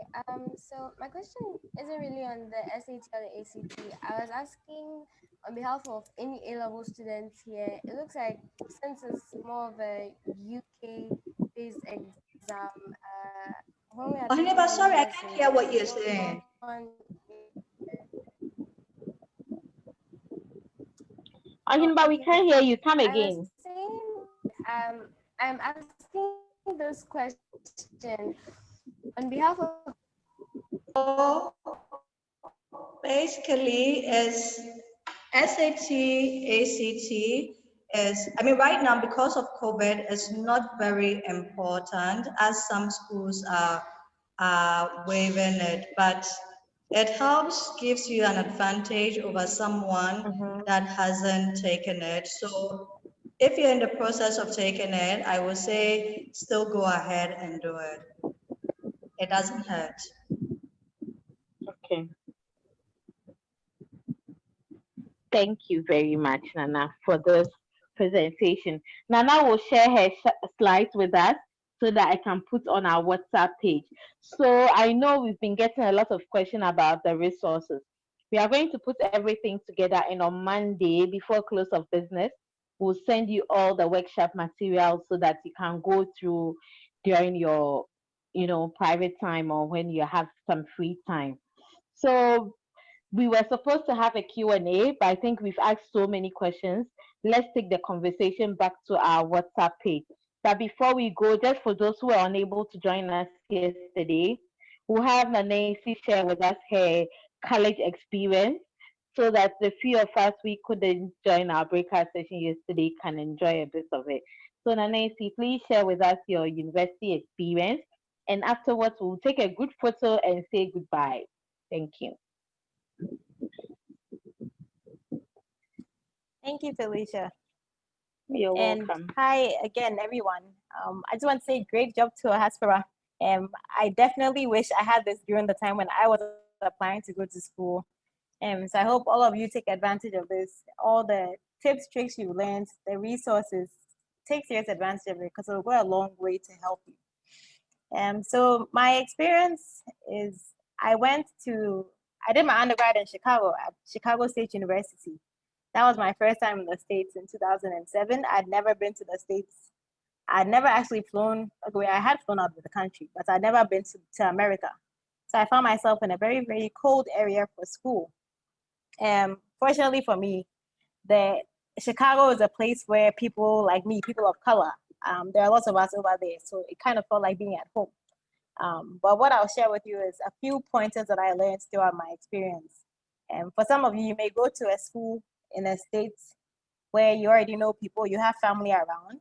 so my question isn't really on the SAT or the ACT. I was asking on behalf of any A-level students here. It looks like since it's more of a UK-based exam, when we are Ahineba, sorry, I can't hear what you're saying. Ahineba, we can't hear you. Come again. I'm asking this question on behalf of. Basically, is SAT, ACT is, I mean, right now, because of COVID, it's not very important as some schools are waiving it, but it helps, gives you an advantage over someone that hasn't taken it. So if you're in the process of taking it, I would say still go ahead and do it. It doesn't hurt. Okay. Thank you very much, Nana, for this presentation. Nana will share her slides with us so that I can put on our WhatsApp page. So I know we've been getting a lot of questions about the resources. We are going to put everything together, and on Monday, before close of business, we'll send you all the workshop materials so that you can go through during your, private time or when you have some free time. So we were supposed to have a Q&A, but I think we've asked so many questions. Let's take the conversation back to our WhatsApp page. But before we go, just for those who were unable to join us yesterday, we'll have Nancy share with us her college experience so that the few of us we couldn't join our breakout session yesterday can enjoy a bit of it. So Nancy, please share with us your university experience, and afterwards we'll take a good photo and say goodbye. Thank you. Thank you, Felicia. You're And welcome. hi again, everyone. I just want to say great job to Ahaspora. I definitely wish I had this during the time when I was applying to go to school. So I hope all of you take advantage of this. All the tips, tricks you learned, the resources, take serious advantage of it because it will go a long way to help you. So my experience is I did my undergrad in Chicago at Chicago State University. That was my first time in the States in 2007. I'd never been to the States. I'd never actually flown, okay, I had flown out of the country, but I'd never been to America. So I found myself in a very, very cold area for school. Fortunately for me, Chicago is a place where people like me, people of color, there are lots of us over there. So it kind of felt like being at home. But what I'll share with you is a few pointers that I learned throughout my experience. For some of you, you may go to a school in the States where you already know people, you have family around.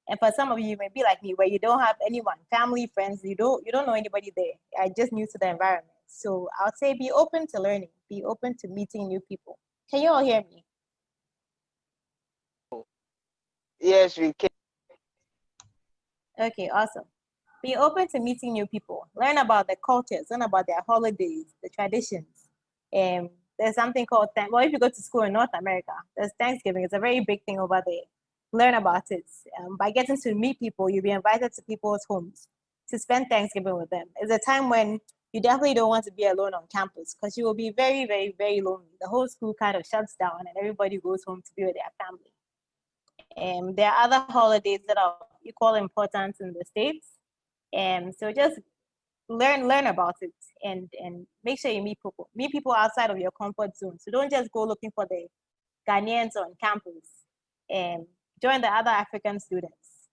And for some of you, you may be like me, where you don't have anyone, family, friends, you don't know anybody there. You're just new to the environment. So I would say be open to learning, be open to meeting new people. Can you all hear me? Yes, we can. Okay, awesome. Be open to meeting new people. Learn about the cultures, learn about their holidays, the traditions. There's something called, well, if you go to school in North America, there's Thanksgiving. It's a very big thing over there. Learn about it. By getting to meet people, you'll be invited to people's homes to spend Thanksgiving with them. It's a time when you definitely don't want to be alone on campus because you will be very, very, very lonely. The whole school kind of shuts down and everybody goes home to be with their family. There are other holidays that are equal importance in the States. So just learn about it and make sure you meet people outside of your comfort zone. So don't just go looking for the Ghanaians on campus. Join the other African students.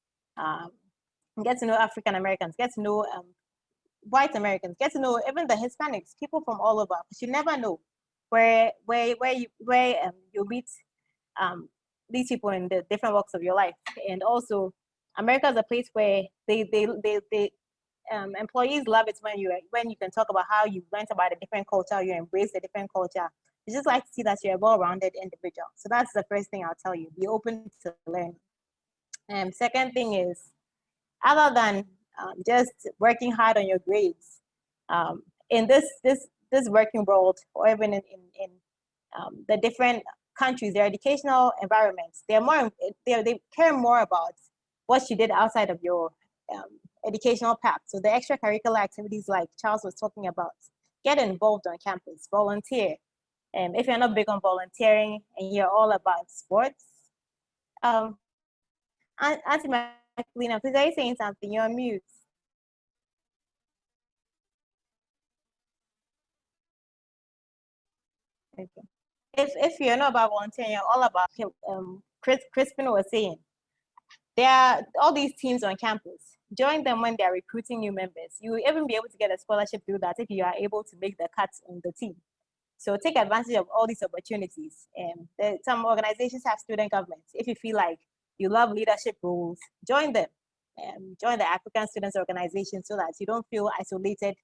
Get to know African Americans, get to know white Americans, get to know even the Hispanics, people from all over, because you never know where you'll meet these people in the different walks of your life. And also, America is a place where employees love it when you can talk about how you learned about a different culture, you embrace a different culture. You just like to see that you're a well-rounded individual. So that's the first thing I'll tell you. Be open to learn. Second thing is, other than just working hard on your grades, in this working world, or even in the different countries, their educational environments, they care more about what you did outside of your educational path. So the extracurricular activities like Charles was talking about, get involved on campus, volunteer. If you're not big on volunteering and you're all about sports, Auntie Magdalena, please, are you saying something? You're on mute. Okay. If you're not about volunteering, you're all about Crispin was saying, there are all these teams on campus. Join them when they're recruiting new members. You will even be able to get a scholarship through that if you are able to make the cut on the team. So take advantage of all these opportunities. Some organizations have student governments. If you feel like you love leadership roles, join them. Join the African Students Organization so that you don't feel isolated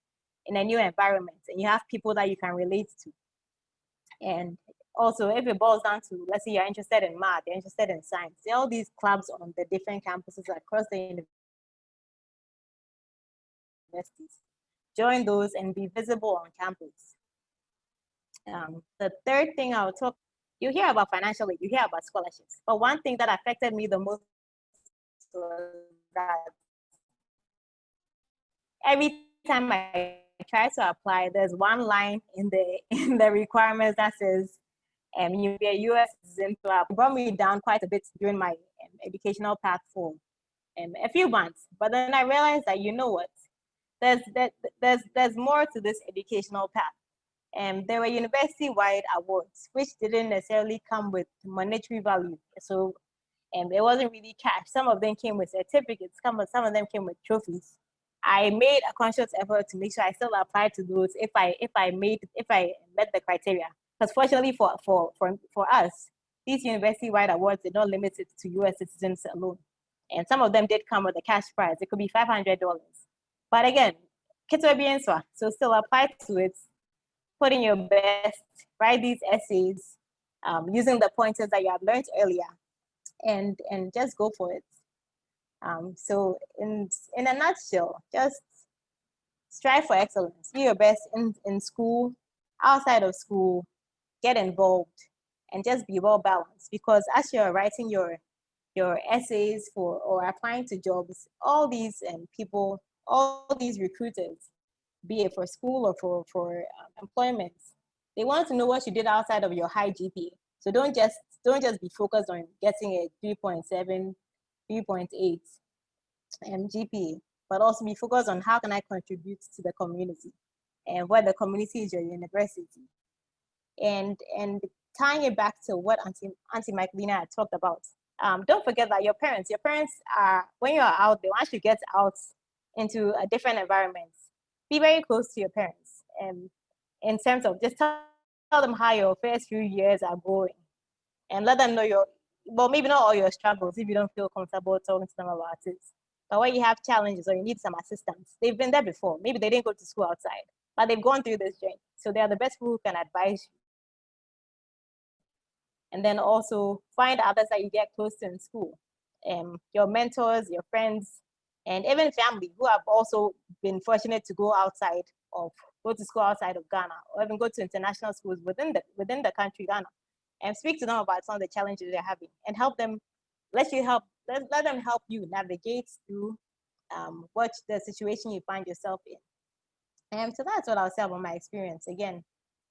in a new environment and you have people that you can relate to. And also, if it boils down to, let's say you're interested in math, you're interested in science, there are all these clubs on the different campuses across the universities. Join those and be visible on campus. The third thing I'll talk, you hear about financial aid, you hear about scholarships, but one thing that affected me the most was that every time I try to apply, there's one line in the requirements that says you be a US citizen. So it brought me down quite a bit during my educational path for a few months. But then I realized that, you know what, there's more to this educational path. There were university-wide awards, which didn't necessarily come with monetary value. So it wasn't really cash. Some of them came with certificates, some of them came with trophies. I made a conscious effort to make sure I still applied to those if I met the criteria. Because fortunately for us, these university-wide awards did not limit it to US citizens alone. And some of them did come with a cash prize. It could be $500. But again, so still apply to it, put in your best, write these essays, using the pointers that you have learned earlier, and just go for it. So in a nutshell, just strive for excellence. Be your best in school, outside of school, get involved, and just be well balanced. Because as you're writing your essays for or applying to jobs, all these people, all these recruiters, be it for school or for employment, they want to know what you did outside of your high GPA. So don't just be focused on getting a 3.7, 3.8 GPA, but also be focused on how can I contribute to the community, and where the community is your university. And tying it back to what Auntie Michaelina had talked about, don't forget that your parents are, when you're out there, once you get out into a different environment, be very close to your parents, in terms of just tell them how your first few years are going, and let them know maybe not all your struggles if you don't feel comfortable talking to them about it. But when you have challenges or you need some assistance, they've been there before. Maybe they didn't go to school outside, but they've gone through this journey. So they are the best people who can advise you. And then also find others that you get close to in school, your mentors, your friends, and even family who have also been fortunate to go to school outside of Ghana, or even go to international schools within the country Ghana, and speak to them about some of the challenges they're having, and help them. Let them help you navigate through what the situation you find yourself in. So that's what I'll say about my experience. Again,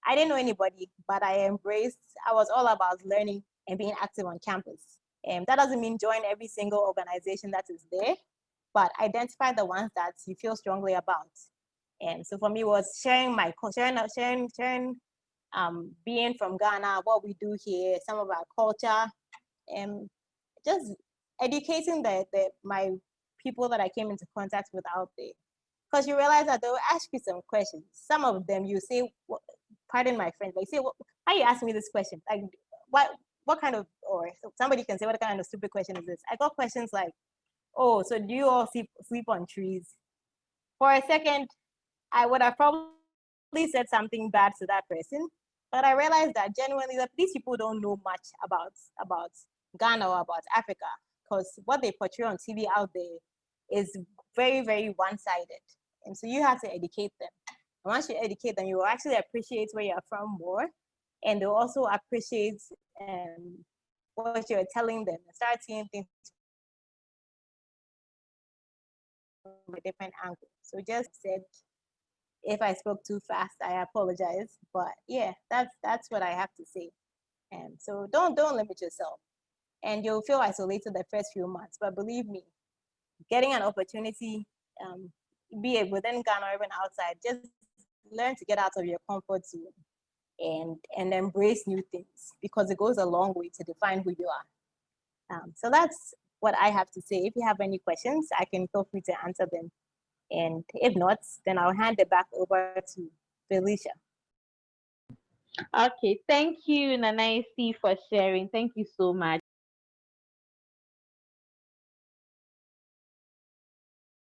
I didn't know anybody, but I was all about learning and being active on campus. That doesn't mean join every single organization that is there, but identify the ones that you feel strongly about. And so for me, it was sharing being from Ghana, what we do here, some of our culture, and just educating my people that I came into contact with out there. Because you realize that they will ask you some questions. Some of them you say, pardon my French, but you say, how you ask me this question? Like, what kind of, or somebody can say, what kind of stupid question is this? I got questions like, oh, so do you all sleep on trees? For a second, I would have probably said something bad to that person, but I realized that genuinely that these people don't know much about Ghana or about Africa, because what they portray on TV out there is very, very one-sided. And so you have to educate them. And once you educate them, you will actually appreciate where you're from more, and they'll also appreciate what you're telling them, and start seeing things from a different angle. So just said, if I spoke too fast, I apologize. But yeah, that's what I have to say. And so don't limit yourself. And you'll feel isolated the first few months. But believe me, getting an opportunity, be it within Ghana or even outside, just learn to get out of your comfort zone and embrace new things, because it goes a long way to define who you are. So that's what I have to say. If you have any questions, I can feel free to answer them. And if not, then I'll hand it back over to Felicia. Okay, thank you, Nanaisi, for sharing. Thank you so much.